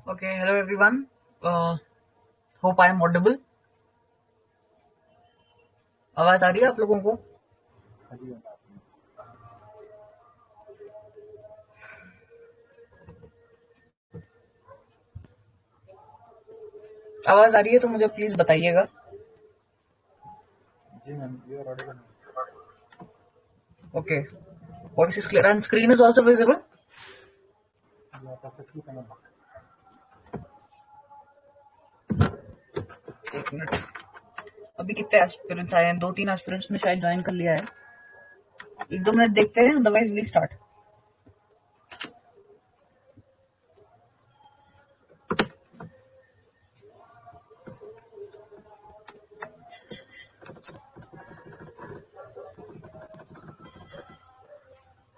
Okay, hello everyone. Hope I am audible. आवाज आ रही है आप लोगों को? आवाज आ रही है तो मुझे प्लीज बताइएगा. जी ma'am, you are audible. Okay, voice is clear and screen is also visible. You are perfectly connect. एक मिनट. अभी कितने एस्पिरेंट्स आए हैं? 2-3 एस्पिरेंट्स ने शायद ज्वाइन कर लिया है. 1-2 मिनट देखते हैं, अदरवाइज वी स्टार्ट.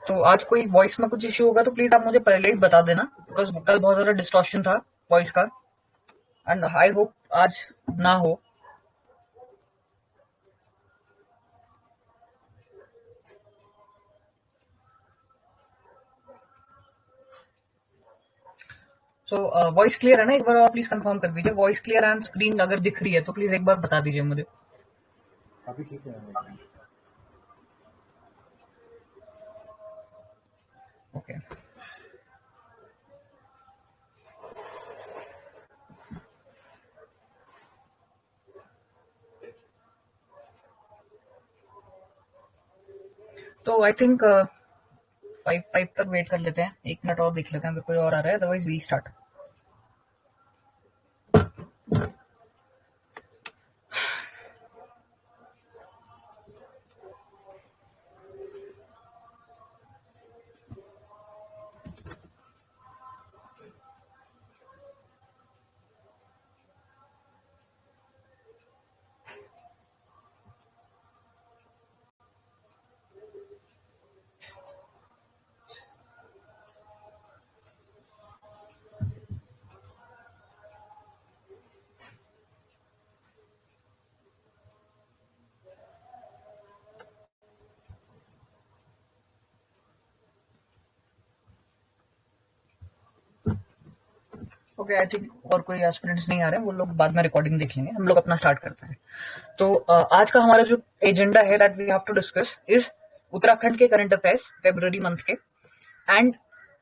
तो आज कोई वॉइस में कुछ इश्यू होगा तो प्लीज आप मुझे पहले ही बता देना, बिकॉज कल बहुत ज्यादा डिस्टॉर्शन था वॉइस का, एंड आई होप आज ना हो. सो वॉइस क्लियर है ना? एक बार आप प्लीज कंफर्म कर दीजिए. वॉइस क्लियर एंड स्क्रीन अगर दिख रही है तो प्लीज एक बार बता दीजिए मुझे. अभी ठीक है मैम. ओके. तो आई थिंक 5 तक वेट कर लेते हैं. 1 मिनट और देख लेते हैं अगर कोई और आ रहा है, otherwise we start. Okay, I think और कोई एस्पिरेंट्स नहीं आ रहे हैं, वो लोग बाद में रिकॉर्डिंग देख लेंगे. हम लोग अपना स्टार्ट करते हैं. तो आज का हमारा जो एजेंडा है that we have to discuss is Uttarakhand के करंट अफेयर्स फरवरी मंथ के एंड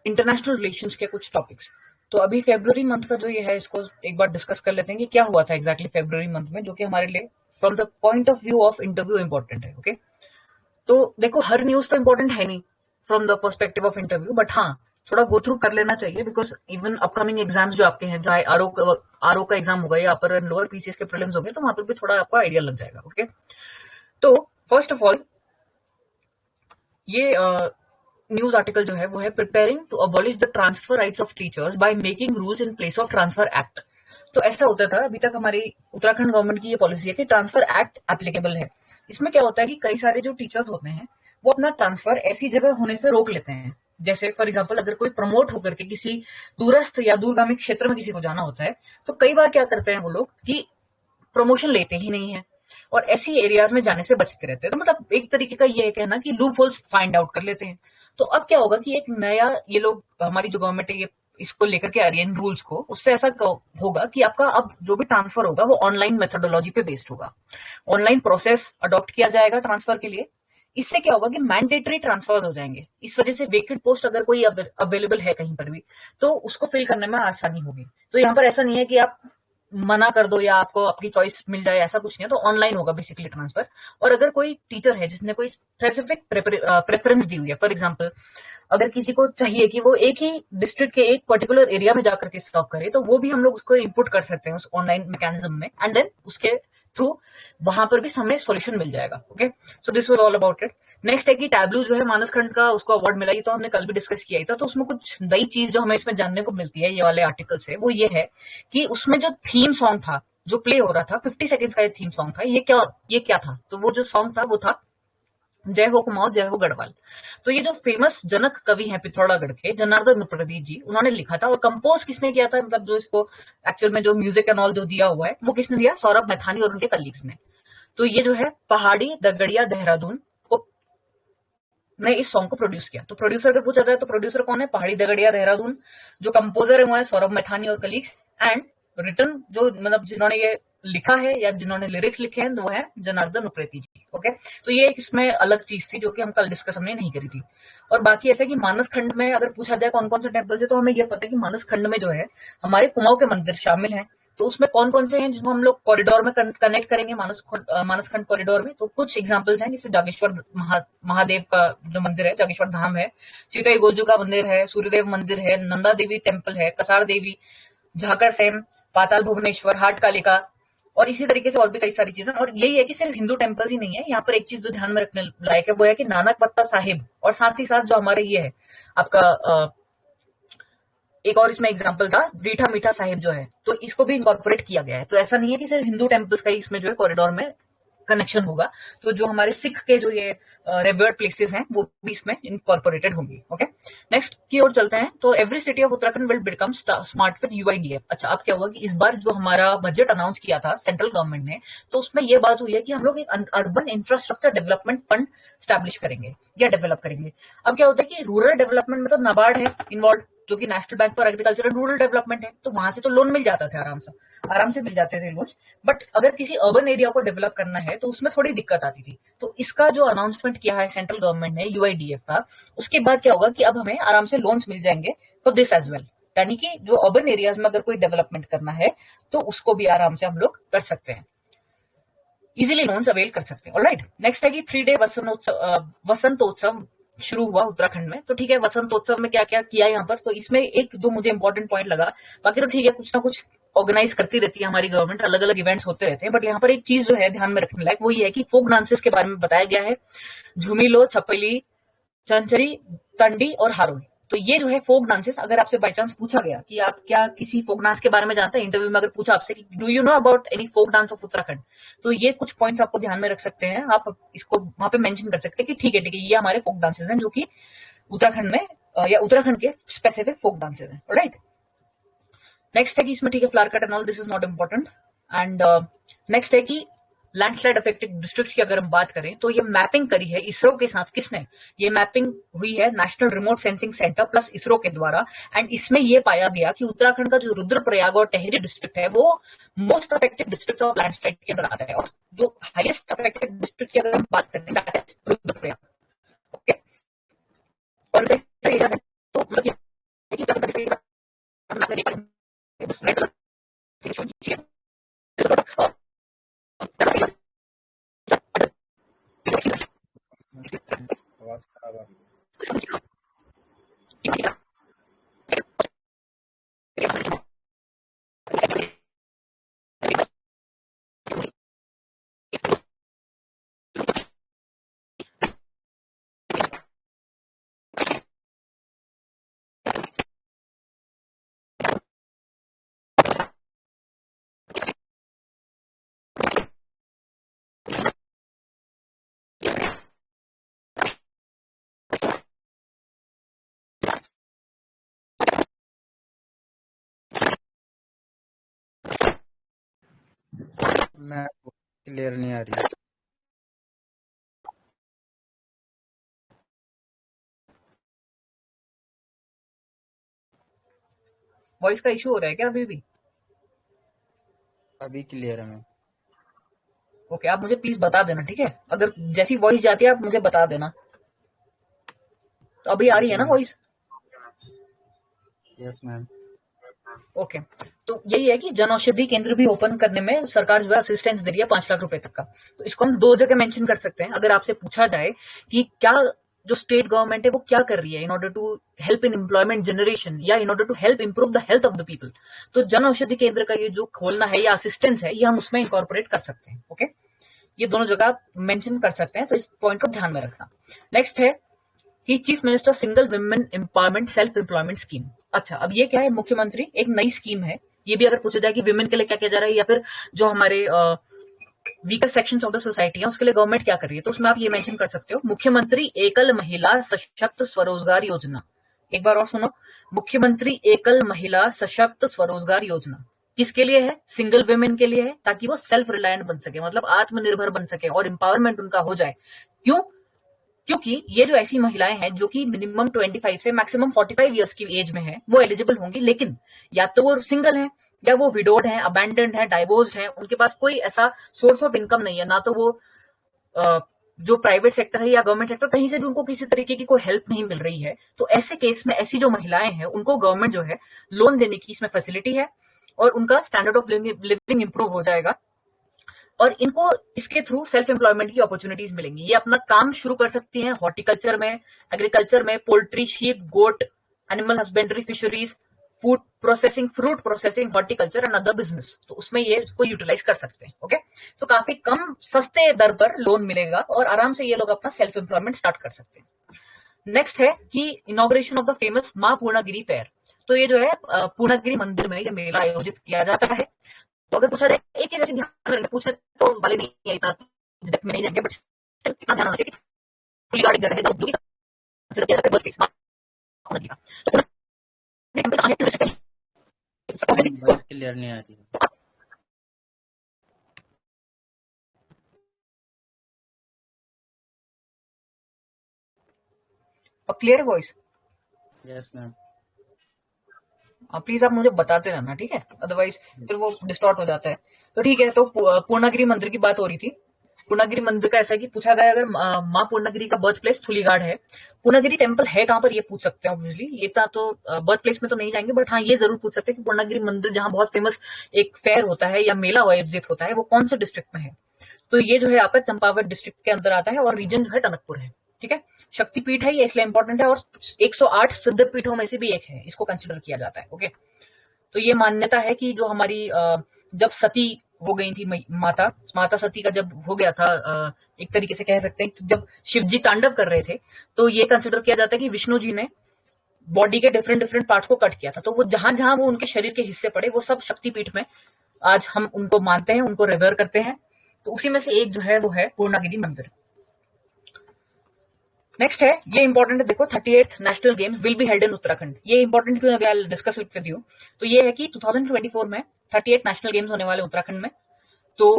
इंटरनेशनल रिलेशंस के कुछ टॉपिक्स. तो अभी फरवरी मंथ का जो ये है, इसको एक बार डिस्कस कर लेते हैं कि क्या हुआ था एग्जैक्टली फरवरी मंथ में, जो कि हमारे लिए from the point of view of interview important है. ओके, तो देखो हर न्यूज तो इंपॉर्टेंट है नहीं from the perspective of interview, but हाँ थोड़ा गो थ्रू कर लेना चाहिए, बिकॉज इवन अपकमिंग एग्जाम्स जो आपके हैं, चाहे आरओ का एग्जाम होगा या अपर एंड लोअर पीसीएस के प्रीलिम्स होंगे, तो वहां पर भी थोड़ा आपको आइडिया लग जाएगा. ओके, तो फर्स्ट ऑफ ऑल ये न्यूज आर्टिकल जो है वो है preparing to abolish the transfer rights of teachers by making rules in place of transfer act. तो ऐसा होता था अभी तक, हमारी उत्तराखंड गवर्नमेंट की ये पॉलिसी है कि ट्रांसफर एक्ट एप्लीकेबल है. इसमें क्या होता है कि कई सारे जो टीचर्स होते हैं वो अपना ट्रांसफर ऐसी जगह होने से रोक लेते हैं. जैसे फॉर एग्जाम्पल अगर कोई प्रमोट होकर के किसी दूरस्थ या दूरगामी क्षेत्र में किसी को जाना होता है, तो कई बार क्या करते हैं वो लोग कि प्रमोशन लेते ही नहीं है और ऐसी एरियाज में जाने से बचते रहते हैं. तो मतलब एक तरीके का ये कहना कि लूप होल्स फाइंड आउट कर लेते हैं. तो अब क्या होगा कि एक नया ये लोग, हमारी जो गवर्नमेंट है ये इसको लेकर के आ रही है इन रूल्स को, उससे ऐसा होगा कि आपका अब जो भी ट्रांसफर होगा वो ऑनलाइन मेथोडोलॉजी पे बेस्ड होगा. ऑनलाइन प्रोसेस अडॉप्ट किया जाएगा ट्रांसफर के लिए. इससे क्या होगा कि मैंडेटरी ट्रांसफर्स हो जाएंगे. इस वजह से वेकेंट पोस्ट अगर कोई अवेलेबल है कहीं पर भी, तो उसको फिल करने में आसानी होगी. तो यहाँ पर ऐसा नहीं है कि आप मना कर दो या आपको आपकी चॉइस मिल जाए, ऐसा कुछ नहीं है. तो ऑनलाइन होगा बेसिकली ट्रांसफर. और अगर कोई टीचर है जिसने कोई स्पेसिफिक प्रेफरेंस दी हुई है, फॉर एग्जाम्पल अगर किसी को चाहिए कि वो एक ही डिस्ट्रिक्ट के एक पर्टिकुलर एरिया में जाकर के सर्व करे, तो वो भी हम लोग उसको इनपुट कर सकते हैं उस ऑनलाइन मैकेनिज्म में, एंड देन उसके थ्रू वहां पर भी हमें सॉल्यूशन मिल जाएगा. Okay, so this was all about it. Next है कि टैब्लू जो है मानस खंड का, उसको अवार्ड मिला. ये तो हमने कल भी डिस्कस किया ही था. तो उसमें कुछ नई चीज जो हमें इसमें जानने को मिलती है ये वाले आर्टिकल से, वो ये है कि उसमें जो थीम सॉन्ग था जो प्ले हो रहा था, 50 सेकेंड्स का ये थीम सॉन्ग था. ये क्या था? तो वो जो सॉन्ग था वो था जय हो कुमाऊं जय हो गढ़वाल. तो ये जो फेमस जनक कवि हैं पिथौरागढ़ के, जनार्दन प्रदीप जी, उन्होंने लिखा था. और कंपोज किसने किया था, मतलब जो इसको एक्चुअल में जो म्यूजिक एंड ऑल जो दिया हुआ है वो किसने दिया? सौरभ मैथानी और उनके कलीग्स ने. तो ये जो है पहाड़ी दगड़िया देहरादून को ने इस सॉन्ग को प्रोड्यूस किया। तो प्रोड्यूसर अगर पूछा जाए तो प्रोड्यूसर कौन है? पहाड़ी दगड़िया देहरादून। जो कंपोजर है वो है सौरभ मैथानी और कलीग्स। एंड रिटर्न जो मतलब जिन्होंने ये लिखा है या जिन्होंने लिरिक्स लिखे हैं वो है जनार्दन उप्रेती जी। ओके, तो ये इसमें अलग चीज थी जो कि हम कल डिस्कस हमने नहीं करी थी। और बाकी ऐसे कि मानस खंड में अगर पूछा जाए कौन कौन से टेम्पल है, तो हमें यह पता है कि मानस खंड में जो है हमारे कुमाऊं के मंदिर शामिल हैं। तो उसमें कौन कौन से हैं जिसको हम लोग कॉरिडोर में कनेक्ट करेंगे मानस खंड कॉरिडोर में? तो कुछ एग्जांपल्स हैं, जैसे जागेश्वर महादेव का जो मंदिर है, जागेश्वर धाम है, चितई गोजू का मंदिर है, सूर्यदेव मंदिर है, नंदा देवी टेम्पल है, कसार देवी, झाकर सेम, पाताल भुवनेश्वर, हाट कालिका, और इसी तरीके से और भी कई सारी चीजें। और यही है कि सिर्फ हिंदू टेम्पल्स ही नहीं है, यहाँ पर एक चीज जो ध्यान में रखने लायक है वो है कि नानक पत्ता साहिब, और साथ ही साथ जो हमारे ये है आपका एक और इसमें एग्जांपल था रीठा मीठा साहिब जो है, तो इसको भी इनकॉर्पोरेट किया गया है। तो ऐसा नहीं है कि सिर्फ हिंदू टेम्पल्स का ही इसमें जो है कॉरिडोर में कनेक्शन होगा, तो जो हमारे सिख के जो ये रेवर्ड प्लेसेस हैं वो भी इसमें इनकॉर्पोरेटेड होंगी। ओके, नेक्स्ट की ओर चलते हैं। तो every city of Uttarakhand will become smart with UIDF. अच्छा, अब क्या होगा कि इस बार जो हमारा बजट अनाउंस किया था सेंट्रल गवर्नमेंट ने, तो उसमें ये बात हुई है कि हम लोग एक urban infrastructure development fund establish करेंगे या डेवलप करेंगे। अब क्या होता है कि रूरल डेवलपमेंट में तो नाबार्ड है इन्वॉल्व, जो कि national bank for agriculture and rural development है, तो वहां से तो लोन मिल जाता था आराम से मिल जाते थे लोन्स। बट अगर किसी अर्बन एरिया को डेवलप करना है तो उसमें थोड़ी दिक्कत आती थी। तो इसका जो अनाउंसमेंट किया है सेंट्रल गवर्नमेंट ने यूआईडीएफ का, उसके बाद क्या होगा कि अब हमें आराम से लोन्स मिल जाएंगे फॉर दिस एज वेल। यानी कि जो अर्बन एरियाज में अगर कोई डेवलपमेंट करना है तो उसको भी आराम से हम लोग कर सकते हैं, इजिली लोन्स अवेल कर सकते हैं। ऑलराइट, नेक्स्ट है कि 3 डे वसंतोत्सव शुरू हुआ उत्तराखंड में। तो ठीक है, वसंतोत्सव में क्या क्या किया यहाँ पर, तो इसमें एक जो मुझे इंपॉर्टेंट पॉइंट लगा, बाकी तो ठीक है कुछ ना कुछ ऑर्गेनाइज करती रहती है हमारी गवर्नमेंट, अलग अलग इवेंट्स होते रहते हैं, बट यहाँ पर एक चीज जो है ध्यान में रखने लायक वो ये है कि फोक डांसेस के बारे में बताया गया है। झूमिलो, छपली, चंचरी, टंडी और हारोई। तो ये जो है फोक डांसेस, अगर आपसे बाय चांस पूछा गया कि आप क्या किसी फोक डांस के बारे में जानते हैं, इंटरव्यू में अगर पूछा आपसे कि do you know about any folk dance of Uttarakhand, तो ये कुछ पॉइंट्स आपको ध्यान में रख सकते हैं। आप इसको वहां पे मेंशन कर सकते हैं कि ठीक है ये हमारे फोक डांसेस हैं जो कि उत्तराखंड में या उत्तराखंड के स्पेसिफिक फोक डांसेस हैं। राइट, नेक्स्ट है कि इसमें ठीक है flower cut and all, this is not important. And next है कि लैंडस्लाइड अफेक्टेड डिस्ट्रिक्ट्स की अगर हम बात करें तो ये मैपिंग करी है इसरो के साथ। किसने ये मैपिंग हुई है? National remote sensing centre plus ISRO के द्वारा। एंड इसमें ये पाया गया कि उत्तराखंड का जो रुद्रप्रयाग और टेहरी डिस्ट्रिक्ट है वो most affected district of landslide के अंदर आता है, और जो हाईएस्ट अफेक्टेड डिस्ट्रिक्ट की अगर हम बात करें दैट इज रुद्रप्रयाग। ओके, और तो मतलब आवाज खराब आ रही मैं क्लियर नहीं आ रही। वॉइस का इशू हो रहा है क्या अभी भी? अभी क्लियर है मैम। ओके, आप मुझे प्लीज बता देना, ठीक है? अगर जैसी वॉइस जाती है आप मुझे बता देना। तो अभी आ रही है ना वॉइस? Yes ma'am. ओके, तो यही है कि जन औषधि केंद्र भी ओपन करने में सरकार जो है असिस्टेंस दे रही है 5 लाख रुपए तक का। तो इसको हम दो जगह मेंशन कर सकते हैं। अगर आपसे पूछा जाए कि क्या जो स्टेट गवर्नमेंट है वो क्या कर रही है in order to help in employment generation या in order to help improve the health of the people, तो जन औषधि केंद्र का ये जो खोलना है या असिस्टेंस है ये हम उसमें इंकॉर्पोरेट कर सकते हैं। ओके, ये दोनों जगह आप मेंशन कर सकते हैं, तो इस पॉइंट को ध्यान में रखना। नेक्स्ट है कि chief minister single women empowerment self employment scheme. अच्छा, अब ये क्या है? मुख्यमंत्री एक नई स्कीम है। ये भी अगर पूछा जाए कि विमेन के लिए क्या किया जा रहा है या फिर जो हमारे weaker sections of the society है उसके लिए गवर्नमेंट क्या कर रही है, तो उसमें आप ये मेंशन कर सकते हो मुख्यमंत्री एकल महिला सशक्त स्वरोजगार योजना। एक बार और सुनो, मुख्यमंत्री एकल महिला सशक्त स्वरोजगार योजना किसके लिए है? सिंगल वुमेन के लिए है, ताकि वो सेल्फ रिलायंट बन सके, मतलब आत्मनिर्भर बन सके और एम्पावरमेंट उनका हो जाए। क्यों? क्योंकि ये जो ऐसी महिलाएं हैं जो कि मिनिमम 25 से मैक्सिमम 45 ईयर्स की एज में है, वो एलिजिबल होंगी, लेकिन या तो वो सिंगल हैं, या वो विडोड हैं, अबैंडन्ड हैं, डाइवोर्स्ड हैं, उनके पास कोई ऐसा सोर्स ऑफ इनकम नहीं है, ना तो वो जो प्राइवेट सेक्टर है या गवर्नमेंट सेक्टर, कहीं से भी उनको किसी तरीके की कोई हेल्प नहीं मिल रही है। तो ऐसे केस में ऐसी जो महिलाएं हैं उनको गवर्नमेंट जो है लोन देने की इसमें फैसिलिटी है, और उनका स्टैंडर्ड ऑफ लिविंग इंप्रूव हो जाएगा, और इनको इसके थ्रू सेल्फ एम्प्लॉयमेंट की अपॉर्चुनिटीज मिलेंगी। ये अपना काम शुरू कर सकती हैं हॉर्टिकल्चर में, एग्रीकल्चर में, poultry, sheep, goat, animal husbandry, fisheries, food processing, fruit processing, horticulture and other business. तो उसमें ये इसको यूटिलाइज कर सकते हैं। ओके, तो काफी कम सस्ते दर पर लोन मिलेगा और आराम से ये लोग अपना सेल्फ एम्प्लॉयमेंट स्टार्ट कर सकते हैं। नेक्स्ट है कि इनॉग्रेशन ऑफ द फेमस मां पूर्णागिरी फेयर। तो ये जो है पूर्णागिरी मंदिर में ये मेला आयोजित किया जाता है। तो अगर पूछा जाए एक चीज ऐसी ध्यान रखना, पूछने तो वाले नहीं है, इतना डिटेक्ट में नहीं जाएंगे, बट इतना ध्यान रखिए कि खुली गाड़ी जगह है जो कि कंसीडर किया जाता है बर्थ प्लेस पूर्णागिरी का। तो वॉइस क्लियर नहीं आ रही है। अब क्लियर है वॉइस? Yes ma'am. प्लीज आप मुझे बताते रहना, ठीक है, अदरवाइज फिर वो डिस्टॉर्ट हो जाता है। तो ठीक है, तो पूर्णागिरी मंदिर की बात हो रही थी। पूर्णागिरी मंदिर का ऐसा है कि पूछा गया अगर माँ पूर्णागिरी का बर्थ प्लेस थुलीगाड़ है, पूर्णागिरी टेम्पल है कहाँ पर, ये पूछ सकते हैं ऑब्वियसली। ये तो बर्थ प्लेस में तो नहीं जाएंगे, बट हाँ ये जरूर पूछ सकते हैं कि पूर्णागिरी मंदिर जहाँ बहुत फेमस एक फेयर होता है या मेला आयोजित होता है, वो कौन से डिस्ट्रिक्ट में है। तो ये जो है आपका चंपावत डिस्ट्रिक्ट के अंदर आता है, और रीजन जो है टनकपुर है। ठीक है, शक्तिपीठ है ये, इसलिए इंपॉर्टेंट है, और 108 सिद्ध पीठों में से भी एक है, इसको कंसिडर किया जाता है। ओके, तो ये मान्यता है कि जो हमारी जब सती हो गई थी माता माता सती का जब हो गया था, एक तरीके से कह सकते हैं कि जब शिव जी तांडव कर रहे थे, तो ये कंसिडर किया जाता है कि विष्णु जी ने बॉडी के डिफरेंट डिफरेंट पार्ट्स को कट किया था। तो वो जहां जहां वो उनके शरीर के हिस्से पड़े, वो सब शक्तिपीठ में आज हम उनको मानते हैं, उनको रिवर करते हैं। तो उसी में से एक जो है वो है पूर्णागिरी मंदिर। नेक्स्ट है, ये इंपॉर्टेंट है, देखो 38th national games will be held in Uttarakhand. ये इंपॉर्टेंट क्यों, अभी I discuss it with you. तो ये है कि 2024 में 38 नेशनल गेम्स होने वाले उत्तराखंड में। तो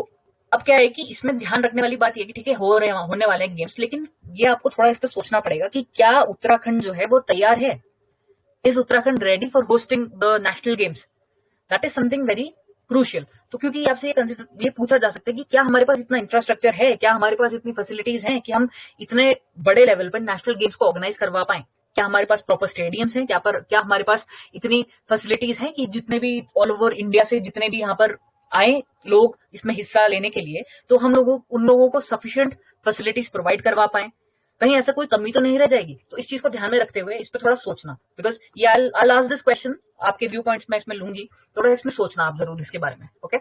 अब क्या है कि इसमें ध्यान रखने वाली बात ये कि ठीक है होने वाले हैं गेम्स, लेकिन ये आपको थोड़ा इस पर सोचना पड़ेगा कि क्या उत्तराखंड जो है वो तैयार है। Is Uttarakhand ready for hosting the national games? That is something very crucial. तो क्योंकि आपसे ये पूछा जा सकता है कि क्या हमारे पास इतना इंफ्रास्ट्रक्चर है, क्या हमारे पास इतनी फैसिलिटीज हैं कि हम इतने बड़े लेवल पर नेशनल गेम्स को ऑर्गेनाइज करवा पाए। क्या हमारे पास प्रॉपर स्टेडियम्स हैं, क्या हमारे पास इतनी फैसिलिटीज हैं कि जितने भी ऑल ओवर इंडिया से जितने भी यहाँ पर आए लोग इसमें हिस्सा लेने के लिए, तो हम उन लोगों को सफिशिएंट फैसिलिटीज प्रोवाइड करवा पाए, कहीं ऐसा कोई कमी तो नहीं रह जाएगी। तो इस चीज को ध्यान में रखते हुए इस पर थोड़ा सोचना, बिकॉज ये आई आस्क दिस क्वेश्चन, आपके व्यू पॉइंट्स मैं इसमें लूंगी, थोड़ा इसमें सोचना आप जरूर इसके बारे में। ओके,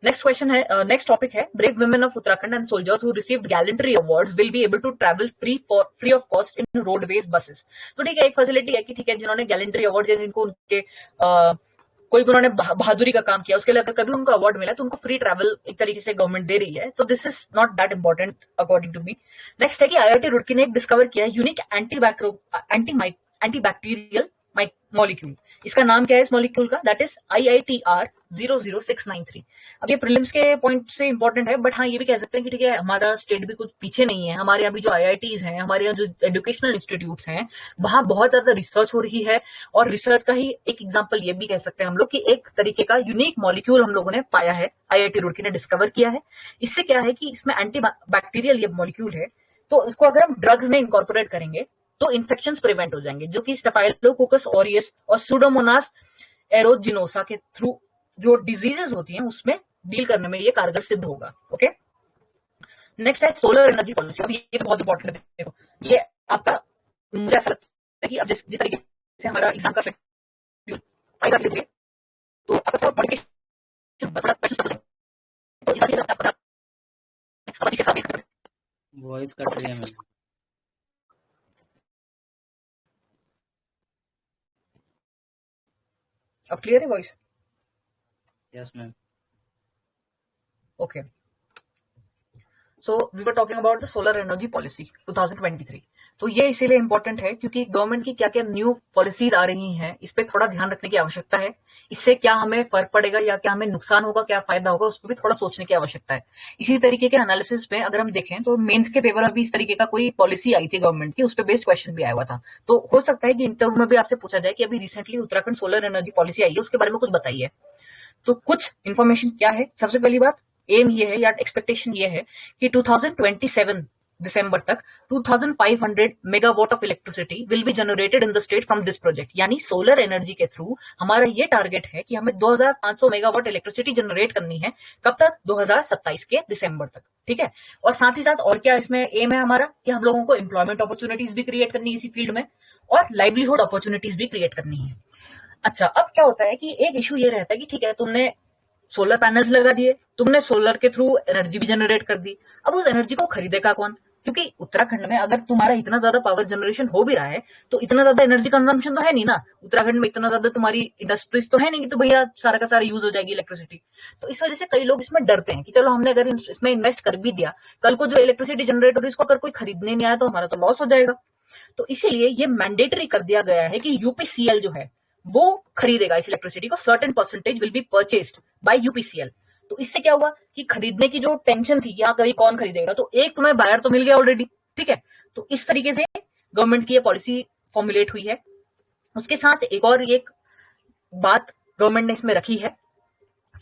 नेक्स्ट क्वेश्चन है, नेक्स्ट टॉपिक है, brave women of Uttarakhand and soldiers who received gallantry awards will be able to travel free of cost in roadways buses. तो ठीक है, एक फैसिलिटी है कि ठीक है जिन्होंने गैलेंट्री अवार्ड, जिनको उनके कोई भी उन्होंने बहादुरी का काम किया, उसके लिए अगर कभी उनको अवार्ड मिला तो उनको फ्री ट्रैवल एक तरीके से गवर्नमेंट दे रही है। तो this is not that important according to me. Next है कि आईआईटी रुड़की ने एक डिस्कवर किया है यूनिक एंटी बैक्टीरियल मॉलिक्यूल। इसका नाम क्या है इस मॉलिक्यूल का? That is IITR 00693। अब ये प्रीलिम्स के पॉइंट से इंपॉर्टेंट है, बट हाँ ये भी कह सकते हैं कि ठीक है हमारा स्टेट भी कुछ पीछे नहीं है। हमारे यहाँ भी जो IITs हैं, हमारे यहाँ जो एजुकेशनल इंस्टीट्यूट्स हैं, वहां बहुत ज्यादा रिसर्च हो रही है। और रिसर्च का ही एक एग्जांपल ये भी कह सकते हैं हम लोग कि एक तरीके का यूनिक मॉलिक्यूल हम लोगों ने पाया है, IIT रुड़की ने डिस्कवर किया है। इससे क्या है कि इसमें एंटी बैक्टीरियल ये मॉलिक्यूल है, तो इसको अगर हम ड्रग्स में इंकॉर्पोरेट करेंगे तो इन्फेक्शंस प्रिवेंट हो जाएंगे, जो कि स्टेफाइलोकोकस ऑरियस और सुडोमोनास एरोजिनोसा के थ्रू जो डिजीजेस होती हैं उसमें डील करने में ये कारगर सिद्ध होगा। ओके, नेक्स्ट है सोलर एनर्जी पॉलिसी। अब ये बहुत इंपॉर्टेंट है, देखो ये आपका, मुझे ऐसा लगता है कि अब जिस तरीके से हमारा एग्जाम का शेड्यूल आएगा धीरे धीरे, तो आपका थोड़ा पॉलिटिक्स वॉइस कट रही है मैम। अब क्लियर है voice? Yes ma'am. Okay. So we were talking about the solar energy policy 2023. तो ये इसीलिए इंपॉर्टेंट है क्योंकि गवर्नमेंट की क्या क्या न्यू पॉलिसीज आ रही हैं, इस पे थोड़ा ध्यान रखने की आवश्यकता है। इससे क्या हमें फर्क पड़ेगा या क्या हमें नुकसान होगा, क्या फायदा होगा, उस पर भी थोड़ा सोचने की आवश्यकता है। इसी तरीके के एनालिसिस में अगर हम देखें तो मेंस के पेपर में भी इस तरीके का कोई पॉलिसी आई थी गवर्नमेंट की, उस पर बेस्ड क्वेश्चन भी आया हुआ था। तो हो सकता है कि इंटरव्यू में भी आपसे पूछा जाए कि अभी recently Uttarakhand solar energy policy आई है, उसके बारे में कुछ बताइए। तो कुछ इंफॉर्मेशन क्या है, सबसे पहली बात एम ये है या एक्सपेक्टेशन ये है कि 2027 दिसंबर तक 2500 megawatt of electricity will be generated in the state from this project. यानी सोलर एनर्जी के थ्रू हमारा ये टारगेट है कि हमें 2500 मेगावाट इलेक्ट्रिसिटी जनरेट करनी है। कब तक? 2027 के दिसंबर तक। ठीक है। और साथ ही साथ और क्या इसमें एम है हमारा कि हम लोगों को एम्प्लॉयमेंट अपॉर्चुनिटीज भी क्रिएट करनी है इसी फील्ड में, और लाइवलीहुड अपॉर्चुनिटीज भी क्रिएट करनी है। अच्छा, अब क्या होता है कि एक इशू ये रहता है कि ठीक है, तुमने सोलर पैनल्स लगा दिए, तुमने सोलर के थ्रू एनर्जी भी जनरेट कर दी, अब उस एनर्जी को खरीदेगा कौन? क्योंकि उत्तराखंड में अगर तुम्हारा इतना ज्यादा पावर जनरेशन हो भी रहा है तो इतना ज्यादा एनर्जी कंजम्पशन तो है नहीं ना। उत्तराखंड में इतना ज्यादा तुम्हारी इंडस्ट्रीज तो है नहीं कि तो भैया सारा का सारा यूज हो जाएगी इलेक्ट्रिसिटी। तो इस वजह से कई लोग इसमें डरते हैं कि चलो हमने अगर इसमें इन्वेस्ट कर भी दिया, कल को जो इलेक्ट्रिसिटी जनरेट हो रही है इसको अगर कोई खरीदने नहीं आया तो हमारा तो लॉस हो जाएगा। तो इसीलिए ये मैंडेटरी कर दिया गया है कि यूपीसीएल जो है वो खरीदेगा इस इलेक्ट्रिसिटी को, certain percentage will be purchased bye UPCL. तो इससे क्या हुआ कि खरीदने की जो टेंशन थी कि हाँ कभी कौन खरीदेगा, तो एक तुम्हें बायर तो मिल गया ऑलरेडी। ठीक है। तो इस तरीके से गवर्नमेंट की ये पॉलिसी फॉर्मुलेट हुई है। उसके साथ एक और एक बात गवर्नमेंट ने इसमें रखी है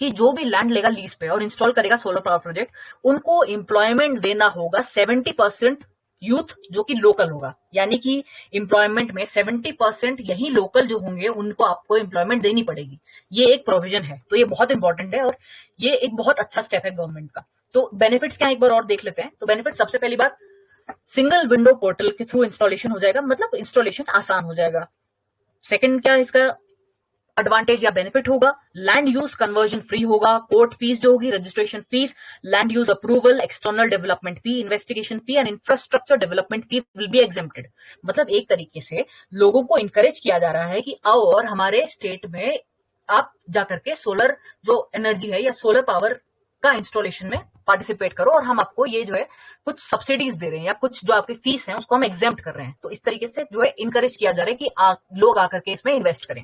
कि जो भी लैंड लेगा लीज पे और इंस्टॉल करेगा सोलर पावर प्रोजेक्ट, उनको एम्प्लॉयमेंट देना होगा 70% यूथ जो कि लोकल होगा। यानी कि एम्प्लॉयमेंट में 70% यही लोकल जो होंगे उनको आपको एम्प्लॉयमेंट देनी पड़ेगी। ये एक प्रोविजन है, तो ये बहुत इंपॉर्टेंट है और ये एक बहुत अच्छा स्टेप है गवर्नमेंट का। तो बेनिफिट्स क्या एक बार और देख लेते हैं। तो बेनिफिट सबसे पहली बात, सिंगल विंडो पोर्टल के थ्रू इंस्टॉलेशन हो जाएगा, मतलब इंस्टॉलेशन आसान हो जाएगा। सेकंड क्या इसका एडवांटेज या बेनिफिट होगा, लैंड यूज कन्वर्जन फ्री होगा, कोर्ट फीस जो होगी, registration fees, land use approval, external development fee, investigation fee and infrastructure development fee will be exempted. मतलब एक तरीके से लोगों को इंकरेज किया जा रहा है कि आओ और हमारे स्टेट में आप जाकर के सोलर जो एनर्जी है या सोलर पावर का इंस्टॉलेशन में पार्टिसिपेट करो और हम आपको ये जो है कुछ सब्सिडीज दे रहे हैं या कुछ जो आपकी फीस है उसको हम एग्जेम्प्ट कर रहे हैं। तो इस तरीके से जो है इंकरेज किया जा रहा है कि लोग आकर के इसमें इन्वेस्ट करें।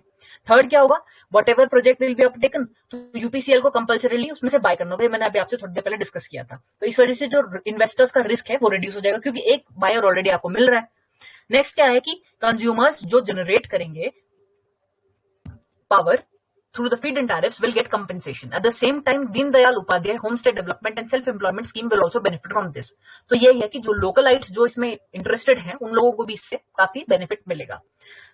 थर्ड क्या होगा, whatever project will be uptaken तो यूपीसीएल को कंपल्सरीली उसमें से बाय करना होगा। मैंने अभी आपसे थोड़ी देर पहले डिस्कस किया था। तो इस वजह से जो इन्वेस्टर्स का रिस्क है वो रिड्यूस हो जाएगा क्योंकि एक बायर ऑलरेडी आपको मिल रहा है। नेक्स्ट क्या है कि कंज्यूमर्स जो जनरेट करेंगे power through the feed-in tariffs will get compensation. At the same time, Deen Dayal Upadhyay Homestead Development and Self-Employment Scheme will also benefit from this. तो ये है कि जो लोकलाइट्स जो इसमें इंटरेस्टेड हैं उन लोगों को भी इससे काफी बेनिफिट मिलेगा।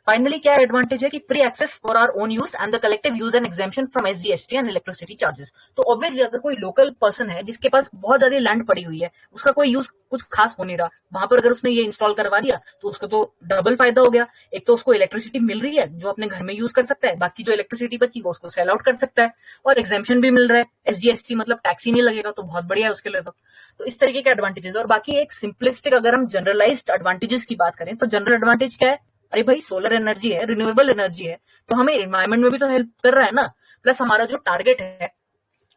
फाइनली क्या एडवांटेज है कि free access for our own use and the collective use and exemption from SGST and electricity charges. तो ऑब्वियसली अगर कोई लोकल पर्सन है जिसके पास बहुत ज्यादा लैंड पड़ी हुई है, उसका कोई यूज कुछ खास हो नहीं रहा, वहां पर अगर उसने ये इंस्टॉल करवा दिया तो उसको तो डबल फायदा हो गया। एक तो उसको इलेक्ट्रिसिटी मिल रही है जो अपने घर में यूज कर सकता है, बाकी जो इलेक्ट्रिसिटी बची वो उसको सेल आउट कर सकता है, और एग्जेम्पशन भी मिल रहा है, एसजीएसटी मतलब टैक्स ही नहीं लगेगा, तो बहुत बढ़िया है उसके लिए। तो इस तरीके के एडवांटेजेस। और बाकी एक सिंपलिस्टिक अगर हम जनरलाइज्ड एडवांटेजेस की बात करें तो जनरल एडवांटेज क्या है, अरे भाई सोलर एनर्जी है, रिन्यूएबल एनर्जी है, तो हमें एनवायरमेंट में भी तो हेल्प कर रहा है ना। प्लस हमारा जो टारगेट है,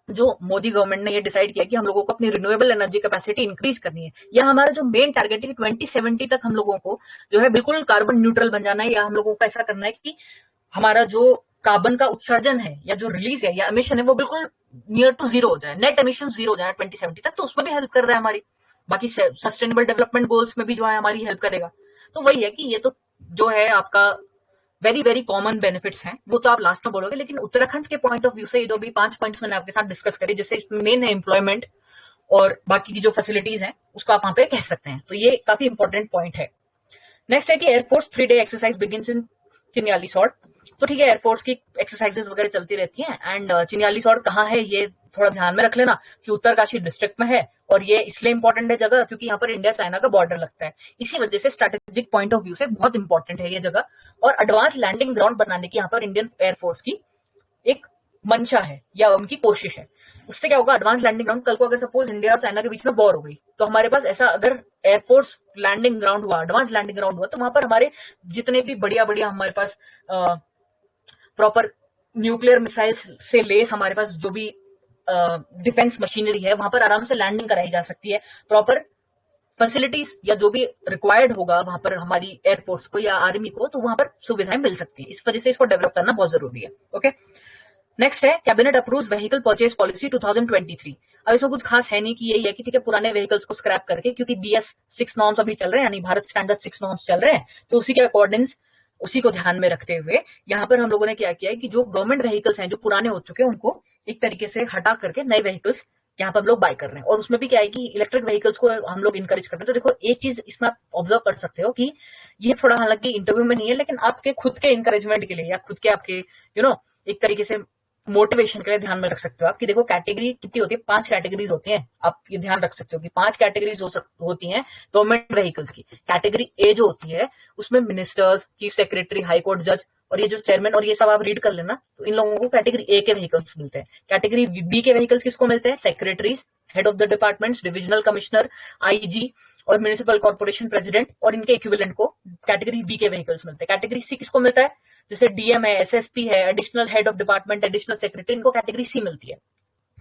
जो मोदी गवर्नमेंट ने ये डिसाइड किया कि हम लोगों को अपनी रिन्यूएबल एनर्जी कैपेसिटी इंक्रीज करनी है, या हमारा जो मेन टारगेट है कि 2070 तक हम लोगों को जो है बिल्कुल कार्बन न्यूट्रल बन जाना है, या हम लोगों को ऐसा करना है कि हमारा जो कार्बन का उत्सर्जन है या जो रिलीज है या एमिशन है वो बिल्कुल नियर टू जीरो हो जाए, नेट एमिशन जीरो हो जाए 2070 तक। तो उसमें भी हेल्प कर रहा है हमारी। बाकी सस्टेनेबल डेवलपमेंट गोल्स में भी जो है हमारी हेल्प करेगा। तो वही है कि ये तो जो है आपका वेरी वेरी कॉमन बेनिफिट्स हैं, वो तो आप लास्ट में बोलोगे, लेकिन उत्तराखंड के पॉइंट ऑफ व्यू से ये जो भी 5 पॉइंट्स मैंने आपके साथ डिस्कस करे, जैसे मेन है एम्प्लॉयमेंट और बाकी की जो फैसिलिटीज हैं उसको आप वहां पे कह सकते हैं। तो ये काफी इंपॉर्टेंट पॉइंट है। नेक्स्ट है कि air force 3-day exercise begins in Chinyalisaur. तो ठीक है, एयरफोर्स की एक्सरसाइजेस वगैरह चलती रहती हैं। एंड चिन्यालीसौड़ कहाँ है ये थोड़ा ध्यान में रख लेना कि उत्तरकाशी डिस्ट्रिक्ट में है, और ये इसलिए इंपॉर्टेंट है जगह क्योंकि यहाँ पर इंडिया चाइना का बॉर्डर लगता है। इसी वजह से स्ट्रेटेजिक पॉइंट ऑफ व्यू से बहुत इंपॉर्टेंट है ये जगह, और एडवांस लैंडिंग ग्राउंड बनाने की यहाँ पर इंडियन एयरफोर्स की एक मंशा है या उनकी कोशिश है। उससे क्या होगा, एडवांस लैंडिंग ग्राउंड, कल को अगर सपोज इंडिया और चाइना के बीच में वॉर हो गई तो हमारे पास ऐसा अगर एयरफोर्स लैंडिंग ग्राउंड हुआ, एडवांस लैंडिंग ग्राउंड हुआ, तो वहां पर हमारे जितने भी बढ़िया बढ़िया हमारे पास प्रॉपर न्यूक्लियर मिसाइल से लेस हमारे पास जो भी डिफेंस मशीनरी है वहां पर आराम से लैंडिंग कराई जा सकती है। प्रॉपर फैसिलिटीज या जो भी रिक्वायर्ड होगा वहां पर हमारी एयरफोर्स को या आर्मी को, तो वहां पर सुविधाएं मिल सकती है। इस वजह से इसको डेवलप करना बहुत जरूरी है। ओके, नेक्स्ट है cabinet approves vehicle purchase policy 2023। अब इसमें कुछ खास है नहीं कि यही है कि ठीक है पुराने व्हीकल्स को स्क्रैप करके, क्योंकि BS6 नॉर्म्स अभी चल रहे हैं, यानी भारत स्टैंडर्ड 6 नॉर्म्स चल रहे हैं, तो उसी के अकॉर्डिंग उसी को ध्यान में रखते हुए यहाँ पर हम लोगों ने क्या किया है कि जो गवर्नमेंट व्हीकल्स हैं जो पुराने हो चुके हैं उनको एक तरीके से हटा करके नए व्हीकल्स यहाँ पर हम लोग बाय कर रहे हैं। और उसमें भी क्या है कि इलेक्ट्रिक व्हीकल्स को हम लोग इंकरेज कर रहे हैं। तो देखो एक चीज इसमें आप ऑब्जर्व कर सकते हो कि ये थोड़ा हालांकि इंटरव्यू में नहीं है, लेकिन आपके खुद के इंकरेजमेंट के लिए या खुद के आपके एक तरीके से मोटिवेशन के लिए ध्यान में रख सकते हो आप कि देखो कैटेगरी कितनी होती है, 5 कैटेगरीज होती हैं। आप ये ध्यान रख सकते हो कि 5 कैटेगरीज होती हैं गवर्नमेंट व्हीकल्स की। कैटेगरी ए जो होती है उसमें ministers, chief secretary, high court जज और ये जो चेयरमैन और ये सब आप रीड कर लेना, तो इन लोगों को कैटेगरी ए के व्हीकल्स मिलते हैं। कैटेगरी बी के व्हीकल्स किसको मिलते हैं? Secretaries, head of the departments, divisional commissioner, IG और म्यूनिसिपल कॉर्पोरेशन प्रेसिडेंट और इनके इक्विवेलेंट को कैटेगरी बी के व्हीकल्स मिलते हैं। कैटेगरी सी किसको मिलता है? जैसे DM है, SSP है, additional head of department, additional secretary, इनको कैटेगरी सी मिलती है।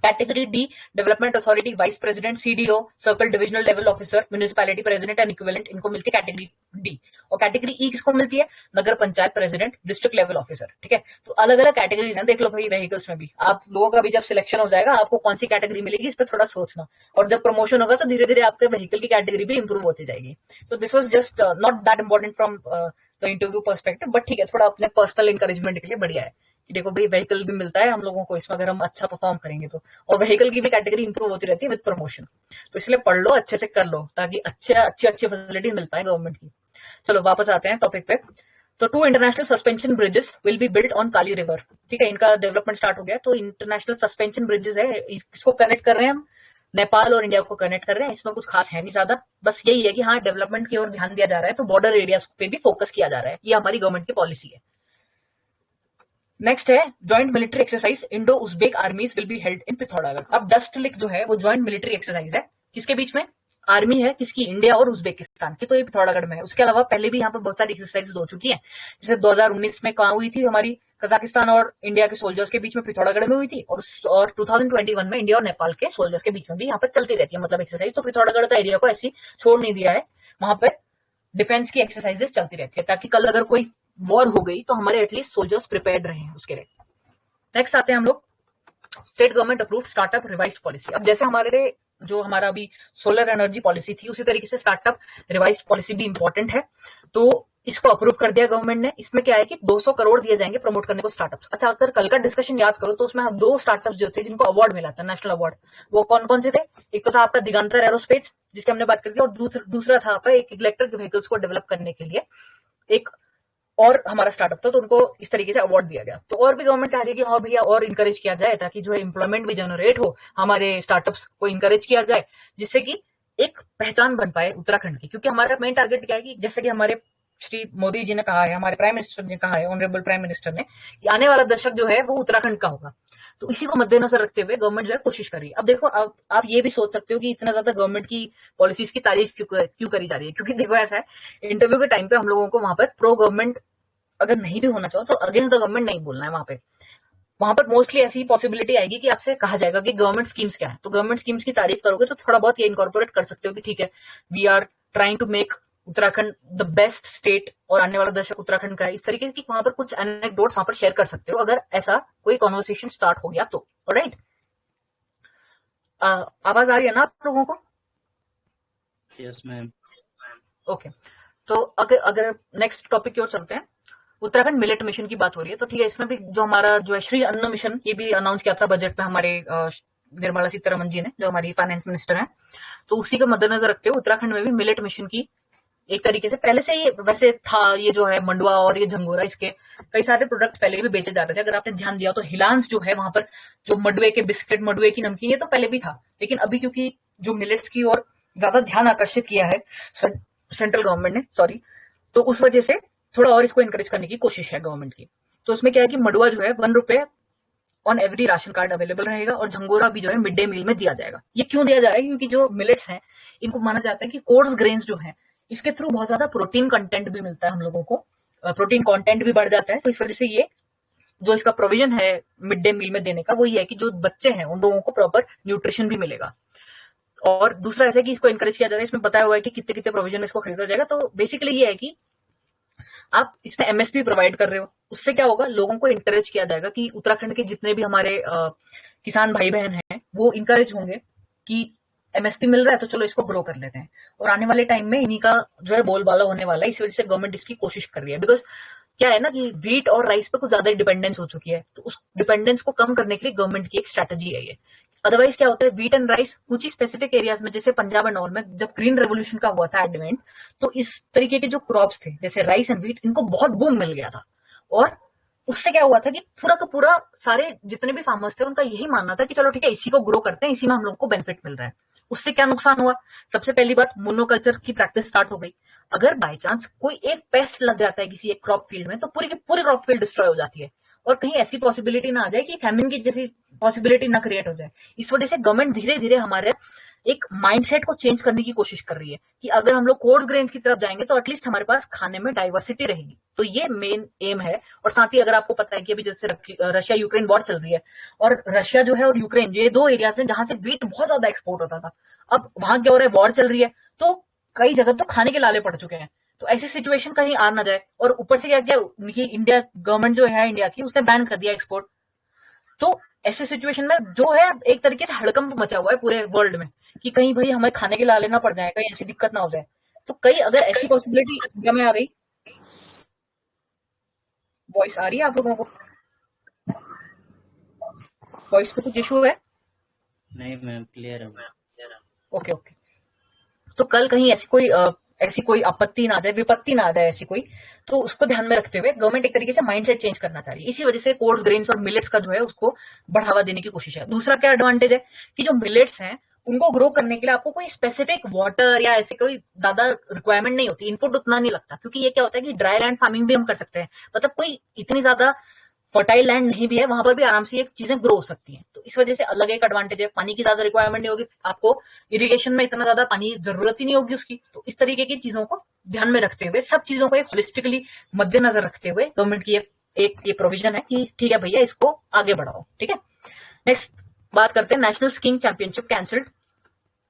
Category D development authority, vice president, CDO, circle divisional level officer, municipality president and equivalent, इनको मिलती है कैटेगरी डी। और कैटेगरी ई किसको मिलती है? Nagar Panchayat president, district level officer. ठीक है, तो अलग अलग कैटेगरीज हैं, देख लो भाई व्हीकल्स में भी। आप लोगों का भी जब सिलेक्शन हो जाएगा आपको कौन सी कैटेगरी मिलेगी इस पर थोड़ा सोचना, और जब प्रमोशन होगा तो धीरे धीरे आपके व्हीकल की कैटेगरी भी इंप्रूव होती जाएगी। So this was just not that important from the interview perspective, but ठीक है थोड़ा अपने पर्सनल इंकरेजमेंट के लिए बढ़िया है कि देखो भाई व्हीकल भी मिलता है हम लोगों को इसमें अगर हम अच्छा परफॉर्म करेंगे तो, और व्हीकल की भी कैटेगरी इंप्रूव होती रहती है विद प्रमोशन। तो इसलिए पढ़ लो, अच्छे से कर लो ताकि अच्छी फैसिलिटी मिल पाए गवर्नमेंट की। चलो वापस आते हैं टॉपिक पे। तो 2 international suspension bridges will be built on Kali river. ठीक है, इनका डेवलपमेंट स्टार्ट हो गया। तो इंटरनेशनल सस्पेंशन ब्रिजेस है, इसको कनेक्ट कर रहे हैं हम, नेपाल और इंडिया को कनेक्ट कर रहे हैं। इसमें कुछ खास है नहीं ज्यादा, बस यही है कि हाँ डेवलपमेंट की ओर ध्यान दिया जा रहा है, तो बॉर्डर एरियाज पे भी फोकस किया जा रहा है। ये हमारी गवर्नमेंट की पॉलिसी है। नेक्स्ट है joint military exercise Indo Uzbek आर्मीज will be held in Pithoragarh. अब डस्ट लिक जो है वो ज्वाइंट मिलिट्री एक्सरसाइज है, किसके बीच में? आर्मी है, किसकी? इंडिया और उज्बेकिस्तान की। तो ये पिथौरागढ़ में है। उसके अलावा पहले भी यहाँ पर बहुत सारी एक्सरसाइजेस हो चुकी है, जैसे 2019 में कहाँ हुई थी हमारी कजाकिस्तान और इंडिया के सोल्जर्स के बीच में पिथौरागढ़ में हुई थी, और 2021 में इंडिया और नेपाल के सोल्जर्स के बीच में भी यहाँ पर चलती रहती है मतलब एक्सरसाइज। तो पिथौरागढ़ का एरिया को ऐसी छोड़ नहीं दिया है, वहां पर डिफेंस की एक्सरसाइजेस चलती रहती है ताकि कल अगर कोई वॉर हो गई तो हमारे एटलीस्ट सोल्जर्स प्रिपेयर्ड रहे उसके लिए। नेक्स्ट आते हैं हम लोग state government approved startup revised policy. अब जैसे हमारे जो हमारा अभी सोलर एनर्जी पॉलिसी थी उसी तरीके से स्टार्टअप रिवाइज्ड पॉलिसी भी इंपॉर्टेंट है, तो इसको अप्रूव कर दिया गवर्नमेंट ने। इसमें क्या है कि 200 करोड़ दिए जाएंगे प्रमोट करने को स्टार्टअप्स। अच्छा, अगर कल का डिस्कशन याद करो तो उसमें 2 स्टार्टअप्स जो थे जिनको अवार्ड मिला था, नेशनल अवार्ड, वो कौन कौन से थे? एक तो था आपका दिगंतर एरोस्पेस जिसकी हमने बात करी थी, और दूसरा था आपका एक इलेक्ट्रिक व्हीकल्स को डेवलप करने के लिए एक और हमारा स्टार्टअप था, तो उनको इस तरीके से अवार्ड दिया गया। तो और भी गवर्नमेंट चाह रही है कि हाँ भैया और इंकरेज किया जाए ताकि जो है एम्प्लॉयमेंट भी जनरेट हो, हमारे स्टार्टअप्स को इंकरेज किया जाए, जिससे कि एक पहचान बन पाए उत्तराखंड की। क्योंकि हमारा मेन टारगेट क्या है कि जैसे कि हमारे श्री मोदी जी ने कहा है, हमारे प्राइम मिनिस्टर ने कहा है, ऑनरेबल प्राइम मिनिस्टर ने, कि आने वाला दशक जो है वो उत्तराखंड का होगा। तो इसी को मद्देनजर रखते हुए गवर्नमेंट जो है कोशिश कर रही है। अब देखो आप ये भी सोच सकते हो कि इतना ज्यादा गवर्नमेंट की पॉलिसीज की तारीफ क्यों करी जा रही है, क्योंकि देखो ऐसा है, इंटरव्यू के टाइम पे हम लोगों को वहां पर प्रो गवर्नमेंट अगर नहीं भी होना चाहो तो अगेंस्ट द गवर्नमेंट नहीं बोलना है। वहां पर मोस्टली ऐसी पॉसिबिलिटी आएगी कि आपसे कहा जाएगा कि गवर्नमेंट स्कीम्स क्या है, तो गवर्नमेंट स्कीम्स की तारीफ करोगे तो थोड़ा बहुत ये इनकॉर्पोरेट कर सकते हो कि ठीक है we are trying to make Uttarakhand the best state और आने वाला दशक उत्तराखंड का है। इस तरीके की वहां पर कुछ एनेक्डोट्स वहां पर शेयर कर सकते हो अगर ऐसा कोई कॉन्वर्सेशन स्टार्ट हो गया तो। ऑलराइट, आवाज आ रही है ना आप लोगों को? Yes ma'am. ओके, तो अगर नेक्स्ट टॉपिक की ओर चलते हैं, उत्तराखंड मिलेट मिशन की बात हो रही है। तो ठीक है, इसमें भी जो हमारा जो है श्री अन्न मिशन, ये भी अनाउंस किया था बजट में हमारे निर्मला सीतारमण जी ने, जो हमारी फाइनेंस मिनिस्टर हैं। तो उसी को मद्देनजर रखते हुए उत्तराखंड में भी मिलेट मिशन की एक तरीके से पहले से ही वैसे था, ये जो है मंडुआ और ये झंगोरा, इसके कई सारे प्रोडक्ट्स पहले भी बेचे जा रहे थे। अगर आपने ध्यान दिया तो हिलांस जो है वहां पर जो मंडुए के बिस्किट, मंडुए की नमकीन, ये तो पहले भी था, लेकिन अभी क्योंकि जो मिलेट्स की ओर ज्यादा ध्यान आकर्षित किया है सेंट्रल गवर्नमेंट ने, सॉरी, तो उस वजह से थोड़ा और इसको इंकरेज करने की कोशिश है गवर्नमेंट की। तो उसमें क्या है कि मंडुआ जो है 1 रुपए on every ration card available रहेगा, और झंगोरा भी जो है मिड डे मील में दिया जाएगा। ये क्यों दिया जा रहा है? क्योंकि जो मिलेट्स हैं इनको माना जाता है कि कोर्स ग्रेन्स जो है इसके थ्रू बहुत ज्यादा प्रोटीन कंटेंट भी मिलता है हम लोगों को, प्रोटीन कंटेंट भी बढ़ जाता है। तो इस वजह से ये जो इसका प्रोविजन है मिड डे मील में देने का, वो ये है कि जो बच्चे हैं उन लोगों को प्रॉपर न्यूट्रिशन भी मिलेगा। और दूसरा ऐसा है कि इसको एनकरेज किया जा रहा है, इसमें बताया हुआ है कि कितने कितने प्रोविजन में इसको खरीदा जाएगा। तो बेसिकली ये है कि आप इसमें एमएसपी प्रोवाइड कर रहे हो, उससे क्या होगा, लोगों को इंकरेज किया जाएगा कि उत्तराखंड के जितने भी हमारे किसान भाई बहन हैं वो इंकरेज होंगे कि एमएसपी मिल रहा है तो चलो इसको ग्रो कर लेते हैं, और आने वाले टाइम में इन्हीं का जो है बोलबाला होने वाला है। इस वजह से गवर्नमेंट इसकी कोशिश कर रही है, बिकॉज क्या है ना कि व्हीट और राइस पे कुछ ज्यादा डिपेंडेंस हो चुकी है, तो उस डिपेंडेंस को कम करने के लिए गवर्नमेंट की एक स्ट्रेटेजी है ये। अदरवाइज क्या होता है, व्हीट एंड राइस कुछ ही स्पेसिफिक एरियाज में, जैसे पंजाब एंड ऑल में जब ग्रीन रेवोल्यूशन का हुआ था एडवेंट, तो इस तरीके के जो क्रॉप्स थे जैसे राइस एंड व्हीट, इनको बहुत बूम मिल गया था। और उससे क्या हुआ था कि पूरा का पूरा सारे जितने भी फार्मर्स थे उनका यही मानना था कि चलो ठीक है इसी को ग्रो करते हैं, इसी में हम लोग को बेनिफिट मिल रहा है। उससे क्या नुकसान हुआ, सबसे पहली बात मोनोकल्चर की प्रैक्टिस स्टार्ट हो गई। अगर बाय चांस कोई एक पेस्ट लग जाता है किसी एक क्रॉप फील्ड में तो पूरी की पूरी क्रॉप फील्ड डिस्ट्रॉय हो जाती है, और कहीं ऐसी पॉसिबिलिटी ना आ जाए कि फैमिन की जैसी पॉसिबिलिटी ना क्रिएट हो जाए। इस वजह से गवर्नमेंट धीरे धीरे हमारे एक माइंडसेट को चेंज करने की कोशिश कर रही है कि अगर हम लोग कोर्स ग्रेन्स की तरफ जाएंगे तो एटलीस्ट हमारे पास खाने में डाइवर्सिटी रहेगी। तो ये मेन एम है। और साथ ही अगर आपको पता है कि अभी जैसे रशिया यूक्रेन वॉर चल रही है, और रशिया जो है और यूक्रेन ये दो एरियाज हैं जहां से व्हीट बहुत ज्यादा एक्सपोर्ट होता था। अब वहां क्या हो रहा है, वॉर चल रही है तो कई जगह तो खाने के लाले पड़ चुके हैं। तो ऐसी सिचुएशन कहीं आ ना जाए, और ऊपर से क्या किया इंडिया गवर्नमेंट जो है इंडिया की, उसने बैन कर दिया एक्सपोर्ट। तो ऐसे सिचुएशन में जो है एक तरीके से हड़कंप मचा हुआ है पूरे वर्ल्ड में कि कहीं भाई हमें खाने के लाले ना पड़ जाए, कहीं ऐसी दिक्कत ना हो जाए। तो कई अगर ऐसी पॉसिबिलिटी इंडिया में आ गई। वॉइस आ रही है आप लोगों को? वॉइस को कुछ इशू है? नहीं मैम, क्लियर है मैम। Okay okay. तो कल कहीं ऐसी कोई आपत्ति ना आ जाए, विपत्ति ना आ जाए ऐसी कोई, तो उसको ध्यान में रखते हुए गवर्नमेंट एक तरीके से माइंडसेट चेंज करना चाह रही है। इसी वजह से कोर्स ग्रेन्स और मिलेट्स का जो है उसको बढ़ावा देने की कोशिश है। दूसरा क्या एडवांटेज है कि जो मिलेट्स हैं उनको ग्रो करने के लिए आपको कोई स्पेसिफिक वाटर या ऐसे कोई ज्यादा रिक्वायरमेंट नहीं होती, इनपुट उतना नहीं लगता, क्योंकि ये क्या होता है कि ड्राई लैंड फार्मिंग भी हम कर सकते हैं। मतलब कोई इतनी ज्यादा फर्टाइल लैंड नहीं भी है, वहां पर भी आराम से ये चीजें ग्रो हो सकती हैं। तो इस वजह से अलग एक एडवांटेज है, पानी की ज्यादा रिक्वायरमेंट नहीं होगी आपको, इरिगेशन में इतना ज्यादा पानी की जरूरत ही नहीं होगी उसकी। तो इस तरीके की चीजों को ध्यान में रखते हुए, सब चीजों को एक होलिस्टिकली मद्देनजर रखते हुए गवर्नमेंट की एक ये प्रोविजन है कि ठीक है भैया इसको आगे बढ़ाओ। ठीक है, नेक्स्ट बात करते हैं national skiing championship cancelled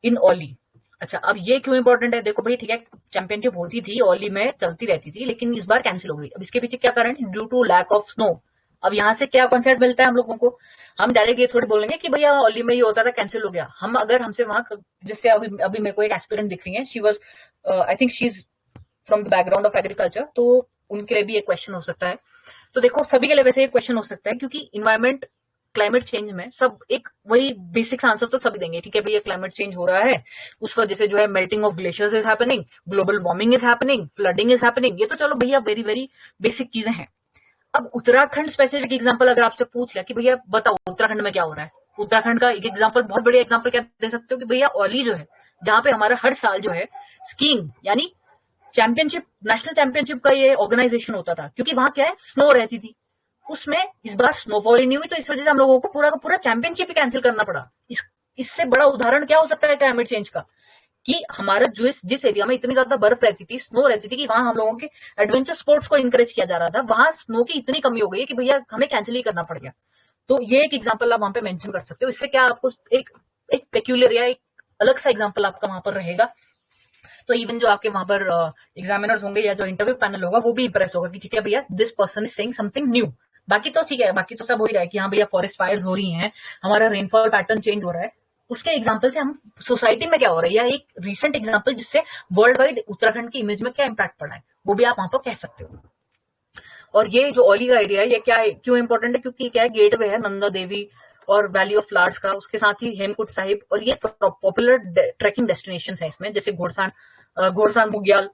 in Auli. अच्छा, अब ये क्यों इंपॉर्टेंट है, देखो भाई ठीक है चैंपियनशिप होती थी ओली में, चलती रहती थी, लेकिन इस बार कैंसिल हो गई। अब इसके पीछे क्या कारण है, due to lack of snow. अब यहाँ से क्या कॉन्सेप्ट मिलता है हम लोगों को, हम डायरेक्ट ये थोड़ी बोलेंगे कि भैया ओली में ये होता था कैंसिल हो गया। हम अगर हमसे वहां, जैसे अभी मेरे को एक एस्पिरेंट दिख रही है, she was I think she is from the background of agriculture, तो उनके लिए भी एक क्वेश्चन हो सकता है। तो देखो सभी के लिए वैसे एक क्वेश्चन हो सकता है, क्योंकि इन्वायरमेंट क्लाइमेट चेंज में सब एक वही बेसिक आंसर तो सभी देंगे, ठीक है भैया क्लाइमेट चेंज हो रहा है, उस वजह से जो है melting of glaciers is happening, global warming is happening, flooding is happening. ये तो चलो भैया वेरी वेरी बेसिक चीजें हैं। अब उत्तराखंड स्पेसिफिक एग्जांपल अगर आपसे पूछ लिया कि भैया बताओ उत्तराखंड में क्या हो रहा है, उत्तराखंड का एक एग्जांपल, बहुत बढ़िया एग्जांपल क्या दे सकते हो कि भैया ओली जो है, जहां पे हमारा हर साल जो है स्कीइंग यानी चैंपियनशिप, नेशनल चैंपियनशिप का ये ऑर्गेनाइजेशन होता था, क्योंकि वहां क्या है स्नो रहती थी, उसमें इस बार स्नोफॉल ही नहीं हुई, तो इस वजह से हम लोगों को पूरा का पूरा चैंपियनशिप ही कैंसिल करना पड़ा। इससे बड़ा उदाहरण क्या हो सकता है क्लाइमेट चेंज का, कि हमारा जिस एरिया में इतनी ज्यादा बर्फ रहती थी, स्नो रहती थी, कि वहां हम लोगों के एडवेंचर स्पोर्ट्स को इंकरेज किया जा रहा था, वहां स्नो की इतनी कमी हो गई कि भैया हमें कैंसिल ही करना पड़ गया। तो ये एक एग्जाम्पल आप वहां पे मेंशन कर सकते हो। इससे क्या आपको एक पेक्यूलियर या एक अलग सा एग्जाम्पल आपका वहां पर रहेगा। तो इवन जो आपके वहां पर एग्जामिनर्स होंगे या जो इंटरव्यू पैनल होगा वो भी इंप्रेस होगा कि ठीक है भैया this person is saying something new. बाकी तो ठीक है, बाकी तो सब हो ही रहा है कि हाँ भैया फॉरेस्ट फायर्स हो रही हैं, हमारा रेनफॉल पैटर्न चेंज हो रहा है, उसके एग्जाम्पल से हम सोसाइटी में क्या हो रहा है, या एक रिसेंट एग्जाम्पल जिससे वर्ल्ड वाइड उत्तराखंड की इमेज में क्या इंपैक्ट पड़ा है, वो भी आप वहां पर कह सकते हो। और ये जो ओली का एरिया है ये क्या है, क्यों इंपॉर्टेंट है, क्योंकि क्या है गेटवे है नंदा देवी और वैली ऑफ फ्लावर्स का, उसके साथ ही हेमकुंड साहिब, और ये पॉपुलर ट्रैकिंग डेस्टिनेशन है इसमें, जैसे घोड़सान बुग्याल,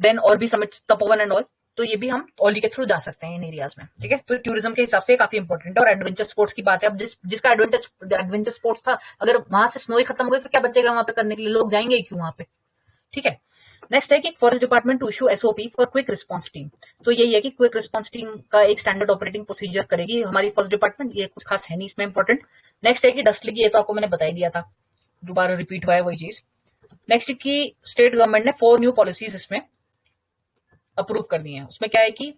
देन और भी समिट तपोवन एंड ऑल। तो ये भी हम ओली के थ्रू जा सकते हैं इन एरियाज में। ठीक है, तो टूरिज्म के हिसाब से काफी इंपॉर्टेंट है। और एडवेंचर स्पोर्ट्स की बात है, अब जिसका एडवेंचर स्पोर्ट्स था, अगर वहां से स्नो ही खत्म हो गई फिर क्या बचेगा वहां पे करने के लिए, लोग जाएंगे ही क्यों वहां पे। ठीक है, नेक्स्ट है कि forest department to issue SOP for quick response team. तो यही है कि क्विक रिस्पांस टीम का एक स्टैंडर्ड ऑपरेटिंग प्रोसीजर करेगी हमारी फॉरेस्ट डिपार्टमेंट, ये कुछ खास है नहीं इसमें इंपॉर्टेंट। नेक्स्ट है कि डस्टली की, ये तो आपको मैंने बता ही दिया था, दोबारा रिपीट हुआ है वही चीज। नेक्स्ट की स्टेट गवर्नमेंट ने 4 न्यू पॉलिसीज इसमें अप्रूव कर दी है। उसमें क्या है कि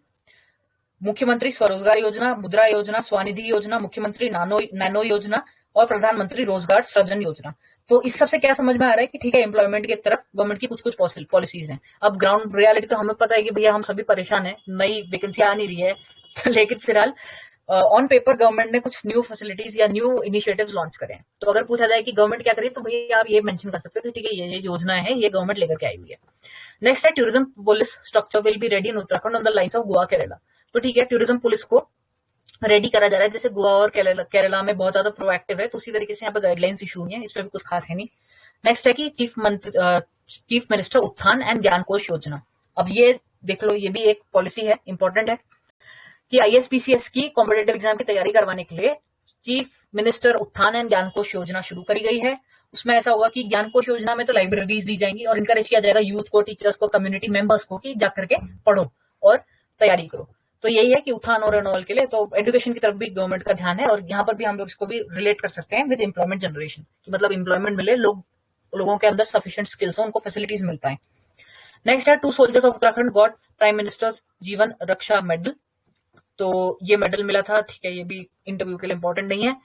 मुख्यमंत्री स्वरोजगार योजना, मुद्रा योजना, स्वनिधि योजना, मुख्यमंत्री नैनो योजना और प्रधानमंत्री रोजगार सृजन योजना। तो इस सबसे क्या समझ में आ रहा है कि ठीक है, एम्प्लॉयमेंट की तरफ गवर्नमेंट की कुछ कुछ पॉलिसीज हैं। अब ग्राउंड रियलिटी तो हमें पता है कि भैया हम सभी परेशान हैं, नई वैकेंसी आ नहीं रही है लेकिन फिलहाल ऑन पेपर गवर्नमेंट ने कुछ न्यू फैसिलिटीज या न्यू इनिशिएटिव्स लॉन्च करे हैं। तो अगर पूछा जाए कि गवर्नमेंट क्या करी, तो भैया आप ये मेंशन कर सकते हो कि ठीक है, ये योजना है, ये गवर्नमेंट लेकर के आई हुई है। नेक्स्ट है tourism police structure will be ready in Uttarakhand on the lines of Goa Kerala. तो ठीक है, टूरिज्म पुलिस को रेडी करा जा रहा है, जैसे गोवा और केरला में बहुत ज्यादा प्रोएक्टिव है, तो उसी तरीके से यहाँ पे गाइडलाइंस इशू हुई है, इसमें भी कुछ खास है नहीं। नेक्स्ट है कि चीफ मिनिस्टर उत्थान एंड ज्ञान कोश योजना। अब ये देख लो, ये भी एक पॉलिसी है, इंपॉर्टेंट है कि आईएसपीसीएस की कॉम्पिटेटिव एग्जाम की तैयारी करवाने के लिए चीफ मिनिस्टर उत्थान एंड ज्ञान कोश योजना शुरू करी गई है। उसमें ऐसा होगा कि ज्ञान कोश योजना में तो लाइब्रेरीज दी जाएंगी और इनकरेज किया जाएगा यूथ को, टीचर्स को, कम्युनिटी मेंबर्स को कि जाकर के पढ़ो और तैयारी करो। तो यही है कि उत्थान और रेनोवल के लिए तो एजुकेशन की तरफ भी गवर्नमेंट का ध्यान है, और यहाँ पर भी हम लोग इसको भी रिलेट कर सकते हैं विद एम्प्लॉयमेंट जनरेशन, मतलब एम्प्लॉयमेंट मिले, लोगों के अंदर सफिशिएंट स्किल्स हो, उनको फैसिलिटीज मिल पाए। नेक्स्ट है 2 soldiers of Uttarakhand got prime ministers जीवन रक्षा मेडल। तो ये मेडल मिला था, ठीक है, ये भी इंटरव्यू के लिए इंपॉर्टेंट नहीं है।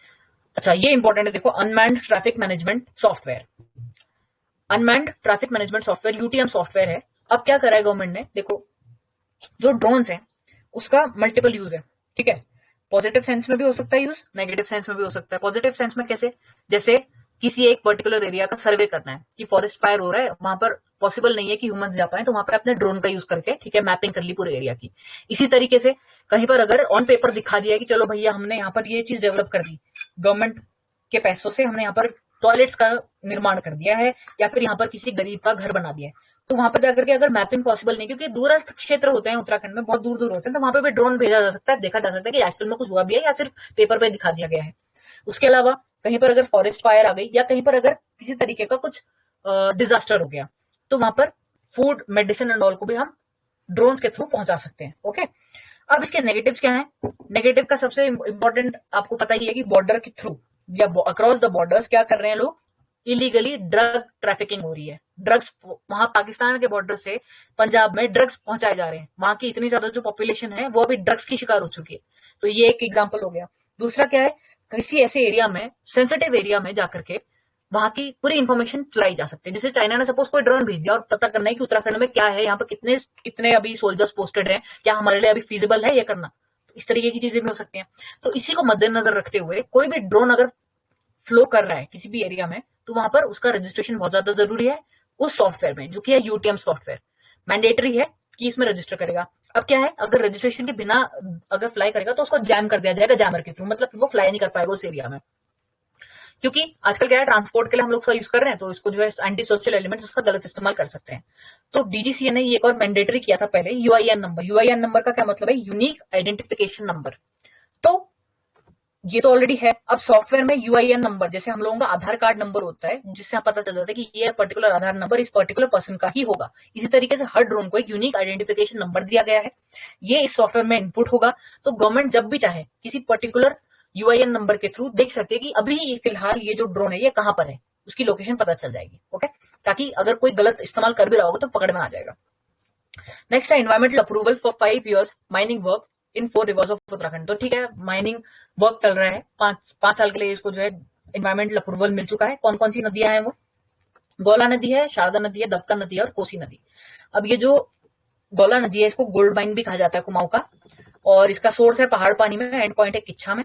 अच्छा, ये इंपॉर्टेंट है, देखो, unmanned traffic management software. Unmanned traffic management software UTM software है। अब क्या करा है गवर्नमेंट ने, देखो, जो ड्रोन्स हैं उसका मल्टीपल यूज है, ठीक है। पॉजिटिव सेंस में भी हो सकता है यूज, नेगेटिव सेंस में भी हो सकता है। पॉजिटिव सेंस में कैसे, जैसे किसी एक पर्टिकुलर एरिया का सर्वे करना है कि फॉरेस्ट फायर हो रहा है, वहां पर पॉसिबल नहीं है कि ह्यूमंस जा पाए, तो वहां पर अपने ड्रोन का यूज करके, ठीक है, मैपिंग कर ली पूरे एरिया की। इसी तरीके से कहीं पर अगर ऑन पेपर दिखा दिया कि चलो भैया हमने यहाँ पर ये चीज डेवलप कर दी, गवर्नमेंट के पैसों से हमने यहाँ पर टॉयलेट्स का निर्माण कर दिया है, या फिर यहाँ पर किसी गरीब का घर बना दिया है, तो वहां पर जाकर के अगर मैपिंग पॉसिबल नहीं, क्योंकि दूरस्थ क्षेत्र होते हैं उत्तराखंड में, बहुत दूर दूर होते हैं, तो वहां पर भी ड्रोन भेजा जा सकता है, देखा जा सकता है कि एक्चुअल में कुछ हुआ भी है या सिर्फ पेपर पे दिखा दिया गया है। उसके अलावा कहीं पर अगर फॉरेस्ट फायर आ गई, या कहीं पर अगर किसी तरीके का कुछ डिजास्टर हो गया, तो वहां पर फूड, मेडिसिन एंड ऑल को भी हम ड्रोन्स के थ्रू पहुंचा सकते हैं। ओके, अब इसके नेगेटिव्स क्या हैं? नेगेटिव का सबसे इंपॉर्टेंट आपको पता ही है कि बॉर्डर के थ्रू या अक्रॉस द बॉर्डर्स क्या कर रहे हैं लोग, इलीगली ड्रग ट्रैफिकिंग हो रही है। ड्रग्स वहां पाकिस्तान के बॉर्डर से पंजाब में ड्रग्स पहुंचाए जा रहे हैं, वहां की इतनी ज्यादा जो पॉपुलेशन है वो अभी ड्रग्स की शिकार हो चुकी है। तो ये एक एग्जाम्पल हो गया। दूसरा क्या है, किसी ऐसे एरिया में, सेंसिटिव एरिया में जाकर के वहां की पूरी इंफॉर्मेशन चुराई जा सकती है। जैसे चाइना ने सपोज कोई ड्रोन भेज दिया और पता करना है कि उत्तराखंड में क्या है, यहाँ पर कितने कितने अभी सोल्जर्स पोस्टेड हैं, क्या हमारे लिए अभी फीजिबल है ये करना, इस तरीके की चीजें भी हो सकती हैं। तो इसी को मद्देनजर रखते हुए कोई भी ड्रोन अगर फ्लो कर रहा है किसी भी एरिया में, तो वहां पर उसका रजिस्ट्रेशन बहुत ज्यादा जरूरी है उस सॉफ्टवेयर में, जो कि है यूटीएम सॉफ्टवेयर। मैंडेटरी है कि इसमें रजिस्टर करेगा। अब क्या है, अगर रजिस्ट्रेशन के बिना अगर फ्लाई करेगा तो उसको जैम कर दिया जाएगा जैमर के थ्रू, मतलब वो फ्लाई नहीं कर पाएगा उस एरिया में। क्योंकि आजकल क्या है, ट्रांसपोर्ट के लिए हम लोग उसका यूज कर रहे हैं, तो इसको जो है एंटी सोशल एलिमेंट्स उसका गलत इस्तेमाल कर सकते हैं। तो डीजीसीए ने ये एक और मैंडेटरी किया था पहले, यूआईएन नंबर। यूआईएन नंबर का क्या मतलब है, यूनिक आइडेंटिफिकेशन नंबर। तो ये तो ऑलरेडी है। अब सॉफ्टवेयर में यूआईएन नंबर, जैसे हम लोगों का आधार कार्ड नंबर होता है, जिससे पता चल जाता है कि ये पर्टिकुलर आधार नंबर इस पर्टिकुलर पर्सन का ही होगा, इसी तरीके से हर ड्रोन को एक यूनिक आइडेंटिफिकेशन नंबर दिया गया है। ये इस सॉफ्टवेयर में इनपुट होगा, तो गवर्नमेंट जब भी चाहे किसी पर्टिकुलर यूआईएन नंबर के थ्रू देख सकते हैं कि अभी फिलहाल ये जो ड्रोन है ये कहां पर है, उसकी लोकेशन पता चल जाएगी। ओके, ताकि अगर कोई गलत इस्तेमाल कर भी रहा होगा तो पकड़ में आ जाएगा। नेक्स्ट है environmental approval for 5 years mining work in 4 rivers of Uttarakhand. तो ठीक है, माइनिंग वर्क चल रहा है, पांच साल के लिए इसको जो है एनवायरमेंटल अप्रूवल मिल चुका है। कौन कौन सी नदियां हैं वो, गौला नदी है, शारदा नदी है, दबका नदी है और कोसी नदी। अब ये जो गौला नदी है, इसको गोल्ड माइन भी कहा जाता है, कुमाऊं का, और इसका सोर्स है पहाड़ पानी में, एंड पॉइंट है किच्छा में।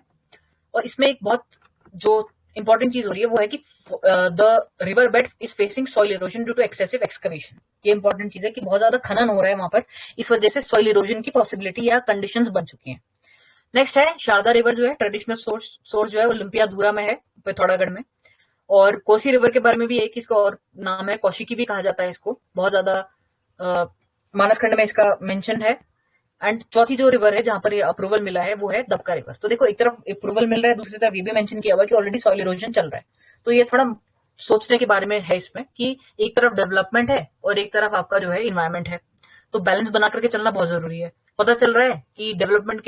और इसमें एक बहुत जो इंपॉर्टेंट चीज हो रही है वो है कि the river bed is facing soil erosion due to excessive excavation. ये इंपॉर्टेंट चीज है कि बहुत ज्यादा खनन हो रहा है वहां पर, इस वजह से सॉइल इरोजन की पॉसिबिलिटी या कंडीशंस बन चुकी हैं। नेक्स्ट है शारदा रिवर, जो है ट्रेडिशनल सोर्स जो है ओलंपियादुरा में है, पिथौरागढ़ में। और कोसी रिवर के बारे में भी एक इसका और नाम है, कौशिकी भी कहा जाता है इसको, बहुत ज्यादा मानसखंड में इसका मेंशन है। एंड चौथी जो रिवर है जहां पर ये अप्रूवल मिला है वो है दबका रिवर। तो देखो, एक तरफ अप्रूवल मिल रहा है, दूसरी तरफ ये भी मेंशन किया हुआ कि ऑलरेडी सॉइल इरोजन चल रहा है। तो ये थोड़ा सोचने के बारे में है इसमें कि एक तरफ डेवलपमेंट है और एक तरफ आपका जो है इन्वायरमेंट है, तो बैलेंस बना करके चलना बहुत जरूरी है। पता चल रहा है कि डेवलपमेंट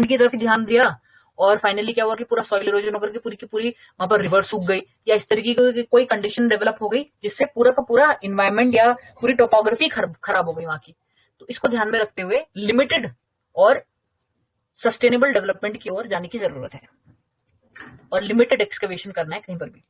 की तरफ ही ध्यान दिया और फाइनली क्या हुआ कि पूरा सॉइल इरोजन होकर के पूरी की पूरी वहां पर रिवर सूख गई, या इस तरीके की कोई कंडीशन डेवलप हो गई जिससे पूरा का पूरा इन्वायरमेंट या पूरी टोपोग्राफी खराब हो गई वहां की। तो इसको ध्यान में रखते हुए लिमिटेड और सस्टेनेबल डेवलपमेंट की ओर जाने की जरूरत है। और लिमिटेड एक्सकवेशन करना है कहीं पर भी।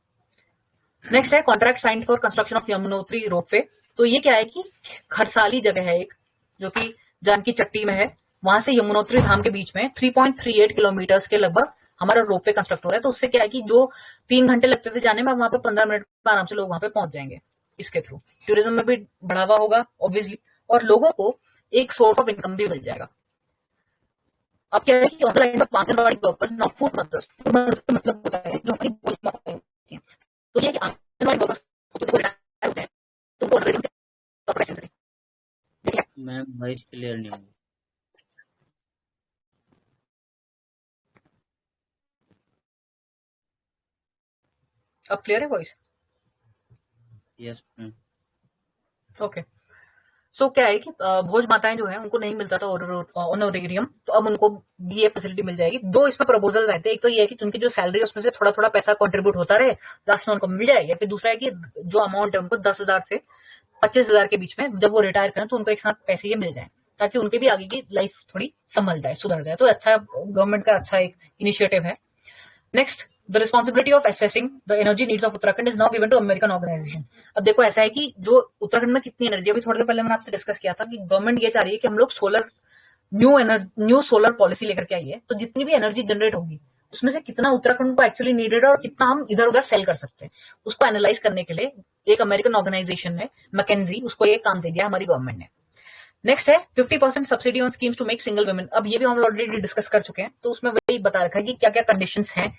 नेक्स्ट है contract sign for construction of Yamunotri ropeway. तो ये क्या है कि खरसाली जगह है एक, जो कि जानकी चट्टी में है, वहां से यमुनोत्री धाम के बीच में 3.38 किलोमीटर के लगभग हमारा रोपवे कंस्ट्रक्ट हो रहा है। तो उससे क्या है कि जो 3 घंटे लगते थे जाने में, वहां पे 15 मिनट में आराम से लोग वहां पे पहुंच जाएंगे। इसके थ्रू टूरिज्म में भी बढ़ावा होगा ऑब्वियसली, और लोगों को एक सोर्स ऑफ इनकम भी मिल जाएगा। अब क्या है कि ऑनलाइन में anganwadi workers, not food mothers, food mothers का मतलब होता है जो हमारी भोजन माताएं होती हैं। तो ये कि आंगनबाड़ी वर्कर्स को रिटायर होते हैं तो वो ऑलरेडी कपड़े सिलते हैं, ठीक है। मैम वॉइस क्लियर नहीं हुई। अब क्लियर है वॉइस? Yes ma'am. ओके। सो क्या है कि भोज माताएं जो है उनको नहीं मिलता था ऑनोरेरियम, तो अब उनको भी ये फैसिलिटी मिल जाएगी। दो इसमें प्रपोजल रहते हैं, एक तो ये है कि उनकी जो सैलरी है उसमें से थोड़ा थोड़ा पैसा कंट्रीब्यूट होता रहे, लास्ट में उनको मिल जाएगा। फिर दूसरा है कि जो अमाउंट है उनको 10,000 से 25,000 के बीच में जब वो रिटायर करें तो उनको एक साथ पैसे ये मिल जाए, ताकि उनके भी आगे की लाइफ थोड़ी संभल जाए, सुधर जाए। तो अच्छा, गवर्नमेंट का अच्छा एक इनिशिएटिव है। Next, the responsibility of assessing the energy needs of Uttarakhand is now given to American organization. अब देखो ऐसा है कि जो उत्तराखंड में कितनी एनर्जी, अभी थोड़ी देर पहले मैंने आपसे डिस्कस किया था कि गवर्नमेंट ये चाह रही है कि हम लोग न्यू सोलर पॉलिसी लेकर के आई है। तो जितनी भी एनर्जी जनरेट होगी उसमें से कितना उत्तराखंड को एक्चुअली नीडेड है और कितना हम इधर उधर सेल कर सकते हैं, उसको एनालाइज करने के लिए एक अमेरिकन ऑर्गेनाइजेशन ने, मैकेंजी, उसको ये काम दे दिया हमारी गवर्नमेंट ने। नेक्स्ट है 50% subsidy on schemes to make single women. अब ये भी हम ऑलरेडी डिस्कस कर चुके हैं, तो उसमें वही बता रखा है कि क्या क्या कंडीशंस हैं,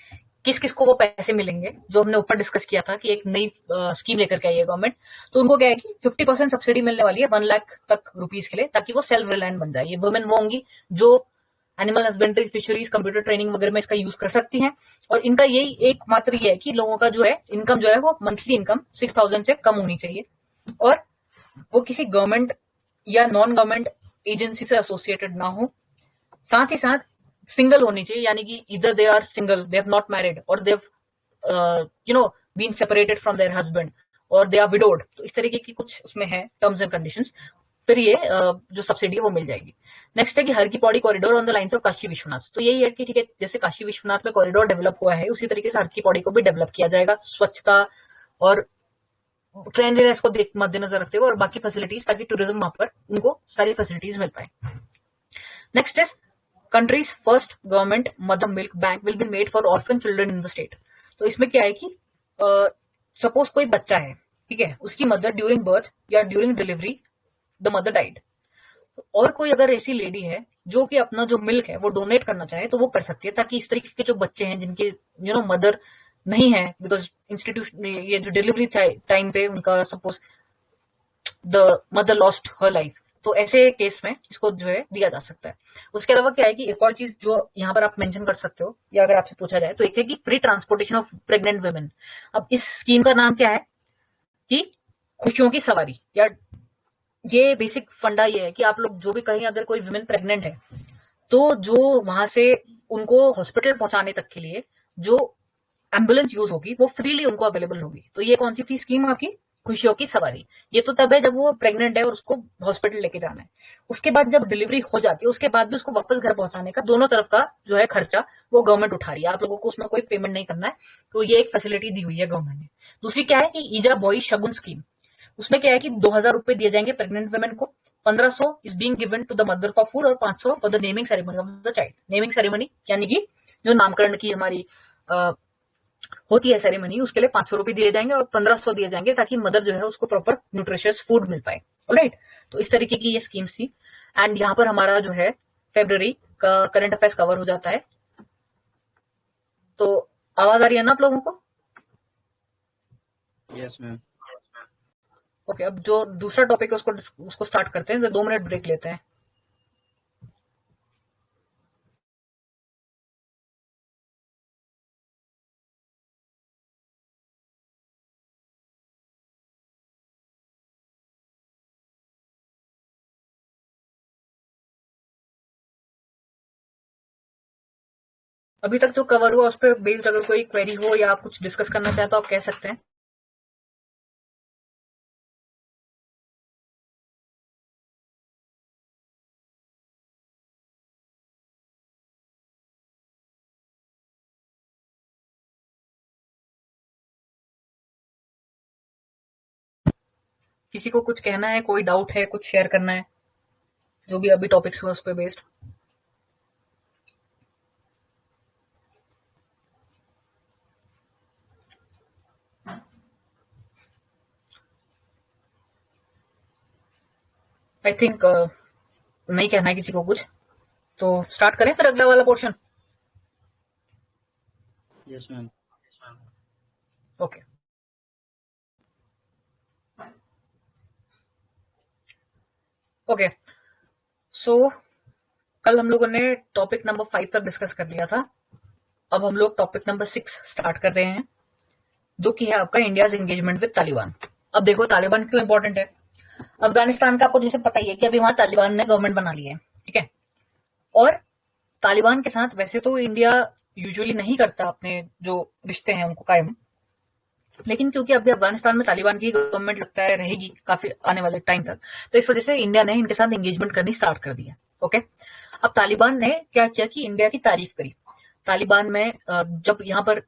किस किस को वो पैसे मिलेंगे, जो हमने ऊपर डिस्कस किया था कि एक नई स्कीम लेकर के आई है गवर्नमेंट। तो उनको क्या है कि 50% सब्सिडी मिलने वाली है 1 लाख तक रुपीज के लिए, ताकि वो सेल्फ रिलायंट बन जाए। ये वुमेन वो होंगी जो animal husbandry, fisheries, computer training वगैरह में इसका यूज कर सकती हैं। और इनका यही एकमात्र ये है कि लोगों का जो है इनकम जो है वो मंथली इनकम 6,000 से कम होनी चाहिए, और वो किसी गवर्नमेंट या नॉन गवर्नमेंट एजेंसी से एसोसिएटेड ना हो। साथ ही साथ सिंगल होनी चाहिए, यानी कि इधर they are single, they have not married, और they have been separated from their husband, और दे आर विडोड। तो इस तरीके की कुछ उसमें है टर्म्स एंड कंडीशंस। फिर ये जो सब्सिडी है वो मिल जाएगी। नेक्स्ट है कि हर की Pauri corridor on the lines of Kashi Vishwanath. तो यही है कि ठीक है, जैसे काशी विश्वनाथ में कॉरिडोर डेवलप हुआ है, उसी तरीके से हर की पौड़ी को भी डेवलप किया जाएगा, स्वच्छता और क्लीनलीनेस को मद्देनजर रखते हुए, और बाकी फैसिलिटीज, ताकि टूरिज्म वहां पर उनको सारी फैसिलिटीज मिल पाए। Next is countries first government mother milk bank will be made for orphan children in the state. तो इसमें क्या है कि सपोज कोई बच्चा है, ठीक है, उसकी मदर ड्यूरिंग बर्थ या during delivery the mother died, और कोई अगर ऐसी लेडी है जो कि अपना जो मिल्क है वो डोनेट करना चाहे तो वो कर सकती है, ताकि इस तरीके के जो बच्चे हैं जिनके मदर नहीं है, बिकॉज इंस्टीट्यूशन ये जो डिलीवरी टाइम पे उनका suppose the mother lost her life, तो ऐसे केस में इसको जो है दिया जा सकता है। उसके अलावा क्या है कि एक और चीज जो यहाँ पर आप मेंशन कर सकते हो, या अगर आपसे पूछा जाए तो एक है कि free transportation of pregnant women. अब इस स्कीम का नाम क्या है कि खुशियों की सवारी, या ये बेसिक फंडा ये है कि आप लोग जो भी कहीं अगर कोई वुमेन प्रेग्नेंट है, तो जो वहां से उनको हॉस्पिटल पहुंचाने तक के लिए जो एम्बुलेंस यूज होगी वो फ्रीली उनको अवेलेबल होगी। तो ये कौन सी थी स्कीम आपकी? खुशियों की सवारी। ये तो तब है जब वो प्रेग्नेंट है और उसको हॉस्पिटल लेके जाना है। उसके बाद जब डिलीवरी हो जाती है, उसके बाद भी उसको वापस घर पहुंचाने का दोनों तरफ का जो है खर्चा वो गवर्नमेंट उठा रही है, आप लोगों को उसमें कोई पेमेंट नहीं करना है। तो ये एक फैसिलिटी दी हुई है गवर्नमेंट ने। दूसरी क्या है कि ईजा बॉय शगुन स्कीम। उसमें क्या है कि 2,000 रुपए दिए जाएंगे प्रेग्नेंट वुमेन को, 1,500 is being given to the mother for food, और 500 for the naming ceremony of the child. Naming ceremony यानी कि जो नामकरण की हमारी होती है सेरेमनी, उसके लिए 500 रुपए दिए जाएंगे और 1,500 दिए जाएंगे, ताकि मदर जो है उसको प्रॉपर न्यूट्रिशियस फूड मिल पाए। ऑलराइट, तो इस तरीके की ये स्कीम्स थी। एंड यहाँ पर हमारा जो है फेब्रुवरी का करंट अफेयर्स कवर हो जाता है। तो आवाज आ रही है ना आप लोगों को? Yes ma'am. ओके, अब जो दूसरा टॉपिक है उसको स्टार्ट करते हैं। 2 मिनट ब्रेक लेते हैं। अभी तक जो कवर हुआ उस पर बेस्ड अगर कोई क्वेरी हो या आप कुछ डिस्कस करना चाहें तो आप कह सकते हैं। किसी को कुछ कहना है, कोई डाउट है, कुछ शेयर करना है, जो भी अभी टॉपिक्स हुआ उस पर बेस्ड? आई थिंक नहीं कहना है किसी को कुछ, तो स्टार्ट करें फिर अगला वाला portion. Yes ma'am. Okay, okay. So कल हम लोगों ने टॉपिक नंबर 5 तक डिस्कस कर लिया था। अब हम लोग टॉपिक नंबर 6 स्टार्ट कर रहे हैं, जो कि है आपका इंडियाज एंगेजमेंट विद तालिबान। अब देखो तालिबान क्यों इंपॉर्टेंट है। अफगानिस्तान का आपको जैसे पता ही है कि अभी वहां तालिबान ने गवर्नमेंट बना ली है, ठीक है। और तालिबान के साथ वैसे तो इंडिया यूजुअली नहीं करता अपने जो रिश्ते हैं उनको कायम, लेकिन क्योंकि अभी अफगानिस्तान में तालिबान की गवर्नमेंट लगता है रहेगी काफी आने वाले टाइम तक, तो इस वजह से इंडिया ने इनके साथ एंगेजमेंट करनी स्टार्ट कर दी है। ओके, अब तालिबान ने क्या किया कि इंडिया की तारीफ करी। तालिबान में जब यहाँ पर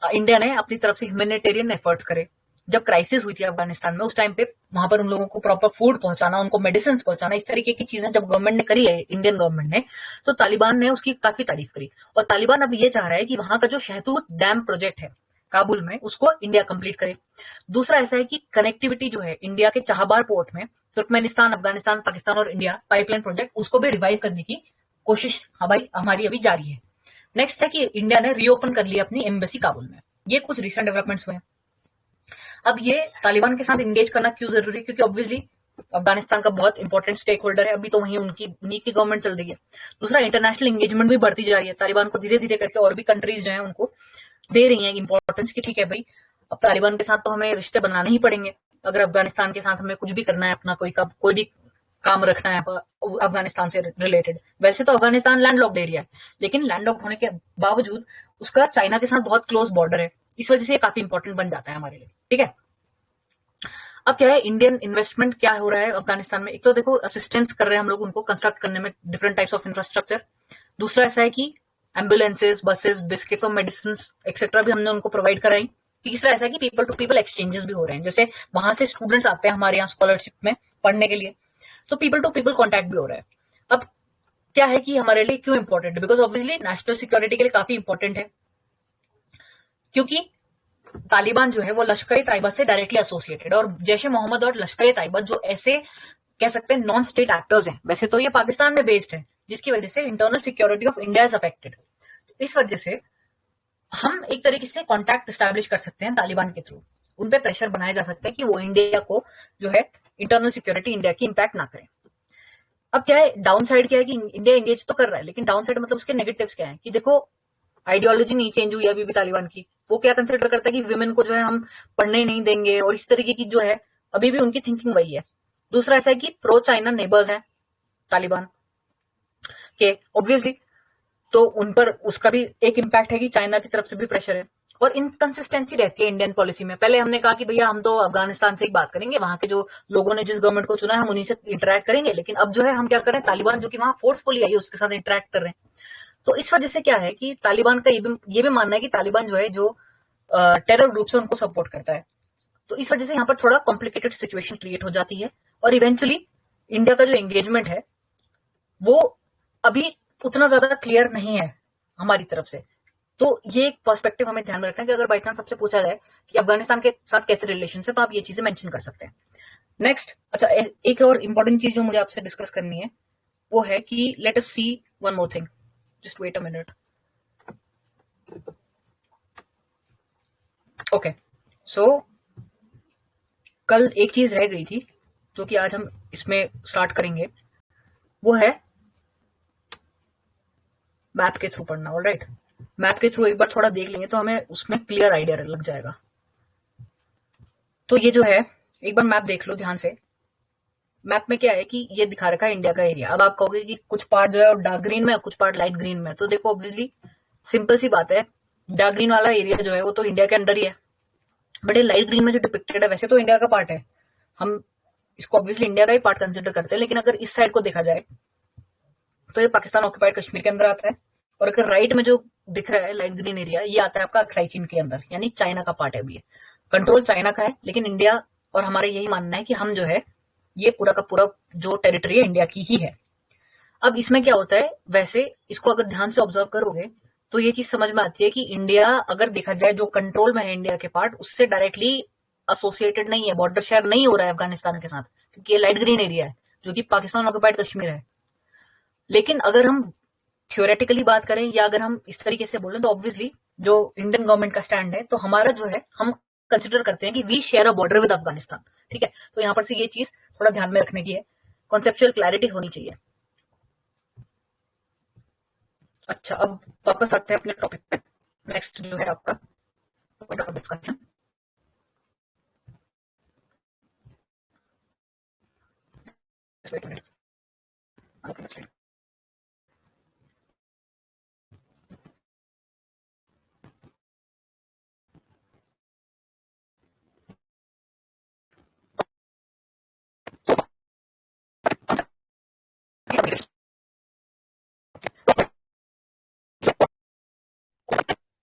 इंडिया ने अपनी तरफ से ह्यूमैनिटेरियन एफर्ट्स करे, जब क्राइसिस हुई थी अफगानिस्तान में, उस टाइम पे वहां पर उन लोगों को प्रॉपर फूड पहुंचाना, उनको मेडिसिन पहुंचाना, इस तरीके की चीजें जब गवर्नमेंट ने करी है, इंडियन गवर्नमेंट ने, तो तालिबान ने उसकी काफी तारीफ करी। और तालिबान अब ये चाह रहा है कि वहां का जो शहतूत डैम प्रोजेक्ट है काबुल में, उसको इंडिया कंप्लीट करे। दूसरा ऐसा है कि कनेक्टिविटी जो है इंडिया के चाहबार पोर्ट में, तुर्कमेनिस्तान, अफगानिस्तान, पाकिस्तान और इंडिया पाइपलाइन प्रोजेक्ट, उसको भी रिवाइव करने की कोशिश हमारी अभी जारी है। नेक्स्ट है कि इंडिया ने रीओपन कर लिया अपनी एम्बेसी काबुल में। ये कुछ रिसेंट डेवलपमेंट्स हुए हैं। अब ये तालिबान के साथ इंगेज करना क्यों जरूरी है, क्योंकि ऑब्वियसली अफगानिस्तान का बहुत इंपॉर्टेंट स्टेक होल्डर है, अभी तो वहीं उन्हीं की गवर्नमेंट चल रही है। दूसरा, इंटरनेशनल एंगेजमेंट भी बढ़ती जा रही है, तालिबान को धीरे धीरे करके और भी कंट्रीज जो है उनको दे रही है इंपॉर्टेंस की, ठीक है भाई अब तालिबान के साथ तो हमें रिश्ते बनाने ही पड़ेंगे। अगर अफगानिस्तान के साथ हमें कुछ भी करना है, अपना कोई भी काम रखना है अफगानिस्तान से रिलेटेड। वैसे तो अफगानिस्तान लैंडलॉक्ड एरिया है, लेकिन लैंडलॉक्ड होने के बावजूद उसका चाइना के साथ बहुत क्लोज बॉर्डर है, इस वजह से ये काफी इंपॉर्टेंट बन जाता है हमारे लिए, ठीक है। अब क्या है, इंडियन इन्वेस्टमेंट क्या हो रहा है अफगानिस्तान में। एक तो देखो असिस्टेंस कर रहे हैं हम लोग उनको कंस्ट्रक्ट करने में डिफरेंट टाइप्स ऑफ इंफ्रास्ट्रक्चर। दूसरा ऐसा है कि एम्बुलेंसेज, बसेस, बिस्किट्स और मेडिसिन एक्सेट्रा भी हमने उनको प्रोवाइड कराई। तीसरा ऐसा है कि पीपल टू पीपल एक्सचेंजेस भी हो रहे हैं, जैसे वहां से स्टूडेंट्स आते हैं हमारे यहाँ स्कॉलरशिप में पढ़ने के लिए, तो पीपल टू पीपल कॉन्टैक्ट भी हो रहा है। अब क्या है कि हमारे लिए क्यों इंपॉर्टेंट है, बिकॉज ऑब्वियसली नेशनल सिक्योरिटी के लिए काफी इंपॉर्टेंट है, क्योंकि तालिबान जो है वो लश्कर ए तैयबा से डायरेक्टली एसोसिएटेड, और जैश ए मोहम्मद और लश्कर ए तैयबा जो ऐसे कह सकते हैं नॉन स्टेट एक्टर्स हैं, वैसे तो ये पाकिस्तान में बेस्ड है, जिसकी वजह से internal security of India is affected. इस वजह से हम एक तरीके से कॉन्टैक्ट स्टैब्लिश कर सकते हैं तालिबान के थ्रू, उन पे प्रेशर बनाया जा सकता है कि वो इंडिया को जो है इंटरनल सिक्योरिटी इंडिया की इंपैक्ट ना करें। अब क्या है, डाउन साइड क्या है कि इंडिया एंगेज तो कर रहा है, लेकिन डाउन साइड मतलब उसके नेगेटिव्स क्या है कि देखो आइडियोलॉजी नहीं चेंज हुई अभी भी तालिबान की। वो क्या कंसिडर करता है कि विमेन को जो है हम पढ़ने नहीं देंगे, और इस तरीके की जो है अभी भी उनकी थिंकिंग वही है। दूसरा ऐसा है कि प्रो चाइना नेबर्स हैं तालिबान के ऑब्वियसली, तो उन पर उसका भी एक इम्पैक्ट है कि चाइना की तरफ से भी प्रेशर है, और इनकंसिस्टेंसी रहती है इंडियन पॉलिसी में। पहले हमने कहा कि भैया हम तो अफगानिस्तान से ही बात करेंगे, वहां के जो लोगों ने जिस गवर्नमेंट को चुना है हम उन्हीं से इंटरेक्ट करेंगे, लेकिन अब जो है हम क्या करें, तालिबान जो कि वहां फोर्सफुली आई है उसके साथ इंटरेक्ट कर रहे हैं। तो इस वजह से क्या है कि तालिबान का ये भी मानना है कि तालिबान जो है जो टेरर ग्रुप से उनको सपोर्ट करता है। तो इस वजह से यहाँ पर थोड़ा कॉम्प्लिकेटेड सिचुएशन क्रिएट हो जाती है, और इवेंचुअली इंडिया का जो एंगेजमेंट है वो अभी उतना ज्यादा क्लियर नहीं है हमारी तरफ से। तो ये एक पर्सपेक्टिव हमें ध्यान में रखना है कि अगर बाई चांस सबसे पूछा जाए कि अफगानिस्तान के साथ कैसे रिलेशन है, तो आप ये चीजें मेंशन कर सकते हैं। नेक्स्ट, अच्छा एक और इंपॉर्टेंट चीज जो मुझे आपसे डिस्कस करनी है वो है कि let us see one more thing, just wait a minute. Okay, so कल एक चीज रह गई थी जो कि आज हम इसमें स्टार्ट करेंगे, वो है मैप के थ्रू पढ़ना। ऑलराइट, मैप के थ्रू एक बार थोड़ा देख लेंगे तो हमें उसमें क्लियर आइडिया लग जाएगा। तो ये जो है एक बार मैप देख लो ध्यान से। मैप में क्या है कि ये दिखा रखा है इंडिया का एरिया। अब आप कहोगे कि कुछ पार्ट जो है डार्क ग्रीन में, कुछ पार्ट लाइट ग्रीन में, तो देखो ऑब्वियसली सिंपल सी बात है, डार्क ग्रीन वाला एरिया जो है वो तो इंडिया के अंडर ही है, बट ये लाइट ग्रीन में जो डिपिक्टेड है वैसे तो इंडिया का पार्ट है, हम इसको ऑब्वियसली इंडिया का ही पार्ट कंसिडर करते हैं, लेकिन अगर इस साइड को देखा जाए तो ये पाकिस्तान ऑक्यूपाइड कश्मीर के अंदर आता है, और अगर राइट में जो दिख रहा है लाइट ग्रीन एरिया, ये आता है आपका अक्साई चीन के अंदर, यानी चाइना का पार्ट है। अभी कंट्रोल चाइना का है, लेकिन इंडिया और हमारा यही मानना है कि हम जो है ये पूरा का पूरा जो टेरिटरी है इंडिया की ही है। अब इसमें क्या होता है, वैसे इसको अगर ध्यान से ऑब्जर्व करोगे तो ये चीज समझ में आती है कि इंडिया अगर देखा जाए जो कंट्रोल में है इंडिया के पार्ट, उससे डायरेक्टली एसोसिएटेड नहीं है, बॉर्डर शेयर नहीं हो रहा है अफगानिस्तान के साथ, क्योंकि ये लाइट ग्रीन एरिया है जो कि पाकिस्तान ऑक्युपाइड कश्मीर है। लेकिन अगर हम थियोरेटिकली बात करें या अगर हम इस तरीके से बोलें तो ऑब्वियसली जो इंडियन गवर्नमेंट का स्टैंड है, तो हमारा जो है हम कंसिडर करते हैं कि we share a border with Afghanistan. ठीक है, तो यहां पर से ये चीज थोड़ा ध्यान में रखने की है, कॉन्सेप्चुअल क्लैरिटी होनी चाहिए। अच्छा, अब वापस आते हैं अपने टॉपिक पे। नेक्स्ट जो है आपका डिस्कशन।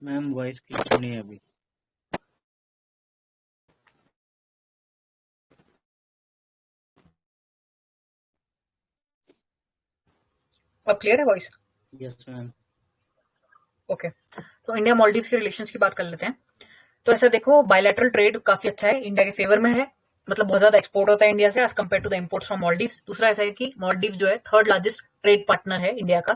मैम वॉइस क्लियर नहीं है अभी। अब क्लियर है वॉइस? Yes ma'am. ओके, तो इंडिया मालदीव्स के रिलेशंस की बात कर लेते हैं। तो ऐसा देखो, बायलैटरल ट्रेड काफी अच्छा है, इंडिया के फेवर में है, मतलब बहुत ज्यादा एक्सपोर्ट होता है इंडिया से as compare to the imports from Maldives. दूसरा ऐसा है कि मालदीव्स जो है थर्ड लार्जेस्ट ट्रेड पार्टनर है इंडिया का,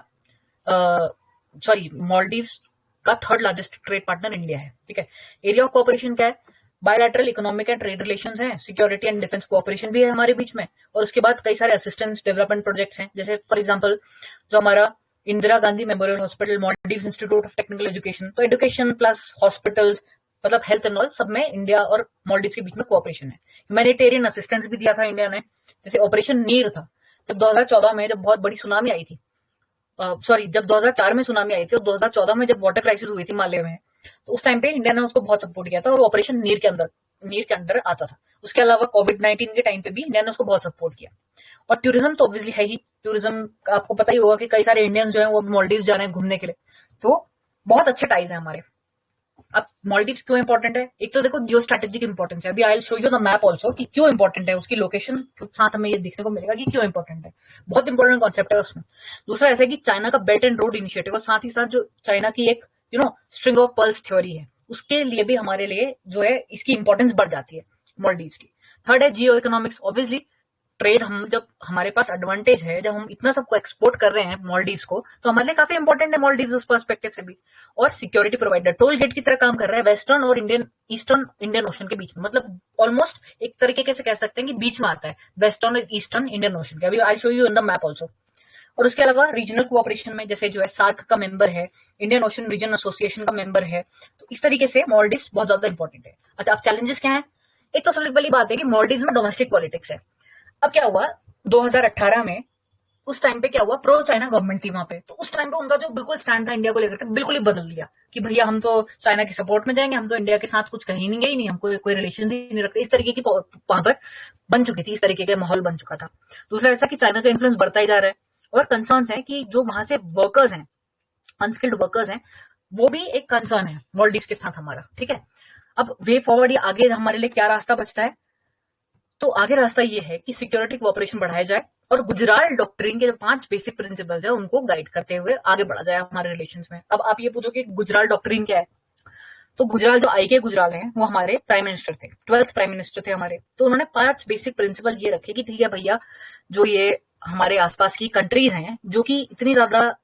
सॉरी मालदीव्स का third largest trade partner India है। ठीक है, एरिया ऑफ कोऑपरेशन क्या है, bilateral economic and trade relations है, सिक्योरिटी एंड डिफेंस कोऑपरेशन भी है हमारे बीच में, और उसके बाद कई सारे असिस्टेंस डेवलपमेंट प्रोजेक्ट्स हैं, जैसे फॉर एग्जांपल जो हमारा Indira Gandhi memorial hospital, Maldives institute of technical education, तो एजुकेशन प्लस हॉस्पिटल्स मतलब हेल्थ एंड ऑल, सब में इंडिया और मालदीव्स के बीच में कोऑपरेशन है। ह्यूमैनिटेरियन असिस्टेंस भी दिया था इंडिया ने, जैसे ऑपरेशन नीर था, जब 2014 में जब बहुत बड़ी सुनामी आई थी, सॉरी जब 2004 में सुनामी आई थी और 2014 में जब वाटर क्राइसिस हुई थी माले में, तो उस टाइम पे इंडिया ने उसको बहुत सपोर्ट किया था और ऑपरेशन नीर के अंदर आता था। उसके अलावा कोविड-19 के टाइम पे भी इंडिया ने उसको बहुत सपोर्ट किया। और टूरिज्म तो ऑब्वियसली है ही, टूरिज्म आपको पता ही होगा कि कई सारे इंडियंस जो है वो मालदीव्स जा रहे हैं घूमने के लिए, तो बहुत अच्छे टाइज है हमारे। अब मालदीव्स क्यों इंपॉर्टेंट है, एक तो देखो जियो स्ट्रेटेजिक इंपॉर्टेंस है, अभी I will show you the map also कि क्यों इंपॉर्टेंट है, उसकी लोकेशन के साथ हमें ये देखने को मिलेगा कि क्यों इंपॉर्टेंट है, बहुत इंपॉर्टेंट कॉन्सेप्ट है उसमें। दूसरा ऐसा है कि चाइना का बेल्ट एंड रोड इनिशिएटिव और साथ ही साथ जो चाइना की एक स्ट्रिंग ऑफ पर्ल्स थ्योरी है, उसके लिए भी हमारे लिए जो है इसकी इंपॉर्टेंस बढ़ जाती है मालदीव्स की। थर्ड है जियो इकोनॉमिक्स, ऑब्वियसली ट्रेड, हम जब हमारे पास एडवांटेज है, जब हम इतना सबको एक्सपोर्ट कर रहे हैं मालदीव्स को, तो हमारे लिए काफी इंपॉर्टेंट है मालदीव्स उस पर्सपेक्टिव से भी। और सिक्योरिटी प्रोवाइडर, टोल गेट की तरह काम कर रहा है वेस्टर्न और ईस्टर्न इंडियन ओशन के बीच में, मतलब ऑलमोस्ट एक तरीके से कह सकते हैं कि बीच में आता है वेस्टर्न और ईस्टर्न इंडियन ओशन के। अभी I show you in the map also. और उसके अलावा रीजनल कोऑपरेशन में जैसे जो है सार्क का मेंबर है, इंडियन ओशन रीजन एसोसिएशन का मेंबर है, तो इस तरीके से मालदीव्स बहुत ज्यादा इंपॉर्टेंट है। अच्छा, अब चैलेंजेस क्या है, एक तो सबसे पहली बात है कि मालदीव्स में डोमेस्टिक पॉलिटिक्स है। अब क्या हुआ 2018 में, उस टाइम पे क्या हुआ, प्रो चाइना गवर्नमेंट थी वहां पे, तो उस टाइम पे उनका जो बिल्कुल स्टैंड था इंडिया को लेकर के बिल्कुल ही बदल दिया कि भैया हम तो चाइना के सपोर्ट में जाएंगे, हम तो इंडिया के साथ कुछ कहीं नहीं गए, नहीं हमको कोई रिलेशन ही नहीं रखते, इस तरीके की वहां पर बन चुकी थी, इस तरीके का माहौल बन चुका था। दूसरा ऐसा कि चाइना का इन्फ्लुएंस बढ़ता ही जा रहा है, और कंसर्न है कि जो वहां से वर्कर्स हैं, अनस्किल्ड वर्कर्स हैं, वो भी एक कंसर्न है मालदीव्स के साथ हमारा। ठीक है, अब वे फॉरवर्ड ये आगे हमारे लिए क्या रास्ता बचता है, तो आगे रास्ता ये है कि सिक्योरिटी कोऑपरेशन बढ़ाया जाए और गुजराल डॉक्ट्रिन के जो 5 बेसिक प्रिंसिपल्स है उनको गाइड करते हुए आगे बढ़ा जाए हमारे रिलेशंस में। अब आप ये पूछो कि गुजराल डॉक्ट्रिन क्या है, तो गुजराल जो आई के गुजराल हैं वो हमारे प्राइम मिनिस्टर थे, 12th प्राइम मिनिस्टर थे हमारे, तो उन्होंने 5 बेसिक प्रिंसिपल ये रखे कि ठीक है भैया, जो ये हमारे आसपास की कंट्रीज हैं जो कि इतनी ज्यादा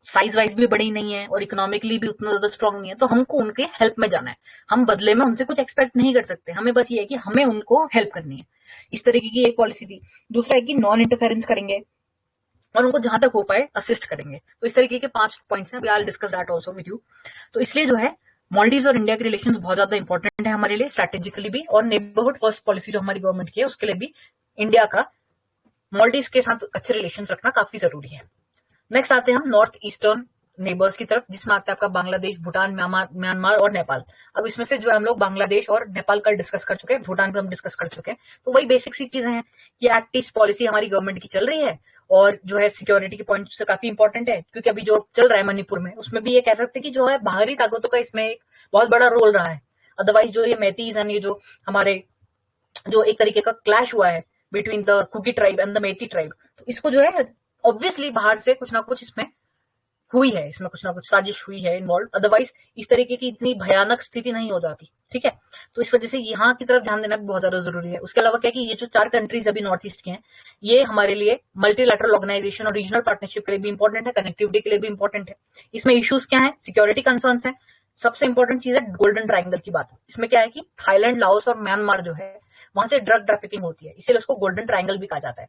साइज वाइज भी बड़ी नहीं है और इकोनॉमिकली भी उतना ज्यादा स्ट्रांग नहीं है, तो हमको उनके हेल्प में जाना है, हम बदले में उनसे कुछ एक्सपेक्ट नहीं कर सकते, हमें बस ये है कि हमें उनको हेल्प करनी है। इस तरीके की एक पॉलिसी थी। दूसरा है कि नॉन इंटरफेरेंस करेंगे और उनको जहां तक हो पाए असिस्ट करेंगे। तो इस तरीके के 5 पॉइंट्स हैं, we all discuss that also with you. तो इसलिए जो है मालदीव्स और इंडिया के रिलेशंस बहुत ज्यादा इंपॉर्टेंट है हमारे लिए स्ट्रेटेजिकली भी, और नेबरहुड फर्स्ट पॉलिसी जो हमारी गवर्नमेंट की है उसके लिए भी इंडिया का मालदीव्स के साथ अच्छे रिलेशन रखना काफी जरूरी है। नेक्स्ट आते हैं हम नॉर्थ ईस्टर्न नेबर्स की तरफ, जिसमें आता है आपका बांग्लादेश, भूटान, म्यांमार और नेपाल। अब इसमें से जो हम लोग बांग्लादेश और नेपाल का डिस्कस कर चुके हैं, भूटान पे हम डिस्कस कर चुके हैं, तो वही बेसिक सी चीजें हैं कि एक्ट ईस्ट पॉलिसी हमारी गवर्नमेंट की चल रही है, और जो है सिक्योरिटी के पॉइंट से काफी इंपॉर्टेंट है, क्योंकि अभी जो चल रहा है मणिपुर में, उसमें भी ये कह सकते हैं कि जो है बाहरी ताकतों का इसमें एक बहुत बड़ा रोल रहा है। अदरवाइज जो ये मैतीज एंड ये जो हमारे जो एक तरीके का क्लैश हुआ है between the Kuki tribe and the Meitei tribe, तो इसको जो है ऑब्वियसली बाहर से कुछ ना कुछ इसमें हुई है, इसमें कुछ ना कुछ साजिश हुई है इन्वॉल्व, अदरवाइज इस तरीके की इतनी भयानक स्थिति नहीं हो जाती। ठीक है, तो इस वजह से यहाँ की तरफ ध्यान देना भी बहुत ज्यादा जरूरी है। उसके अलावा क्या कि ये जो 4 कंट्रीज अभी नॉर्थ ईस्ट के हैं, ये हमारे लिए मल्टीलैटरल ऑर्गेनाइजेशन और रीजनल पार्टनरशिप के लिए भी इंपॉर्टेंट है, कनेक्टिविटी के लिए भी इंपॉर्टेंट है। इसमें इश्यूज क्या है, सिक्योरिटी कंसर्न्स है, सबसे इंपॉर्टेंट चीज है गोल्डन ट्राइंगल की बात। इसमें क्या है कि थाईलैंड, लाओस और म्यांमार जो है वहां से ड्रग ट्रैफिकिंग होती है, इसीलिए उसको गोल्डन ट्राइंगल भी कहा जाता है।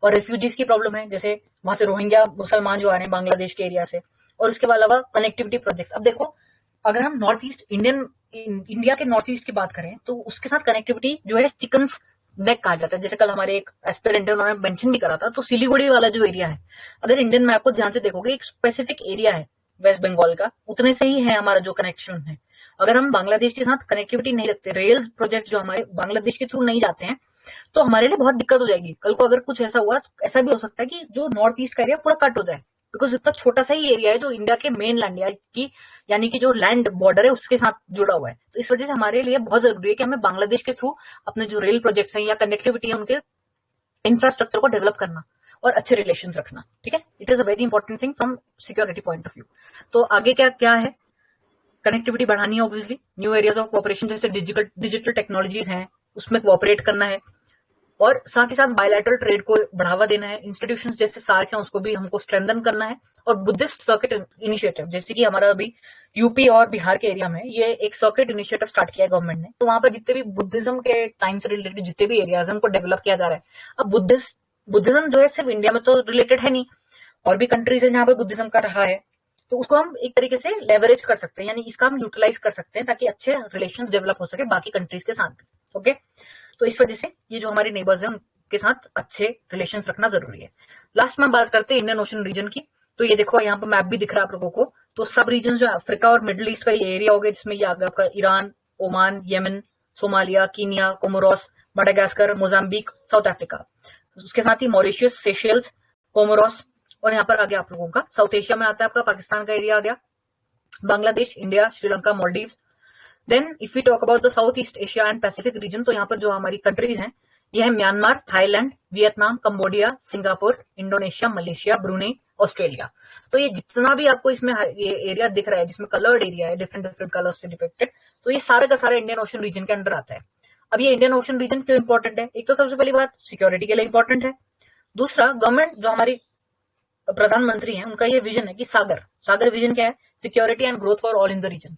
और रेफ्यूजीज की प्रॉब्लम है, जैसे वहां से रोहिंग्या मुसलमान जो आ रहे हैं बांग्लादेश के एरिया से, और उसके अलावा कनेक्टिविटी प्रोजेक्ट्स। अब देखो, अगर हम नॉर्थ ईस्ट इंडिया के नॉर्थ ईस्ट की बात करें तो उसके साथ कनेक्टिविटी जो है चिकन नेक कहा जाता है। जैसे कल हमारे एक एस्पिरेंट है, उन्होंने मेंशन भी करा था, तो सिलीगुड़ी वाला जो एरिया है, अगर इंडियन मैप को ध्यान से देखोगे, एक स्पेसिफिक एरिया है वेस्ट बंगाल का, उतने से ही है हमारा जो कनेक्शन है। अगर हम बांग्लादेश के साथ कनेक्टिविटी नहीं रखते, रेल प्रोजेक्ट जो हमारे बांग्लादेश के थ्रू नहीं जाते हैं, तो हमारे लिए बहुत दिक्कत हो जाएगी। कल को अगर कुछ ऐसा हुआ तो ऐसा भी हो सकता है कि जो नॉर्थ ईस्ट का एरिया पूरा कट हो जाए, बिकॉज इतना छोटा सा ही एरिया है जो इंडिया के मेन लैंड यानी कि जो लैंड बॉर्डर है उसके साथ जुड़ा हुआ है। तो इस वजह से हमारे लिए बहुत जरूरी है कि हमें बांग्लादेश के थ्रू अपने जो रेल प्रोजेक्ट्स हैं या कनेक्टिविटी है उनके इंफ्रास्ट्रक्चर को डेवलप करना और अच्छे रिलेशंस रखना। ठीक है, it is a very important thing from security point of view. तो आगे क्या क्या है, कनेक्टिविटी बढ़ानी है obviously, new areas of cooperation जैसे डिजिटल टेक्नोलॉजीज हैं उसमें कोऑपरेट करना है, और साथ ही साथ बायलैटरल ट्रेड को बढ़ावा देना है। इंस्टीट्यूशंस जैसे सार्क हैं उसको भी हमको स्ट्रेंथन करना है, और बुद्धिस्ट सर्किट इनिशिएटिव जैसे कि हमारा अभी यूपी और बिहार के एरिया में ये एक सर्किट इनिशिएटिव स्टार्ट किया है गवर्नमेंट ने। तो वहां पर जितने भी बुद्धिज्म के टाइम से रिलेटेड जितने भी एरियाज हैं उनको डेवलप किया जा रहा है। अब बुद्धिज्म जो है सिर्फ इंडिया में तो रिलेटेड है नहीं, और भी कंट्रीज है जहां पर बुद्धिज्म का रहा है, तो उसको हम एक तरीके से लेवरेज कर सकते हैं, यानी इसका हम यूटिलाइज कर सकते हैं ताकि अच्छे रिलेशंस डेवलप हो सके बाकी कंट्रीज के साथ। ओके, तो इस वजह से ये जो हमारे नेबर्स हैं उनके साथ अच्छे रिलेशंस रखना जरूरी है। लास्ट में बात करते हैं इंडियन ओशन रीजन की। तो ये देखो यहाँ पर मैप भी दिख रहा है आप लोगों को। तो सब रीजन जो है अफ्रीका और मिडिल ईस्ट का ये एरिया हो गया, जिसमें ये आगे आपका Iran, Oman, Yemen, Somalia, Kenya, Comoros, Madagascar, Mozambique, south Africa, उसके साथ ही मॉरिशियस, सेशेल्स, कोमोरोस, और यहाँ पर आ गया आप लोगों का साउथ एशिया में आता है आपका पाकिस्तान का एरिया आ गया, Bangladesh, India, Sri Lanka, Maldives. Then if we talk about the south east Asia and pacific region, तो यहाँ पर जो हमारी कंट्रीज हैं ये है Myanmar, Thailand, Vietnam, Cambodia, Singapore, Indonesia, Malaysia, Brunei, Australia. तो ये जितना भी आपको इसमें ये एरिया दिख रहा है जिसमें कलर्ड एरिया है डिफरेंट डिफरेंट कलर्स से डिपिक्टेड, तो ये सारा का सारा इंडियन ओशन रीजन के अंडर आता है। अब ये इंडियन ओशन रीजन क्यों इंपॉर्टेंट है, एक तो सबसे पहली बात सिक्योरिटी के लिए इंपॉर्टेंट है, दूसरा गवर्नमेंट जो हमारी प्रधानमंत्री हैं उनका ये विजन है कि सागर विजन क्या है, security and growth for all in the region.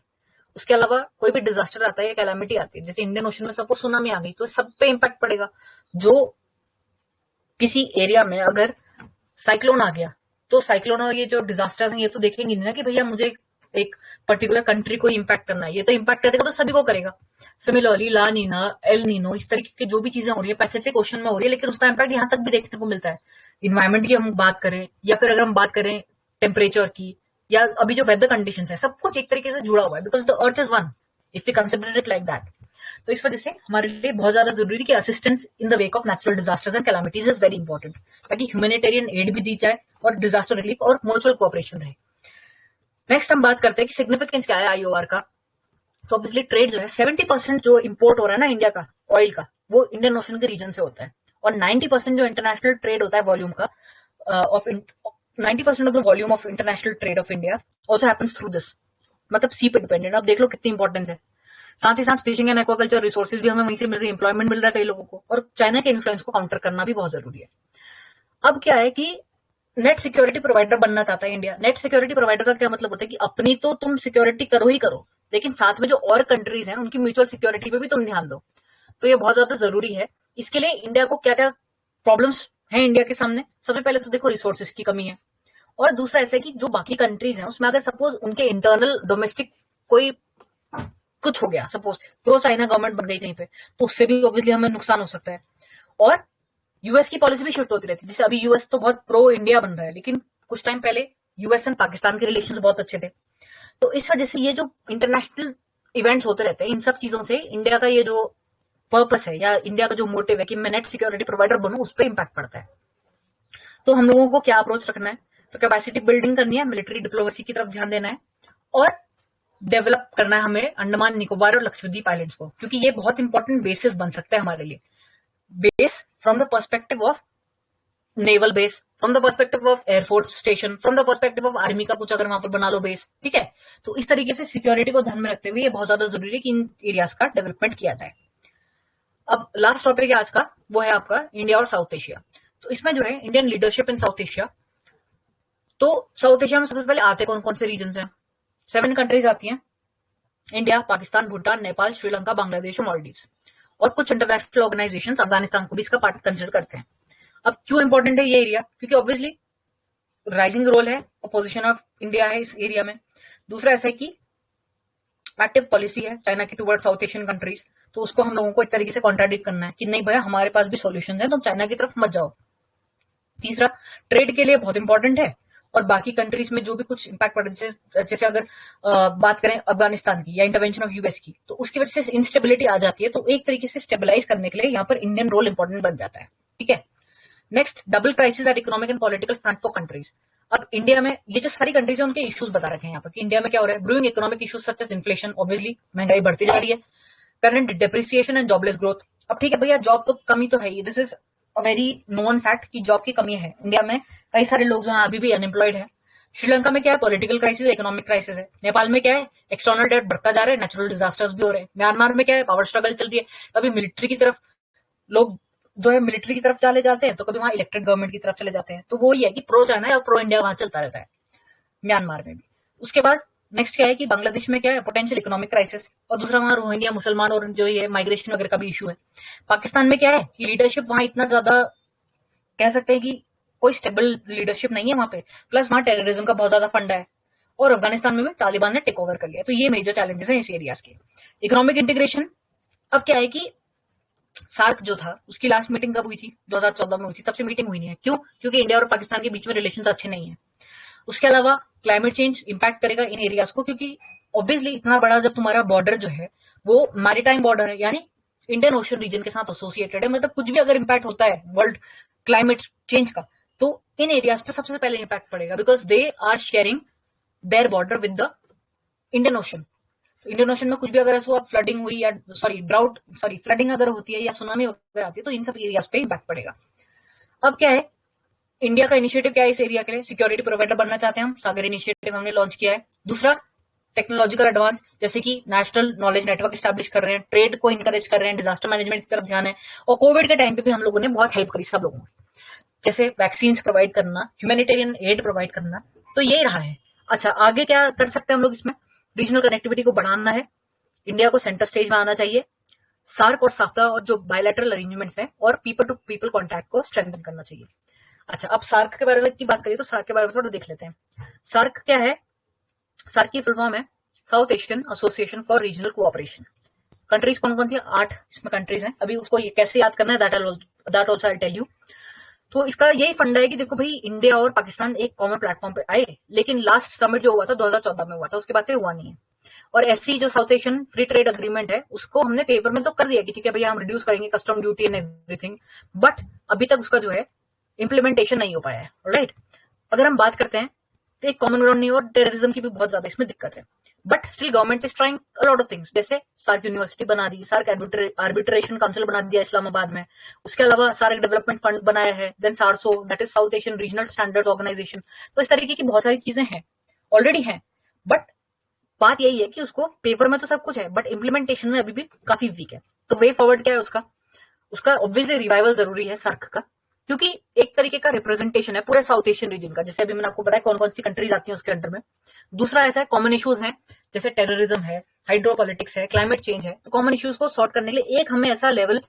उसके अलावा कोई भी डिजास्टर आता है या कैलामिटी आती है, जैसे इंडियन ओशन में सपोज सुनामी आ गई, तो सब पे इंपैक्ट पड़ेगा। जो किसी एरिया में अगर साइक्लोन आ गया, तो साइक्लोन और ये जो डिजास्टर्स हैं ये तो देखेंगे नहीं ना कि भैया मुझे एक पर्टिकुलर कंट्री को इंपैक्ट करना है, ये तो इंपैक्ट करेगा तो सभी को करेगा। सिमिलरली ला नीना, एल नीनो, इस तरीके की जो भी चीजें हो रही है पैसिफिक ओशन में हो रही है, लेकिन उसका इंपैक्ट यहाँ तक भी देखने को मिलता है। इन्वायरमेंट की हम बात करें या फिर अगर हम बात करें टेम्परेचर की, या अभी जो वेदर कंडीशंस है, सब कुछ एक तरीके से जुड़ा हुआ है, because the earth is one if you consider it like that. तो इस वजह से हमारे लिए बहुत ज्यादा जरूरी है कि assistance in the wake of natural disasters and calamities is very important, ताकि ह्यूमैनिटेरियन एड भी दी जाए और डिजास्टर रिलीफ और म्यूचुअल कोऑपरेशन रहे। नेक्स्ट हम बात करते हैं कि सिग्निफिकेंस क्या है आईओआर का। तो ऑब्वियसली ट्रेड जो है 70% जो इंपोर्ट हो रहा है ना इंडिया का ऑयल का, वो इंडियन ओशन के रीजन से होता है, और 90% जो इंटरनेशनल ट्रेड होता है वॉल्यूम का of 90% of the volume of international trade off India also happens through this, मतलब सी पे डिपेंडेंट। अब देख लो कितनी इंपॉर्टेंस है। साथ ही साथ फिशिंग एंड एक्वाकल्चर रिसोर्सेज भी हमें वहीं से मिल रही है, एम्प्लॉयमेंट मिल रहा है कई लोगों को, और चाइना के इन्फ्लुएंस को काउंटर करना भी बहुत जरूरी है। अब क्या है कि नेट सिक्योरिटी प्रोवाइडर बनना चाहता है इंडिया। नेट सिक्योरिटी प्रोवाइडर का क्या मतलब होता है कि अपनी तो तुम सिक्योरिटी करो ही करो, लेकिन साथ में जो और कंट्रीज हैं उनकी म्यूचुअल सिक्योरिटी पे भी तुम ध्यान दो। तो ये बहुत ज्यादा जरूरी है। इसके लिए इंडिया को क्या क्या प्रॉब्लम्स हैं इंडिया के सामने, सबसे पहले तो देखो रिसोर्सेज की कमी है, और दूसरा ऐसा है कि जो बाकी कंट्रीज हैं उसमें अगर सपोज उनके इंटरनल डोमेस्टिक कोई कुछ हो गया, सपोज प्रो चाइना गवर्नमेंट बन गई कहीं पे, तो उससे भी ऑब्वियसली हमें नुकसान हो सकता है। और यूएस की पॉलिसी भी शिफ्ट होती रहती है, जैसे अभी यूएस तो बहुत प्रो इंडिया बन रहा है, लेकिन कुछ टाइम पहले यूएस एंड पाकिस्तान के रिलेशंस बहुत अच्छे थे। तो इस वजह से ये जो इंटरनेशनल इवेंट्स होते रहते हैं, इन सब चीजों से इंडिया का ये जो पर्पस है या इंडिया का जो मोटिव है कि मैं नेट सिक्योरिटी प्रोवाइडर बनूं, उस पर इंपैक्ट पड़ता है। तो हम लोगों को क्या अप्रोच रखना है, तो कैपेसिटी बिल्डिंग करनी है, मिलिट्री डिप्लोमेसी की तरफ ध्यान देना है, और डेवलप करना है हमें अंडमान निकोबार और लक्षद्वीप आइलैंड्स को, क्योंकि ये बहुत इंपॉर्टेंट बेसिस बन सकता है हमारे लिए। base from the perspective of naval base, from the perspective of air force station, from the perspective of army का कुछ अगर वहां पर बना लो बेस, ठीक है। तो इस तरीके से सिक्योरिटी को ध्यान में रखते हुए ये बहुत ज्यादा जरूरी है कि इन एरियाज का डेवलपमेंट किया जाए। अब लास्ट टॉपिक है आज का, वो है आपका इंडिया और साउथ एशिया। तो इसमें जो है Indian leadership in south Asia. तो साउथ एशिया में सबसे पहले आते कौन कौन से रीजन हैं? 7 कंट्रीज आती हैं, इंडिया, पाकिस्तान, भूटान, नेपाल, श्रीलंका, बांग्लादेश और मालदीव्स। और कुछ इंटरनेशनल ऑर्गेनाइजेशन अफगानिस्तान को भी इसका पार्ट कंसिडर करते हैं। अब क्यों इंपॉर्टेंट है ये एरिया? क्योंकि ऑब्वियसली राइजिंग रोल है, पोजीशन ऑफ इंडिया है इस एरिया में। दूसरा ऐसा है कि एक्टिव पॉलिसी है चाइना की टुवर्ड साउथ एशियन कंट्रीज, तो उसको हम लोगों को एक तरीके से कॉन्ट्राडिक्ट करना है कि नहीं भैया हमारे पास भी सॉल्यूशन है, तुम चाइना की तरफ मत जाओ। तीसरा, ट्रेड के लिए बहुत इंपॉर्टेंट है, और बाकी कंट्रीज में जो भी कुछ इंपैक्ट पड़े, जैसे अगर बात करें अफगानिस्तान की या इंटरवेंशन ऑफ यूएस की, तो उसकी वजह से इंस्टेबिलिटी आ जाती है। तो एक तरीके से स्टेबलाइज करने के लिए यहाँ पर इंडियन रोल इंपॉर्टेंट बन जाता है, ठीक है। Next, double crisis at economic and political front for countries. अब इंडिया में ये जो सारी कंट्रीज है उनके इश्यूज बता रखे हैं यहाँ पर कि इंडिया में क्या हो रहा है। Brewing economic issues such as inflation, obviously महंगाई बढ़ती जा रही है, current depreciation and jobless growth. अब ठीक है भैया, जॉब तो कमी तो है ही, this is a very known fact कि जॉब की कमी है इंडिया में, कई सारे लोग जो है अभी भी अनएम्प्लॉयड है। श्रीलंका में क्या है, पॉलिटिकल क्राइसिस, इकोनॉमिक क्राइसिस है। नेपाल में क्या है, एक्सटर्नल डेट बढ़ता जा रहा है, नेचुरल डिजास्टर्स भी हो रहे हैं। म्यांमार में क्या है, पावर स्ट्रगल चल रही है, कभी मिलिट्री की तरफ लोग जो है मिलिट्री की तरफ चले जाते हैं, तो कभी वहां इलेक्टेड गवर्नमेंट की तरफ चले जाते हैं। तो वो ये है कि प्रो चाइना या प्रो इंडिया वहां चलता रहता है, म्यांमार में भी। उसके बाद नेक्स्ट क्या है कि बांग्लादेश में क्या है, पोटेंशियल इकोनॉमिक क्राइसिस, और दूसरा वहां रोहिंग्या मुसलमान और जो ये माइग्रेशन वगैरह का भी इशू है। पाकिस्तान में क्या है कि लीडरशिप वहां इतना ज्यादा कह सकते हैं कि कोई स्टेबल लीडरशिप नहीं है वहां पे, प्लस वहां टेररिज्म का बहुत ज्यादा फंडा है, और अफगानिस्तान में भी तालिबान ने टेक ओवर कर लिया। तो ये मेजर चैलेंजेस हैं इस एरियाज के। इकोनॉमिक इंटीग्रेशन, अब क्या है कि सार्क जो था उसकी लास्ट मीटिंग कब हुई थी, 2014 में हुई थी, तब से मीटिंग हुई नहीं है। क्यों? क्योंकि इंडिया और पाकिस्तान के बीच में रिलेशन अच्छे नहीं है। उसके अलावा क्लाइमेट चेंज इंपैक्ट करेगा इन एरियाज को, क्योंकि ऑब्वियसली इतना बड़ा जब तुम्हारा बॉर्डर जो है वो मैरीटाइम बॉर्डर है, यानी इंडियन ओशन रीजन के साथ एसोसिएटेड है, मतलब कुछ भी अगर इंपैक्ट होता है वर्ल्ड क्लाइमेट चेंज का, तो इन एरियाज पे सबसे पहले इंपैक्ट पड़ेगा, because they are sharing their border with the Indian ocean. Indian ocean में कुछ भी अगर ऐसा फ्लडिंग हुई या फ्लडिंग अगर होती है या सुनामी वगैरह आती है, तो इन सब एरियाज पे इंपैक्ट पड़ेगा। अब क्या है, इंडिया का इनिशिएटिव क्या है इस एरिया के लिए? सिक्योरिटी प्रोवाइडर बनना चाहते हैं हम, सागर इनिशिएटिव हमने लॉन्च किया है। दूसरा, टेक्नोलॉजिकल एडवांस, जैसे कि नेशनल नॉलेज नेटवर्क स्टैब्लिश कर रहे हैं, ट्रेड को इंकरेज कर रहे हैं, डिजास्टर मैनेजमेंट की तरफ ध्यान है, और कोविड के टाइम पे भी हम लोगों ने बहुत हेल्प करी सब लोगों की, जैसे वैक्सीन प्रोवाइड करना, ह्यूमैनिटेरियन एड प्रोवाइड करना। तो ये रहा है। अच्छा, आगे क्या कर सकते हैं हम लोग इसमें? रीजनल कनेक्टिविटी को बढ़ाना है, इंडिया को सेंटर स्टेज में आना चाहिए, सार्क और साफ्ता और जो बायलैटरल अरेंजमेंट्स हैं और पीपल टू पीपल कॉन्टैक्ट को स्ट्रेंथन करना चाहिए। अच्छा, अब सार्क के बारे में की बात करिए तो सार्क के बारे में थोड़ा देख लेते हैं। सार्क क्या है? सार्क की फुल फॉर्म है South Asian Association for Regional cooperation. Countries कौन कौन सी? 8 इसमें कंट्रीज हैं। अभी उसको कैसे याद करना है that also I tell you. तो इसका यही फंडा है कि देखो भाई, इंडिया और पाकिस्तान एक कॉमन प्लेटफॉर्म पे आए, लेकिन लास्ट समिट जो हुआ था 2014 में हुआ था, उसके बाद से हुआ नहीं है। और ऐसी जो south Asian free trade agreement है उसको हमने पेपर में तो कर दिया कि ठीक है भैया हम रिड्यूस करेंगे custom duty and everything, but अभी तक उसका जो है इंप्लीमेंटेशन नहीं हो पाया है। राइट, अगर हम बात करते हैं तो एक कॉमन ग्राउंड नहीं, और टेररिज्म की भी बहुत ज्यादा इसमें दिक्कत है, but still government is trying a lot of things, जैसे सार्क यूनिवर्सिटी बना दी, सार्क आर्बिट्रेशन काउंसिल बना दिया इस्लामाबाद में, उसके अलावा सार्क डेवलपमेंट फंड बनाया है, then SARSO that is South Asian Regional Standards Organisation. तो इस तरीके की बहुत सारी चीजें हैं, ऑलरेडी हैं, बट बात यही है कि उसको पेपर में तो सब कुछ है बट इंप्लीमेंटेशन में अभी भी काफी वीक है। तो वे फॉरवर्ड क्या है उसका ऑब्वियसली रिवाइवल जरूरी है सार्क का, क्योंकि एक तरीके का रिप्रेजेंटेशन है पूरे साउथ एशियन रीजन का, जैसे अभी मैंने आपको बताया कौन कौन सी कंट्रीज आती हैं उसके अंडर में। दूसरा ऐसा है, कॉमन इश्यूज हैं, जैसे टेररिज्म है, हाइड्रोपॉलिटिक्स है, क्लाइमेट चेंज है। तो कॉमन इश्यूज को सॉर्ट करने के लिए एक हमें ऐसा लेवल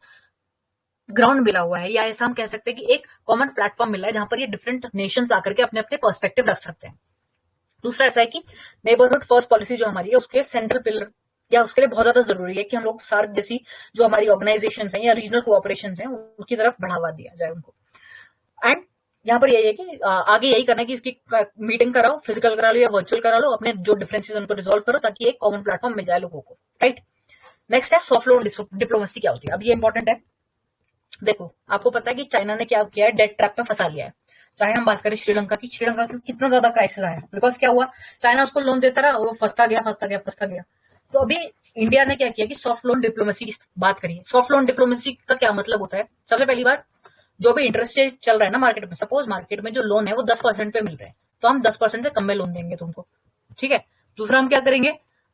ग्राउंड मिला हुआ है, या ऐसा हम कह सकते हैं कि एक कॉमन प्लेटफॉर्म मिला है जहां पर ये डिफरेंट नेशंस आकर के अपने अपने पर्सपेक्टिव रख सकते हैं। दूसरा ऐसा है कि नेबरहुड फर्स्ट पॉलिसी जो हमारी है उसके सेंट्रल पिलर, या उसके लिए बहुत ज्यादा जरूरी है कि हम लोग सार्क जैसी जो हमारी ऑर्गेनाइजेशन हैं या रीजनल कोऑपरेशन हैं उनकी तरफ बढ़ावा दिया जाए उनको। एंड यहाँ पर यही है कि आगे यही करना है कि उसकी मीटिंग कराओ, फिजिकल करा लो या वर्चुअल करा लो, अपने जो डिफरेंसेस उनको रिजॉल्व करो ताकि एक कॉमन प्लेटफॉर्म मिल जाए लोगों को। राइट, नेक्स्ट है सॉफ्ट लॉ डिप्लोमेसी क्या होती है। अब ये इंपॉर्टेंट है। देखो, आपको पता है कि चाइना ने क्या किया है, डेट ट्रैप में फंसा लिया है। चाहे हम बात करें श्रीलंका की कितना ज्यादा क्राइसिस आया, बिकॉज क्या हुआ, चाइना उसको लोन देता रहा और वो फंसता गया। तो अभी इंडिया ने क्या किया कि सॉफ्ट लोन डिप्लोमेसी की बात करिए। सॉफ्ट लोन डिप्लोमेसी का क्या मतलब होता है? सबसे पहली बात, जो भी इंटरेस्ट रेट चल रहा है ना मार्केट में, सपोज मार्केट में जो लोन है वो 10% पे मिल रहे हैं, तो हम 10% से कम में लोन देंगे तुमको, ठीक है। दूसरा हम क्या करेंगे,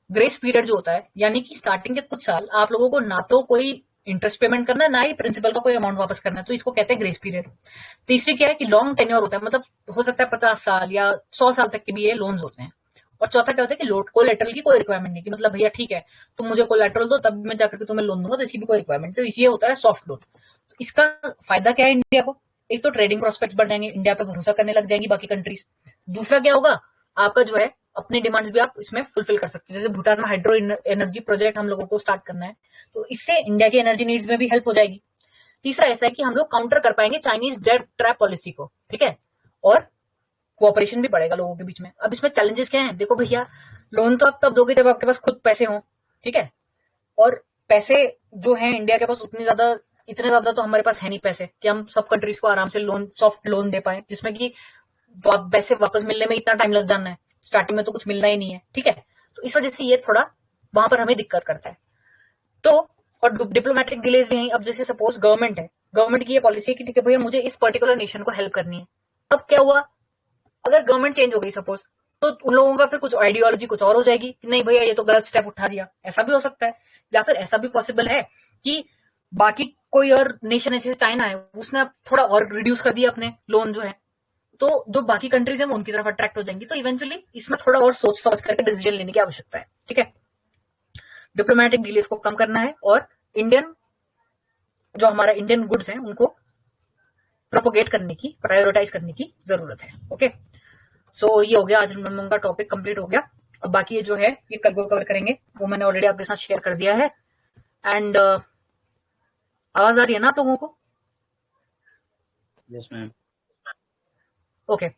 ग्रेस पीरियड जो होता है, यानी कि स्टार्टिंग के कुछ साल आप लोगों को ना तो कोई इंटरेस्ट पेमेंट करना है, ना ही प्रिंसिपल का कोई अमाउंट वापस करना है, तो इसको कहते हैं ग्रेस पीरियड। तीसरी क्या है कि लॉन्ग टेन्योर होता है, मतलब हो सकता है 50 साल या 100 साल तक के भी ये लोन्स होते हैं। और चौथा क्या होता है कि लोड कोलेटरल की कोई रिक्वायरमेंट नहीं, कि मतलब भैया ठीक है तुम मुझे कोलेटरल दो तब मैं जाकर के तुम्हें लोन दूंगा, तो इसकी भी कोई रिक्वायरमेंट। तो ये होता है सॉफ्ट लोन। तो इसका फायदा क्या है इंडिया को? एक तो ट्रेडिंग प्रोस्पेक्ट्स बढ़ जाएंगे, इंडिया पे भरोसा करने लग जाएंगी बाकी कंट्रीज। दूसरा क्या होगा, आपका जो है अपनी डिमांड्स भी आप इसमें फुलफिल कर सकते हो। जैसे भूटान में हाइड्रो एनर्जी प्रोजेक्ट हम लोगों को स्टार्ट करना है, तो इससे इंडिया की एनर्जी नीड्स में भी हेल्प हो जाएगी। तीसरा ऐसा है कि हम लोग काउंटर कर पाएंगे चाइनीज डेट ट्रैप पॉलिसी को, ठीक है, और कोऑपरेशन भी बढ़ेगा लोगों के बीच में। अब इसमें चैलेंजेस क्या है? देखो भैया, लोन तो आप तब दोगे जब आपके पास खुद पैसे हों, ठीक है, और पैसे जो है इंडिया के पास इतने ज्यादा तो हमारे पास है नहीं पैसे कि हम सब कंट्रीज को आराम से लोन, सॉफ्ट लोन दे पाए, जिसमें कि पैसे वापस मिलने में इतना टाइम लग जाना है, स्टार्टिंग में तो कुछ मिलना ही नहीं है, ठीक है। तो इस वजह से ये थोड़ा वहां पर हमें दिक्कत करता है। तो और डिप्लोमेटिक डिलेज भी है। अब जैसे सपोज गवर्नमेंट है, गवर्नमेंट की ये पॉलिसी है कि ठीक है भैया मुझे इस पर्टिकुलर नेशन को हेल्प करनी है। अब क्या हुआ, अगर गवर्नमेंट चेंज हो गई सपोज, तो उन लोगों का फिर कुछ आइडियोलॉजी कुछ और हो जाएगी कि नहीं भैया ये तो गलत स्टेप उठा दिया, ऐसा भी हो सकता है। या फिर ऐसा भी पॉसिबल है कि बाकी कोई और नेशन है, जैसे चाइना है, उसने थोड़ा और रिड्यूस कर दिया अपने लोन जो है, तो जो बाकी कंट्रीज है वो उनकी तरफ अट्रैक्ट हो जाएंगी। तो इवेंचुअली इसमें थोड़ा और सोच समझ करके डिसीजन लेने की आवश्यकता है, ठीक है। डिप्लोमेटिक डिलेज को कम करना है और जो हमारा इंडियन गुड्स हैं उनको प्रोपोगेट करने की, प्रायोरिटाइज करने की जरूरत है। ओके, सो ये हो गया, आज हम लोगों का टॉपिक कंप्लीट हो गया। अब बाकी ये जो है ये कल को कवर करेंगे, वो मैंने ऑलरेडी आपके साथ शेयर कर दिया है। एंड आवाज आ रही है ना आप लोगों को? Yes ma'am. Okay,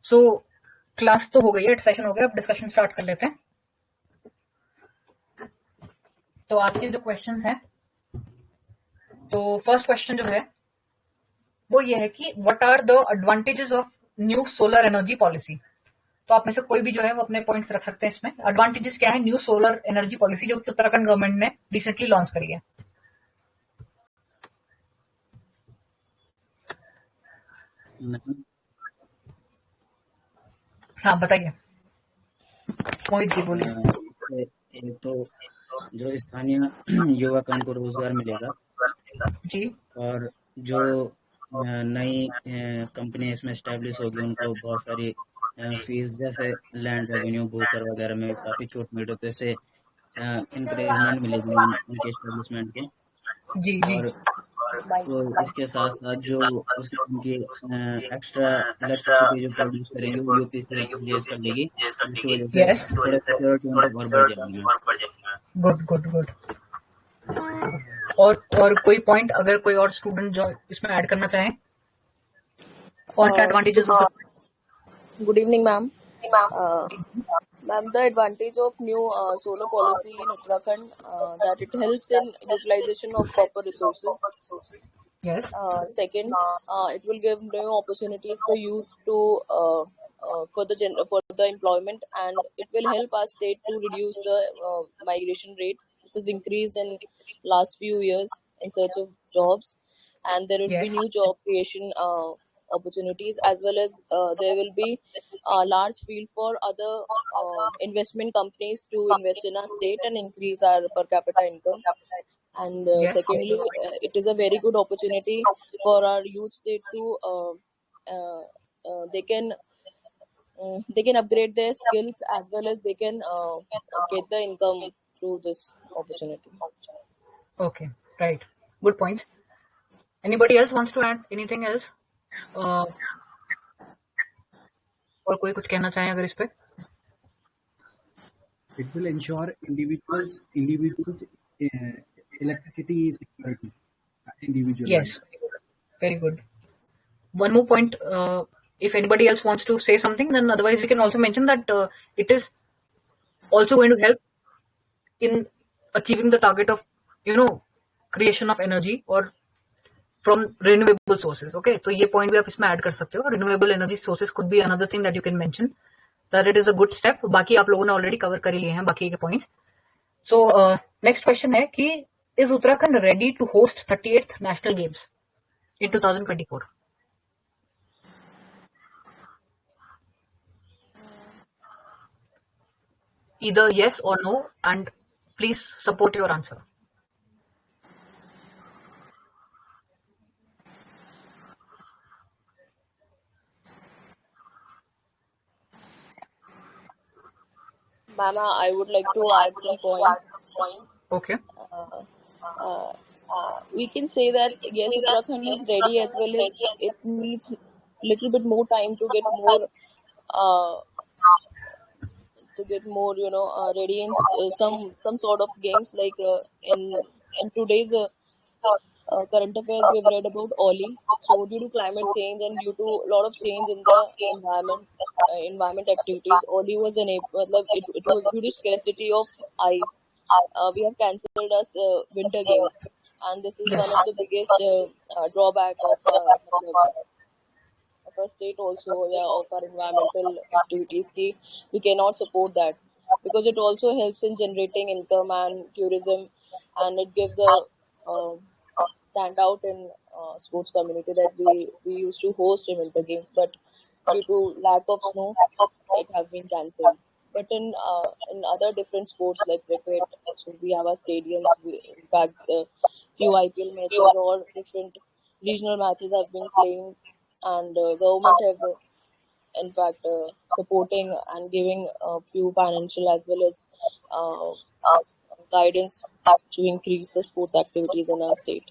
so class तो हो गई है, सेशन हो गया, अब डिस्कशन स्टार्ट कर लेते हैं। तो आपके जो क्वेश्चंस हैं, तो फर्स्ट क्वेश्चन जो है वो ये है कि what are the advantages of new solar energy policy. तो आप में से कोई भी जो है वो अपने पॉइंट्स रख सकते हैं इसमें। एडवांटेजेस क्या है न्यू सोलर एनर्जी पॉलिसी जो कि उत्तराखंड गवर्नमेंट ने रिसेंटली लॉन्च करी है? हाँ बताइए, मोहित जी बोलिए। एक तो जो स्थानीय युवकों को रोजगार मिलेगा, जी और जो नई कंपनी इसमें स्टैब्लिश होगी उनको बहुत सारी फीस, जैसे लैंड रेवेन्यू, भूकर वगैरह में काफ़ी छूट मिले, तो इससे इंकरेजमेंट मिलेगी उनके एस्टेब्लिशमेंट के। जी जी और तो इसके साथ साथ जो उसने उनकी एक्स्ट्रा इलेक्ट्रिसिटी जो प्रोड्यूस करेंगे वो यूपी से परचेज कर लेगी, जिसकी वजह से यस, थोड़ा सिक्योरिटी उनका और बढ़ जाएगी मैम। Good good good. और कोई पॉइंट अगर कोई और स्टूडेंट जो इसमें ऐड करना चाहे, और क्या एडवांटेजेस हो सकते हैं? Good evening, ma'am. Ma'am, the advantage of new solar policy in Uttarakhand that it helps in utilization of proper resources. Yes Second, it will give new opportunities for youth to for the employment, and it will help our state to reduce the migration rate, which has increased in last few years in search of jobs, and there will be yes new job creation opportunities, as well as there will be a large field for other investment companies to invest in our state and increase our per capita income. And yes secondly, it is a very good opportunity for our youth state to they can upgrade their skills, as well as they can get the income through this opportunity. Okay, right, good points. Anybody else wants to add anything else? और कोई कुछ कहना चाहे अगर इस पे? It will ensure individuals electricity security at individual Yes, level. very good. One more point, if anybody else wants to say something, then otherwise we can also mention that it is also going to help in achieving the target of, creation of energy or from renewable sources. Okay, तो ये point भी आप इसमें add कर सकते हो। Renewable energy sources could be another thing that you can mention, that it is a good step. बाकी आप लोगों ने already cover कर ही लिए हैं बाकी के points. सो नेक्स्ट क्वेश्चन है कि is Uttarakhand ready to host 38th national games in 2024? Either yes or no, and please support your answer. Ma'am, I would like to add some points. Okay. We can say that yes, Uttarakhand is ready, as well as it needs little bit more time to get more ready in some sort of games, like in today's current affairs we've read about Oli. So due to climate change and due to a lot of change in the environment activities, Oli was it was due to scarcity of ice. We have cancelled us winter games, and this is one of the biggest drawback of our state also, of our environmental activities. We cannot support that, because it also helps in generating income and tourism, and it gives a standout in sports community that we used to host in winter games, but due to lack of snow, it has been cancelled. But in other different sports like cricket, so we have our stadiums. In fact, few IPL matches or different regional matches have been playing, and government have in fact supporting and giving a few financial as well as guidance to increase the sports activities in our state.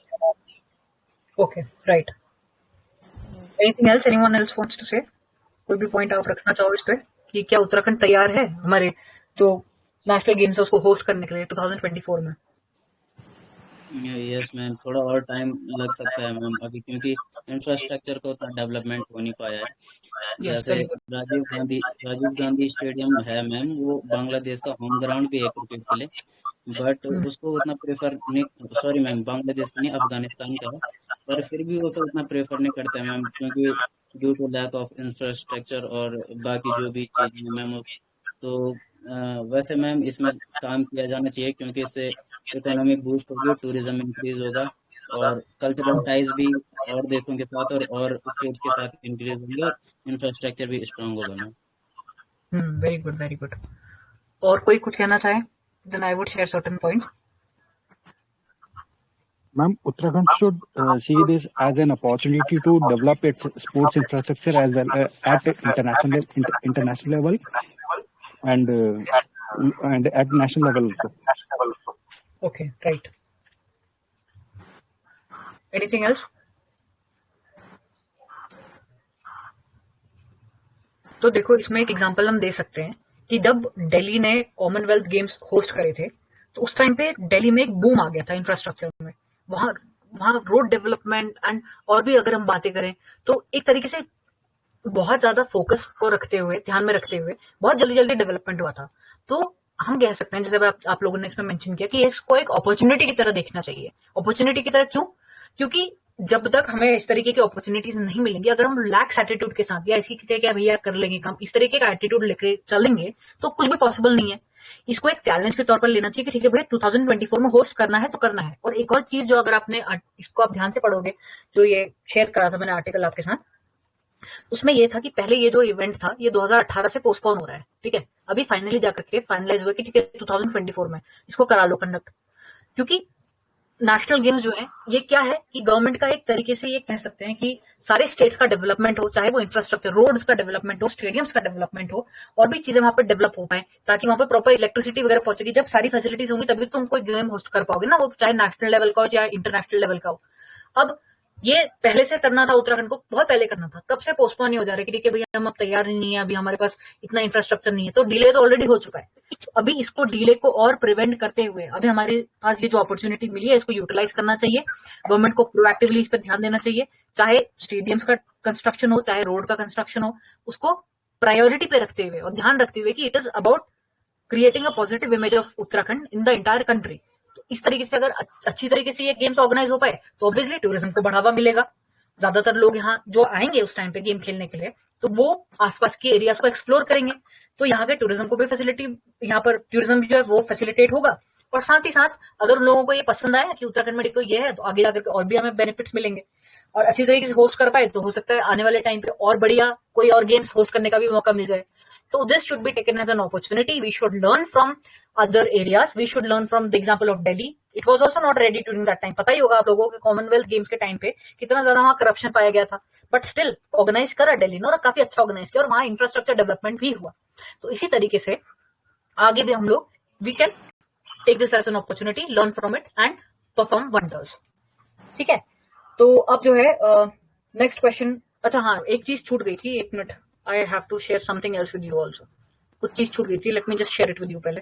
Okay, right. Anything else anyone else wants to say? कोई भी point आप रखना चाहो इस पे कि क्या उत्तराखंड तैयार है हमारे जो नेशनल गेम्स है उसको होस्ट करने के लिए 2024 में? यस मैम, थोड़ा और टाइम लग सकता है मैम अभी, क्योंकि इंफ्रास्ट्रक्चर का उतना डेवलपमेंट हो नहीं पाया है। जैसे राजीव गांधी स्टेडियम है मैम, वो बांग्लादेश का होम ग्राउंड भी है क्रिकेट के लिए, बट उसको उतना प्रेफर नहीं, सॉरी मैम, बांग्लादेश का नहीं, अफगानिस्तान का है, पर फिर भी वो सब उतना प्रेफर नहीं करते हैं मैम, क्योंकि due to lack of infrastructure और बाकी जो भी चीजें हैं मैम। तो वैसे मैम इसमें काम किया जाना चाहिए, क्योंकि इससे इकोनॉमिक बूस्ट होगी, टूरिज्म इंक्रीज होगा, और कल्चरल टाइज भी और देशों के साथ और स्टेट्स के साथ इंक्रीज होंगे, और इंफ्रास्ट्रक्चर भी स्ट्रांग होगा ma'am. Very good, very good. और कोई कुछ कहना चाहे? Then I would share certain points. Ma'am, Uttarakhand should see this as an opportunity to develop its sports infrastructure as well at international level and at national level also. Okay, right. Anything else? तो देखो, इसमें एक example हम दे सकते हैं कि जब दिल्ली ने कॉमनवेल्थ गेम्स होस्ट करे थे, तो उस टाइम पे दिल्ली में एक बूम आ गया था इंफ्रास्ट्रक्चर में। वहां रोड डेवलपमेंट एंड और भी अगर हम बातें करें तो एक तरीके से बहुत ज्यादा फोकस को रखते हुए, ध्यान में रखते हुए बहुत जल्दी जल्दी डेवलपमेंट हुआ था। तो हम कह सकते हैं, जैसे आप लोगों ने इसमें मेंशन किया, कि इसको एक अपॉर्चुनिटी की तरह देखना चाहिए। अपॉर्चुनिटी की तरह क्यों? क्योंकि जब तक हमें इस तरीके की अपॉर्चुनिटीज नहीं मिलेंगी, अगर हम लैक्स एटीट्यूड के साथ या इसकी क्या भैया कर लेंगे काम, इस तरीके का एटीट्यूड लेके चलेंगे तो कुछ भी पॉसिबल नहीं है। इसको एक चैलेंज के तौर पर लेना चाहिए कि ठीक है भैया 2024 में होस्ट करना है तो करना है। और एक और चीज जो अगर आपने इसको आप ध्यान से पढ़ोगे, जो ये शेयर करा था मैंने आर्टिकल आपके साथ, उसमें ये था कि पहले ये जो इवेंट था ये 2018 से पोस्टपोन हो रहा है, ठीक है। अभी फाइनली जाकर के फाइनलाइज हुआ कि ठीक है 2024 में इसको करा लो कंडक्ट। क्योंकि नेशनल गेम्स जो है ये क्या है कि गवर्नमेंट का एक तरीके से ये कह सकते हैं कि सारे स्टेट्स का डेवलपमेंट हो, चाहे वो इंफ्रास्ट्रक्चर, रोड्स का डेवलपमेंट हो, स्टेडियम्स का डेवलपमेंट हो, और भी चीजें वहां पर डेवलप हो पाए, ताकि वहां पर प्रॉपर इलेक्ट्रिसिटी वगैरह पहुंचेगी। जब सारी फैसिलिटीज होंगी तभी तुम कोई गेम होस्ट कर पाओगे ना, वो चाहे नेशनल लेवल का हो या इंटरनेशनल लेवल का हो। अब ये पहले से करना था, उत्तराखंड को बहुत पहले करना था, तब से पोस्टपोन ही हो जा रहा है कि ठीक है भैया हम अब तैयार नहीं है, अभी हमारे पास इतना इंफ्रास्ट्रक्चर नहीं है। तो डिले तो ऑलरेडी हो चुका है। तो अभी इसको डिले को और प्रिवेंट करते हुए अभी हमारे पास ये जो अपॉर्चुनिटी मिली है इसको यूटिलाइज करना चाहिए। गवर्नमेंट को प्रोएक्टिवली इस पर ध्यान देना चाहिए, चाहे स्टेडियम्स का कंस्ट्रक्शन हो, चाहे रोड का कंस्ट्रक्शन हो, उसको प्रायोरिटी पे रखते हुए और ध्यान रखते हुए कि it is about creating a positive image of Uttarakhand in the entire country. इस तरीके से अगर अच्छी तरीके से ये गेम्स ऑर्गेनाइज हो पाए तो ऑब्वियसली टूरिज्म को बढ़ावा मिलेगा। ज्यादातर लोग यहाँ जो आएंगे उस टाइम पे गेम खेलने के लिए, तो वो आसपास के एरियाज को एक्सप्लोर करेंगे, तो यहाँ के टूरिज्म को भी फैसिलिटी, यहाँ पर टूरिज्म जो है वो फैसिलिटेट होगा, और साथ ही साथ अगर उन लोगों को ये पसंद आया कि उत्तराखंड मेडिको ये है, तो आगे जाकर और भी हमें बेनिफिट्स मिलेंगे और अच्छी तरीके से होस्ट कर पाए तो हो सकता है आने वाले टाइम पे और बढ़िया कोई और गेम्स होस्ट करने का भी मौका मिल जाए. तो this should be taken as an opportunity. We should learn from other areas. We should learn from the example of Delhi. It was also not ready during that time. पता ही होगा आप लोगों के कॉमनवेल्थ गेम्स के टाइम पे कितना ज्यादा वहां करप्शन पाया गया था, बट स्टिल ऑर्गेनाइज करा दिल्ली ने और काफी अच्छा ऑर्गेनाइज किया और वहां इंफ्रास्ट्रक्चर डेवलपमेंट भी हुआ. तो इसी तरीके से आगे भी हम लोग we can take this as an opportunity, learn from it and perform wonders. ठीक है. तो अब जो है नेक्स्ट क्वेश्चन. अच्छा हाँ, एक चीज छूट गई थी, 1 minute. I have to share something else with you also. कुछ चीज छूट गई थी, let me just share it with you पहले.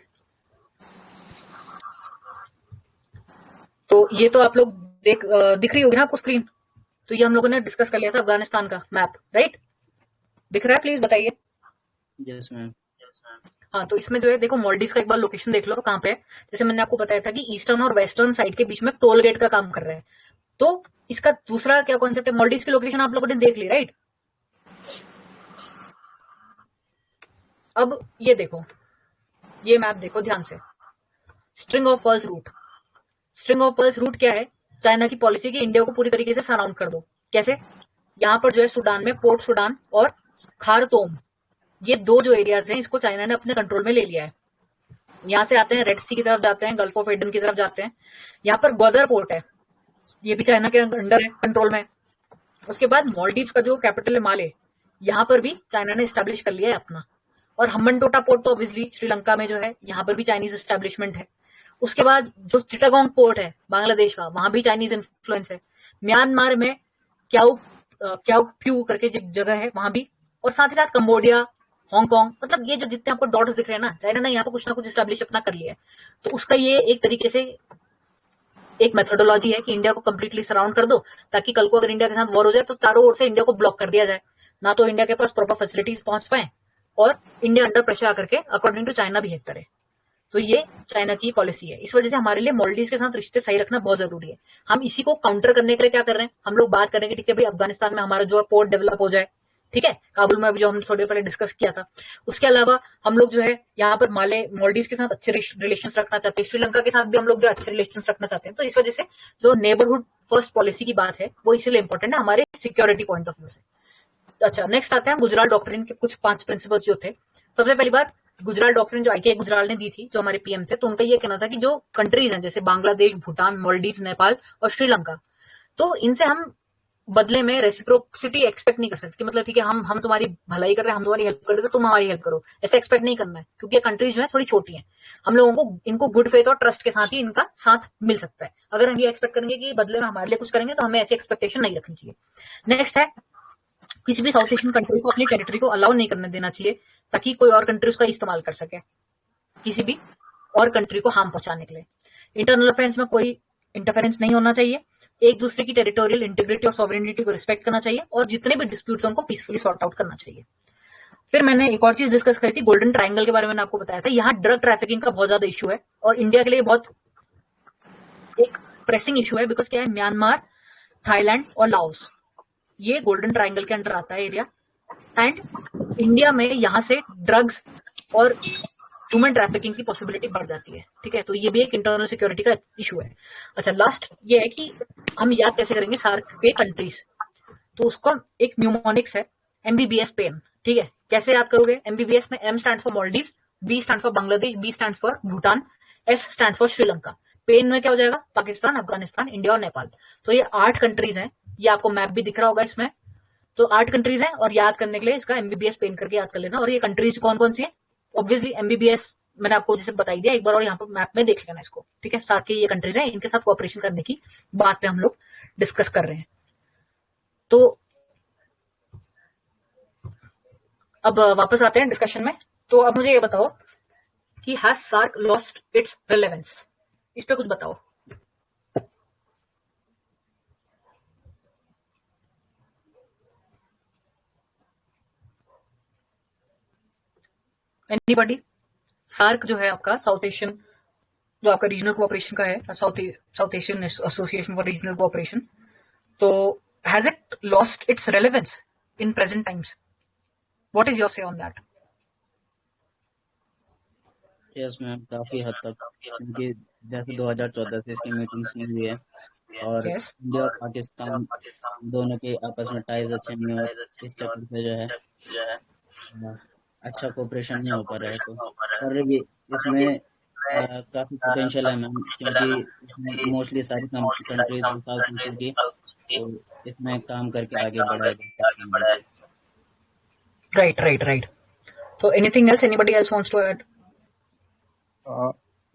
तो ये तो आप लोग दिख रही होगी ना आपको स्क्रीन. तो ये हम लोगों ने डिस्कस कर लिया था अफगानिस्तान का मैप, राइट? दिख रहा है? प्लीज बताइए. Yes ma'am. हाँ, तो इसमें जो है देखो, मॉलडीव का एक बार लोकेशन देख लो कहाँ पे है. जैसे मैंने आपको बताया था कि ईस्टर्न और वेस्टर्न साइड के बीच में टोल गेट का काम कर रहे हैं. तो इसका दूसरा क्या कॉन्सेप्ट है, मॉलडीव की लोकेशन आप लोगों ने देख ली, राइट? अब ये देखो, ये मैप देखो ध्यान से. String of pearls route. String of pearls route क्या है? चाइना की पॉलिसी की इंडिया को पूरी तरीके से सराउंड कर दो. कैसे? यहाँ पर जो है सुडान में पोर्ट सुडान और खारतोम, ये दो जो एरियाज हैं इसको चाइना ने अपने कंट्रोल में ले लिया है. यहाँ से आते हैं रेड सी की तरफ जाते हैं, गल्फ ऑफ एडन की तरफ जाते हैं. यहाँ पर ग्वादर पोर्ट है, ये भी चाइना के अंडर है, कंट्रोल में. उसके बाद मॉलडीव का जो कैपिटल है माले, यहाँ पर भी चाइना ने स्टैब्लिश कर लिया है अपना. और हम्बनटोटा पोर्ट तो ऑब्वियसली श्रीलंका में जो है, यहाँ पर भी चाइनीज एस्टेब्लिशमेंट है. उसके बाद जो चिटागोंग पोर्ट है बांग्लादेश का, वहां भी चाइनीज इन्फ्लुएंस है. म्यांमार में क्याउ प्यू करके जो जगह है वहां भी. और साथ ही साथ कंबोडिया, हांगकांग, मतलब ये जो जितने आपको डॉट्स दिख रहे हैं ना, चाइना ने यहाँ पर कुछ ना कुछ स्टैब्लिश अपना कर लिया है. तो उसका ये एक तरीके से एक मेथोडोलॉजी है कि इंडिया को कंप्लीटली सराउंड कर दो, ताकि कल को अगर इंडिया के साथ वॉर हो जाए तो चारों ओर से इंडिया को ब्लॉक कर दिया जाए, ना तो इंडिया के पास प्रॉपर फैसिलिटीज पहुंच पाए और इंडिया अंडर प्रेशर आकर के अकॉर्डिंग टू चाइना बिहेव करे. तो ये चाइना की पॉलिसी है. इस वजह से हमारे लिए मॉलडीव के साथ रिश्ते सही रखना बहुत जरूरी है. हम इसी को काउंटर करने के लिए क्या कर रहे हैं, हम लोग बात करेंगे, ठीक है भाई, अफगानिस्तान में हमारा जो है पोर्ट डेवलप हो जाए, ठीक है, काबुल में अभी जो हम थोड़ी देर पहले डिस्कस किया था. उसके अलावा हम लोग जो है यहाँ पर मॉलडीव के साथ अच्छे रिलेशन रखना चाहते हैं, श्रीलंका के साथ भी हम लोग जो अच्छे रिलेशन रखना चाहते हैं. तो इस वजह से जो नेबरहुड फर्स्ट पॉलिसी की बात है वो इसलिए इंपॉर्टेंट है हमारे सिक्योरिटी पॉइंट ऑफ व्यू से. अच्छा, नेक्स्ट आते हैं गुजराल डॉक्ट्रिन के कुछ 5 प्रिंसिपल्स जो थे. सबसे पहली बात, गुजराल डॉक्ट्रिन जो आईके गुजराल ने दी थी, जो हमारे पीएम थे, तो उनका ये कहना था कि जो कंट्रीज हैं जैसे बांग्लादेश, भूटान, मॉलडीव, नेपाल और श्रीलंका, तो इनसे हम बदले में रेसिप्रोसिटी एक्सपेक्ट नहीं कर सकते. कि मतलब ठीक है, हम तुम्हारी भलाई कर रहे हैं, हम तुम्हारी हेल्प कर रहे हैं, तो तुम हमारी हेल्प करो, ऐसे एक्सपेक्ट नहीं करना है. क्योंकि ये कंट्रीज जो है थोड़ी छोटी हैं, हम लोगों को इनको गुड फेथ और ट्रस्ट के साथ ही इनका साथ मिल सकता है. अगर हम ये एक्सपेक्ट करेंगे कि बदले में हमारे लिए कुछ करेंगे, तो हमें ऐसी एक्सपेक्टेशन नहीं रखनी चाहिए. नेक्स्ट है, किसी भी साउथ एशियन कंट्री को अपनी टेरिटरी को अलाउ नहीं करने देना चाहिए, ताकि कोई और कंट्री उसका इस्तेमाल कर सके किसी भी और कंट्री को हार्म पहुंचाने के लिए. इंटरनल अफेयर्स में कोई इंटरफेरेंस नहीं होना चाहिए. एक दूसरे की टेरिटोरियल इंटीग्रिटी और सॉवरेनिटी को रिस्पेक्ट करना चाहिए और जितने भी डिस्प्यूट्स हैं उनको पीसफुली सॉर्ट आउट करना चाहिए. फिर मैंने एक और चीज डिस्कस करी थी, गोल्डन ट्रायंगल के बारे में आपको बताया था. यहाँ ड्रग ट्रैफिकिंग का बहुत ज्यादा इशू है और इंडिया के लिए बहुत एक प्रेसिंग इशू है. बिकॉज क्या है, म्यांमार, थाईलैंड और लाओस, ये गोल्डन ट्रायंगल के अंडर आता है एरिया. एंड इंडिया में यहाँ से ड्रग्स और ह्यूमन ट्रैफिकिंग की पॉसिबिलिटी बढ़ जाती है. ठीक है, तो ये भी एक इंटरनल सिक्योरिटी का इशू है. अच्छा, लास्ट ये है कि हम याद कैसे करेंगे सार्क के कंट्रीज. तो उसको एक न्यूमोनिक्स है, MBBS पेन. ठीक है, कैसे याद करोगे? MBBS में M stand for Maldive, B stand for Bangladesh, B stand for Bhutan, S stand for Sri Lanka. Pen में क्या हो जाएगा? पाकिस्तान, अफगानिस्तान, इंडिया और नेपाल. तो ये 8 कंट्रीज हैं. ये आपको मैप भी दिख रहा होगा इसमें. तो 8 कंट्रीज हैं और याद करने के लिए इसका MBBS पेन करके याद कर लेना. और ये कंट्रीज कौन कौन सी है? ऑब्वियसली MBBS मैंने आपको जैसे बताई दिया, एक बार और यहाँ पर मैप में देख लेना इसको. ठीक है, साथ के ये कंट्रीज हैं, इनके साथ कोऑपरेशन करने की बात पे हम लोग डिस्कस कर रहे हैं. तो अब वापस आते हैं डिस्कशन में. तो अब मुझे ये बताओ कि has SAARC lost its relevance? इस पे कुछ बताओ. एनीबॉडी? सार्क जो है आपका साउथ एशियन, जो आपका रीजनल कोऑपरेशन का है, South Asian Association for Regional Cooperation, तो has it lost its relevance in present times? What is your say on that? Yes ma'am, काफी हद तक, क्योंकि जैसे 2014 से इसकी मीटिंग्स नहीं हुई है, और Yes. इंडिया और पाकिस्तान दोनों के आपस में टाइज अच्छे नहीं, और इस चक्कर से जो है अ, अच्छा कोऑपरेशन नहीं हो पा रहा है। तो पर भी इसमें काफ़ी पोटेंशियल है मैम, क्योंकि इसमें मोस्टली सारी कंट्रीज साउथ एशिया की, तो इसमें काम करके आगे बढ़ाया जा सकता है। Right, right, right. So anything else anybody else wants to add?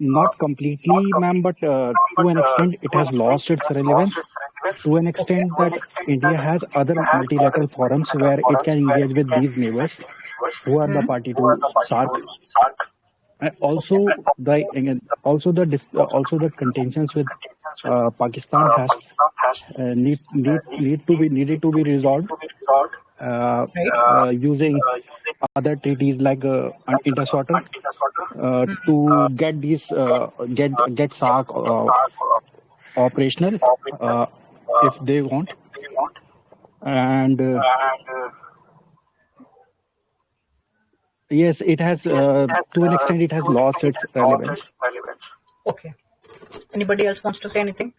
Not completely, ma'am, but to an extent, it has lost its relevance. To an Okay. extent that India has other multilateral forums where it can engage with these neighbors who are the Hmm. party to SARC. And also the contentions with Pakistan has needed to be resolved Right. using other treaties like Intersorter to get these get SARC operational if they want. And yes, it has to an extent it has lost its relevance. Okay. Anybody else wants to say anything?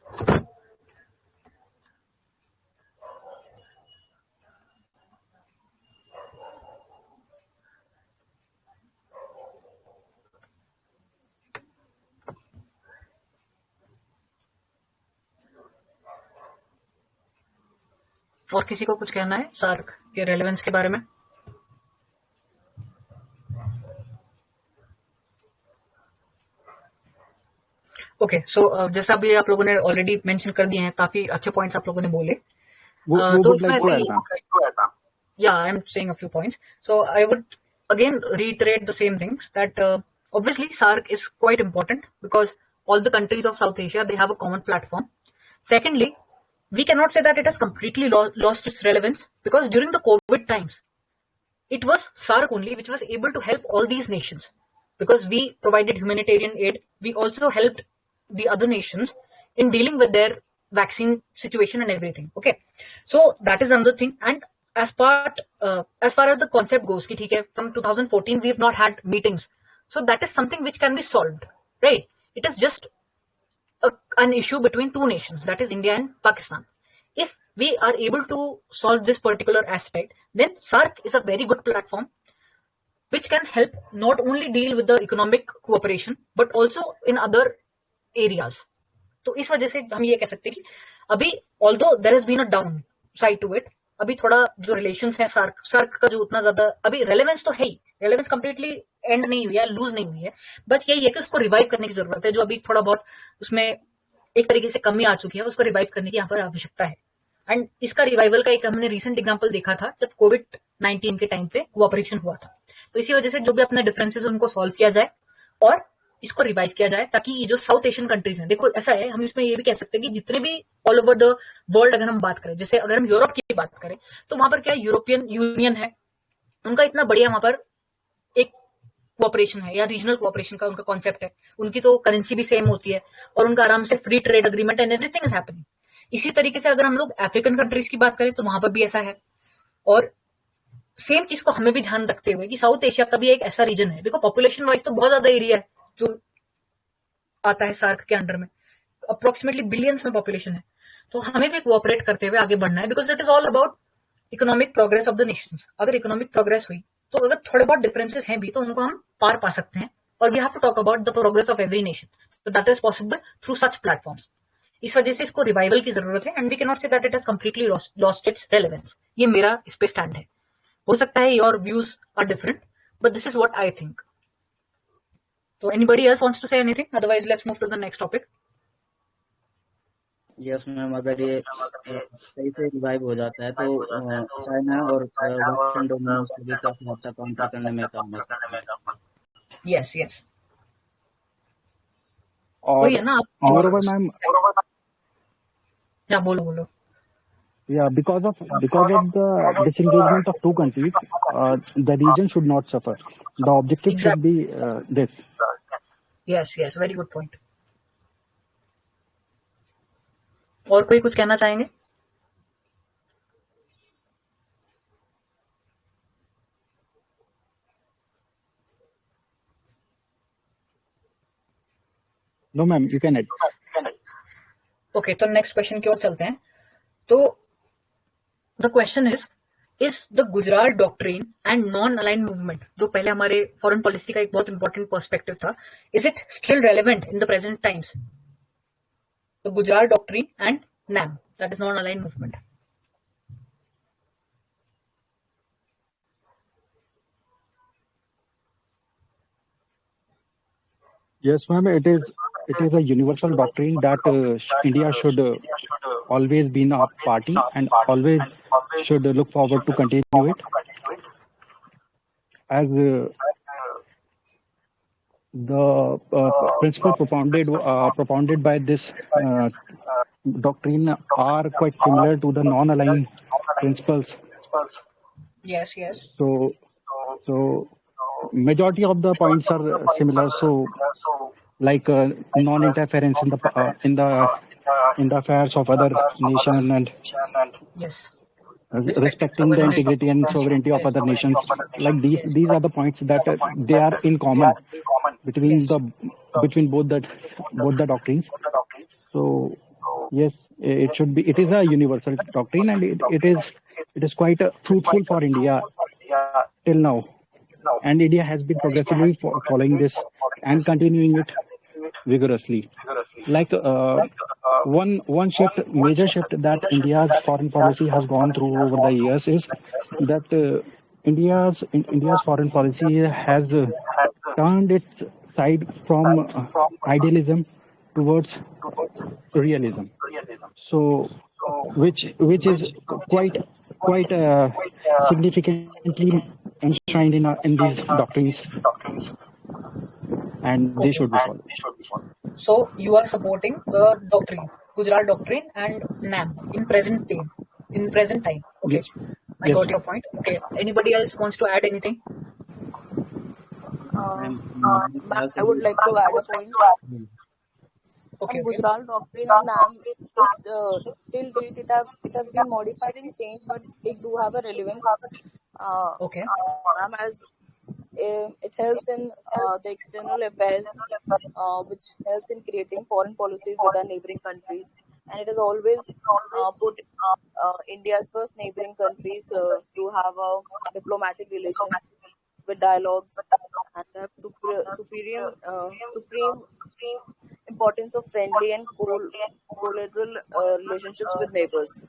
और किसी को कुछ कहना है SAARC के relevance के बारे में? ओके, सो जैसा भी आप लोगों ने ऑलरेडी मेंशन कर दिए हैं, काफी अच्छे पॉइंट्स आप लोगों ने बोले। Who तो would इसमें like to ऐसे add, he, ma'am? yeah, I'm saying a few points. So I would again reiterate the same things that obviously SARC is quite important because all the countries of South Asia, they have a common platform. Secondly, we cannot say that it has completely lost its relevance because during the COVID times, it was SARC only which was able to help all these nations because we provided humanitarian aid. We also helped the other nations in dealing with their vaccine situation and everything. Okay, so that is another thing. And as far as the concept goes, ki theek hai, from 2014 we have not had meetings, so that is something which can be solved, right? It is just an issue between two nations, that is India and Pakistan. If we are able to solve this particular aspect, then SARC is a very good platform which can help not only deal with the economic cooperation but also in other areas. तो इस वजह से हम ये कह सकते हैं कि अभी although there has been a down side to it, अभी थोड़ा जो रिलेशंस है सार्क का जो उतना ज्यादा अभी रेलेवेंस तो है ही, रेलेवेंस कंप्लीटली एंड नहीं हुई है, लूज नहीं हुई है, बस यही है कि उसको रिवाइव करने की जरूरत है, जो अभी थोड़ा बहुत उसमें एक तरीके से कमी आ चुकी है, उसको रिवाइव करने की यहाँ पर आवश्यकता है। एंड इसका रिवाइवल का एक हमने रिसेंट एग्जांपल देखा था जब कोविड-19 के टाइम पे कोऑपरेशन हुआ था। तो इसी वजह से जो भी अपने डिफरेंसेस उनको सॉल्व किया जाए और इसको रिवाइव किया जाए, ताकि ये जो साउथ एशियन कंट्रीज हैं, देखो ऐसा है, हम इसमें ये भी कह सकते हैं कि जितने भी ऑल ओवर द वर्ल्ड अगर हम बात करें, जैसे अगर हम यूरोप की बात करें तो वहां पर क्या है, यूरोपियन यूनियन है, उनका इतना बढ़िया वहां पर एक कोऑपरेशन है या रीजनल कोऑपरेशन का उनका कॉन्सेप्ट है, उनकी तो करेंसी भी सेम होती है और उनका आराम से free trade agreement and everything is happening. इसी तरीके से अगर हम लोग अफ्रीकन कंट्रीज की बात करें तो वहां पर भी ऐसा है। और सेम चीज को हमें भी ध्यान रखते हुए कि साउथ एशिया का भी एक ऐसा रीजन है, देखो पॉपुलेशन वाइज तो बहुत ज्यादा एरिया है जो आता है सार्क के अंडर में, अप्रोक्सीमेटली बिलियंस में पॉपुलेशन है, तो हमें भी कोऑपरेट करते हुए आगे बढ़ना है because it is all about economic progress of the Nations. अगर इकोनॉमिक प्रोग्रेस हुई तो अगर थोड़े बहुत डिफरेंसेस हैं भी तो उनको हम पार पा सकते हैं, और we have to talk about the progress of every nation, तो that is possible through such platforms. इस वजह से इसको रिवाइवल की जरूरत है and we can not say that it has completely lost its relevance. ये मेरा इस पे स्टैंड है, हो सकता है your views are different but this is what I think. तो anybody else wants to say anything, otherwise let's move to the next topic. Yes ma'am, अगर ये सही से रिवाइव हो जाता है तो चाइना और वेस्टर्न डोमिनोज को भी काफी हद तक काउंटर करने में काम आ सकता है। यस यस, और वही है ना moreover, ma'am, या बोलो बोलो। yeah, because of the disengagement of two countries, the region should not suffer. The objective should be this. Yes yes, very good point. और कोई कुछ कहना चाहेंगे? No, ma'am, you can add. Okay, तो next question की ओर चलते हैं. तो the question is the Gujarat Doctrine and non-aligned movement, जो पहले हमारे foreign policy का एक बहुत important perspective था, is it still relevant in the present times? The Gujarat Doctrine and NAM, that is non-aligned movement. Yes, ma'am, it is a universal doctrine that India should always be in a party and always should look forward to continue it. As the principle propounded by this doctrine are quite similar to the non-aligned principles. Yes. So majority of the points are similar. So like non-interference in the affairs of other nation and Yes. respecting the integrity and sovereignty of other nations. Like these are the points that they are in common between both the doctrines. So yes, it is a universal doctrine, and it is quite fruitful for India till now, and India has been progressively following this and continuing it vigorously. Like one major shift that India's foreign policy has gone through over the years is that India's foreign policy has turned its side from idealism towards realism. So which is quite significantly enshrined in these doctrines, and they should be followed. So you are supporting the doctrine, Gujarat Doctrine and NAM in present time. Okay, Yes. I got your point. Okay, anybody else wants to add anything? I would like to add a point. Okay. Gujarat Doctrine and NAM is till date it have been modified and changed, but it do have a relevance. Okay. NAM as it helps in the external affairs, which helps in creating foreign policies with our neighboring countries, and it has always put India's first neighboring countries to have diplomatic relations with dialogues and have supreme importance of friendly and collateral relationships with neighbors.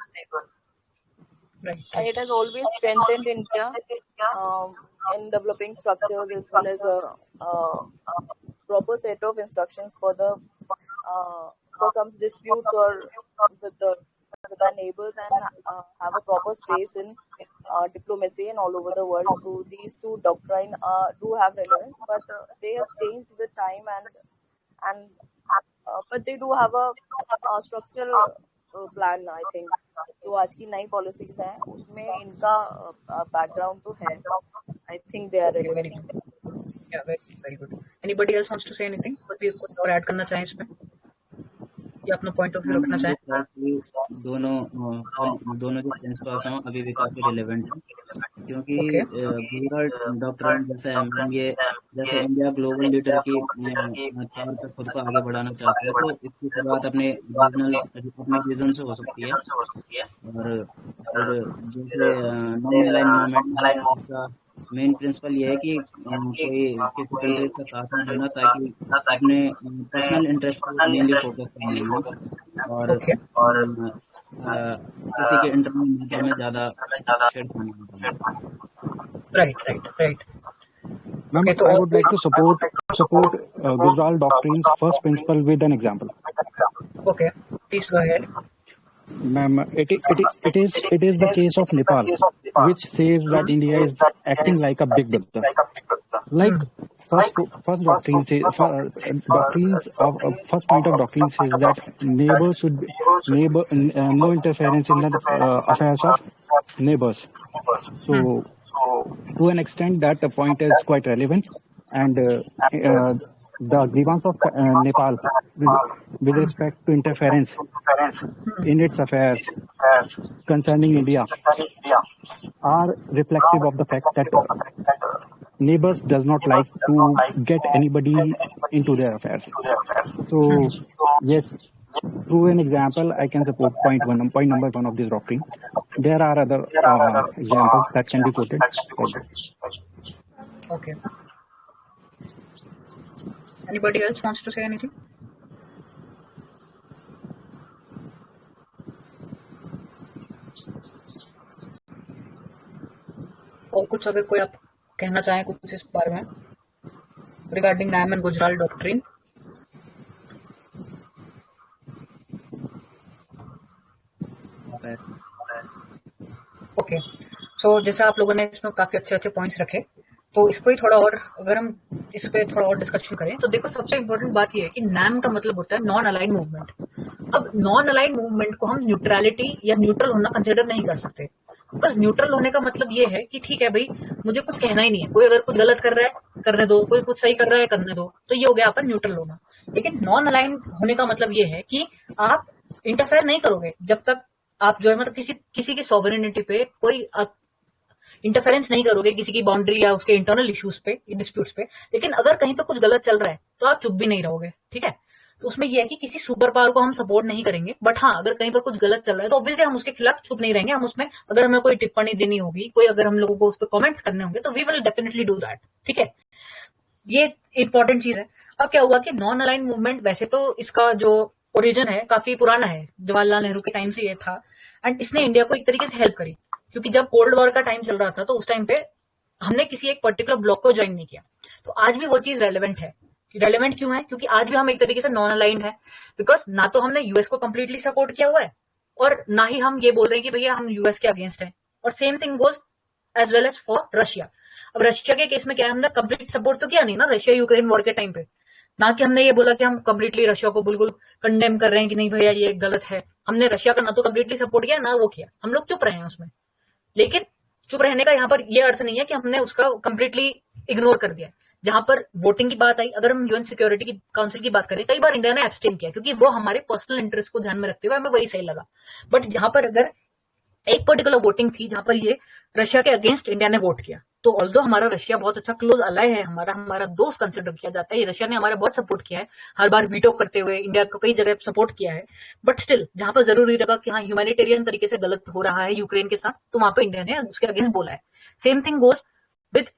Right. And it has always strengthened India in developing structures as well as a proper set of instructions for some disputes or with our neighbors, and have a proper space in diplomacy and all over the world. So these two doctrine do have relevance, but they have changed with time and but they do have a structural plan, I think. जो आज की नई policies हैं उसमें इनका background तो है. I think they are Okay, very relevant. good. Yeah, very good. Anybody else wants to say anything? कोई और ऐड करना चाहें इसमें, या अपना पॉइंट ऑफ व्यू रखना चाहें? दोनों जो प्रिंसिपल्स हैं अभी भी काफी रिलेवेंट हैं, क्योंकि गुजरात डॉक्ट्रिन जैसे हम ये जैसे इंडिया ग्लोबल लीडर की तौर पर खुद को आगे बढ़ाना चाहते हैं, तो इसकी शुरुआत अपने रीजन से हो सकती है. और फिर जैसे नॉन अलाइन मूवमेंट का मेन प्रिंसिपल ये है कि कोई किसी कंट्री का साथ में देना ताकि अपने पर्सनल इंटरेस्ट पर मेनली फोकस करने में और किसी के इंटरनल मैटर में ज्यादा छेड़खानी नहीं करना. Right. Ma'am, Okay, I would like to support Gujarat Doctrine's first principle with an example. Okay, please go ahead. Ma'am, it is the case of Nepal, which says that India is acting like a big brother. Like first doctrine says, first point of doctrine says that no interference in the affairs of neighbors. So to an extent that point is quite relevant, and the grievance of Nepal with respect to interference in its affairs concerning India are reflective of the fact that neighbors does not like to get anybody into their affairs. So yes, through an example, I can support point number one of this doctrine. There are other examples that can be quoted. Okay. Anybody else wants to say anything? और कुछ अगर कोई आप कहना चाहें कुछ इस बारे में regarding NAM and Gujral doctrine? Okay, so जैसे आप लोगों ने इसमें काफी अच्छे अच्छे पॉइंट्स रखे, तो इसको ही थोड़ा और अगर हम इस पे थोड़ा और डिस्कशन करें तो देखो सबसे इंपॉर्टेंट बात ये है कि NAM का मतलब होता है नॉन अलाइंड मूवमेंट। अब नॉन अलाइंड मूवमेंट को हम न्यूट्रलिटी या न्यूट्रल होना कंसिडर नहीं कर सकते, बिकॉज न्यूट्रल होने का मतलब ये है कि ठीक है भाई मुझे कुछ कहना ही नहीं है, कोई अगर कुछ गलत कर रहा है करने दो, कोई कुछ सही कर रहा है करने दो, तो ये हो गया अपन न्यूट्रल होना। लेकिन नॉन अलाइंड होने का मतलब ये है कि आप इंटरफेयर नहीं करोगे जब तक आप जो है मतलब किसी की सॉवरेनिटी पे कोई इंटरफेरेंस नहीं करोगे, किसी की बाउंड्री या उसके इंटरनल इश्यूज पे, डिस्प्यूट्स पे। लेकिन अगर कहीं पे कुछ गलत चल रहा है तो आप चुप भी नहीं रहोगे, ठीक है। तो उसमें यह है कि किसी सुपर पावर को हम सपोर्ट नहीं करेंगे, बट हाँ अगर कहीं पर कुछ गलत चल रहा है तो ऑब्वियसली हम उसके खिलाफ चुप नहीं रहेंगे। हम उसमें अगर हमें कोई टिप्पणी देनी होगी, कोई अगर हम लोगों को उस पर कमेंट्स करने होंगे तो we will definitely do that, ठीक है। ये इंपॉर्टेंट चीज है। अब क्या हुआ कि नॉन अलाइंड मूवमेंट वैसे तो इसका जो ओरिजिन है काफी पुराना है, जवाहरलाल नेहरू के टाइम से ये था, एंड इसने इंडिया को एक तरीके से हेल्प करी, क्योंकि जब कोल्ड वॉर का टाइम चल रहा था तो उस टाइम पे हमने किसी एक पर्टिकुलर ब्लॉक को ज्वाइन नहीं किया। तो आज भी वो चीज रेलेवेंट है। रेलेवेंट क्यों है? क्योंकि आज भी हम एक तरीके से नॉन अलाइंड है, बिकॉज ना तो हमने यूएस को कंप्लीटली सपोर्ट किया हुआ है और ना ही हम ये बोल रहे हैं कि भैया हम यूएस के अगेंस्ट हैं। और same thing goes as well as for Russia. अब रशिया के केस में क्या है, हमने कंप्लीट सपोर्ट तो किया नहीं ना रशिया यूक्रेन वॉर के टाइम पे, ना कि हमने ये बोला कि हम कंप्लीटली रशिया को बिल्कुल कंडेम कर रहे हैं कि नहीं भैया ये गलत है। हमने रशिया का ना तो कंप्लीटली सपोर्ट किया ना वो किया, हम लोग चुप रहे हैं उसमें। लेकिन चुप रहने का यहाँ पर ये अर्थ नहीं है कि हमने उसका कंप्लीटली इग्नोर कर दिया। जहां पर वोटिंग की बात आई, अगर हम यूएन सिक्योरिटी की काउंसिल की बात करें, कई बार इंडिया ने एब्सटेन किया क्योंकि वो हमारे पर्सनल इंटरेस्ट को ध्यान में रखते हुए हमें वही सही लगा। बट जहां पर अगर एक पर्टिकुलर वोटिंग थी जहां पर ये रशिया के अगेंस्ट इंडिया ने वोट किया, तो ऑल्दो हमारा रशिया बहुत अच्छा क्लोज अलाय है, हमारा दोस्त कंसिडर किया जाता है, रशिया ने हमारा बहुत सपोर्ट किया है, हर बार वीटो करते हुए इंडिया को कई जगह सपोर्ट किया है। बट स्टिल जहां पर जरूरी लगा कि हाँ ह्यूमैनिटेरियन तरीके से गलत हो रहा है यूक्रेन के साथ, तो वहां पर इंडिया ने उसके अगेंस्ट बोला है। Same thing goes with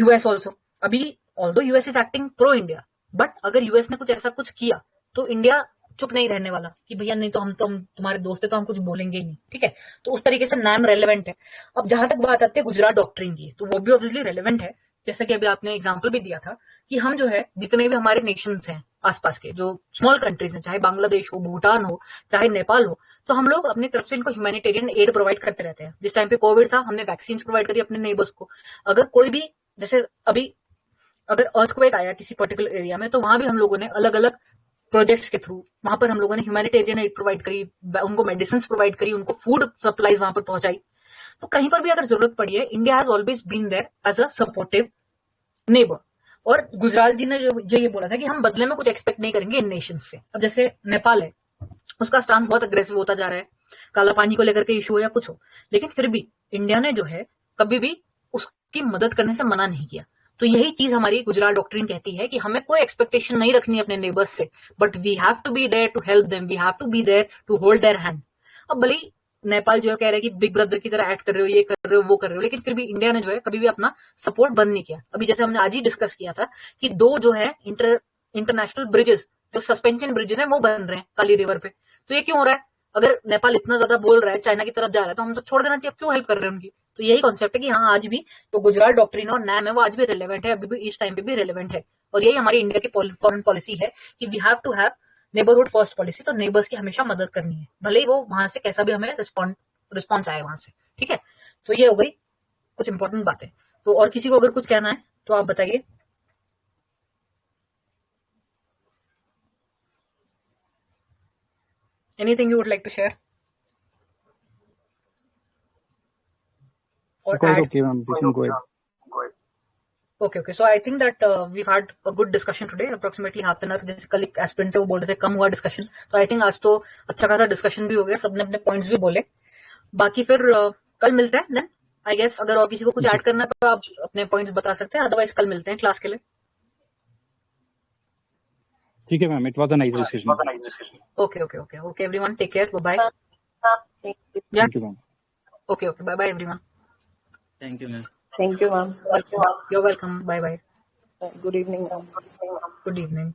US also. अभी although US is acting pro India, but अगर यूएस ने कुछ ऐसा कुछ किया तो इंडिया चुप नहीं रहने वाला कि भैया नहीं तो हम तुम्हारे दोस्त है तो हम कुछ बोलेंगे ही नहीं, ठीक है। तो उस तरीके से NAM रेलेवेंट है। अब जहां तक बात आती है गुजरात डॉक्ट्रिन की, तो वो भी ऑब्वियसली रेलेवेंट है। जैसे कि अभी आपने एग्जांपल भी दिया था कि हम जो है जितने भी हमारे नेशंस हैं आसपास के जो स्मॉल कंट्रीज हैं, चाहे बांग्लादेश हो, भूटान हो, चाहे नेपाल हो, तो हम लोग अपनी तरफ से इनको ह्यूमैनिटेरियन एड प्रोवाइड करते रहते हैं। जिस टाइम पे कोविड था हमने वैक्सीन प्रोवाइड करी अपने नेबर्स को। अगर कोई भी जैसे अभी अगर अर्थक्वेक आया किसी पर्टिकुलर एरिया में, तो वहां भी हम लोगों ने अलग अलग प्रोजेक्ट्स के थ्रू वहां पर हम लोगों ने ह्यूमैनिटेरियन एड प्रोवाइड करी, उनको मेडिसिन प्रोवाइड करी, उनको फूड सप्लाईज वहां पर पहुंचाई। तो कहीं पर भी अगर जरूरत पड़ी है, India has always been there as a supportive neighbour. और गुजराल जी ने जो ये बोला था कि हम बदले में कुछ एक्सपेक्ट नहीं करेंगे इन नेशन से। अब जैसे नेपाल है, उसका स्टांस बहुत अग्रेसिव होता जा रहा है, काला पानी को लेकर के इशू हो या कुछ हो, लेकिन फिर भी इंडिया ने जो है कभी भी उसकी मदद करने से मना नहीं किया। तो यही चीज हमारी गुजरात डॉक्ट्रिन कहती है कि हमें कोई एक्सपेक्टेशन नहीं रखनी अपने नेबर्स से, but we have to be there to help them, we have to be there to hold their hand. अब भले नेपाल जो है कह रहे हैं कि बिग ब्रदर की तरह एक्ट कर रहे हो, ये कर रहे हो, वो कर रहे हो, लेकिन फिर भी इंडिया ने जो है कभी भी अपना सपोर्ट बंद नहीं किया। अभी जैसे हमने आज ही डिस्कस किया था कि दो जो है इंटरनेशनल ब्रिजेस, जो सस्पेंशन ब्रिजेस है वो बन रहे हैं काली रिवर पे। तो ये क्यों हो रहा है? अगर नेपाल इतना ज्यादा बोल रहा है, चाइना की तरफ जा रहा है, तो हम तो छोड़ देना चाहिए, क्यों हेल्प कर रहे हैं उनकी? तो यही कॉन्सेप्ट है कि हाँ आज भी तो गुजरात डॉक्ट्रिन और NAM है वो आज भी रिलेवेंट है, अभी भी इस टाइम पे भी रिलेवेंट है। और यही हमारी इंडिया की फॉरेन पॉलिसी है कि we have to have neighbourhood first policy. तो नेबर्स की हमेशा मदद करनी है, भले ही वो वहां से कैसा भी हमें रिस्पॉन्स आए वहां से, ठीक है। तो ये हो गई कुछ इंपॉर्टेंट बातें। तो और किसी को अगर कुछ कहना है तो आप बताइए। Anything you would like to share? Or Quite add? okay, ma'am. We can go ahead. Okay. So I think that we've had a good discussion today, approximately half an hour. जैसे कल एक एस्पिरेंट थे वो बोल रहे थे कम हुआ discussion, तो आई थिंक आज तो अच्छा खासा डिस्कशन भी हो गया, सबने अपने पॉइंट्स भी बोले। बाकी फिर कल मिलते हैं देन आई गेस अगर और किसी को कुछ ऐड करना है तो आप अपने पॉइंट्स बता सकते हैं, अदरवाइज कल मिलते हैं क्लास के लिए। ठीक है ma'am, it was a nice discussion. Okay okay okay okay everyone, take care, bye. Thank you ma'am. Okay okay, bye bye everyone. Thank you ma'am. Thank you, ma'am. You're welcome, bye bye, Good evening, ma'am. good evening.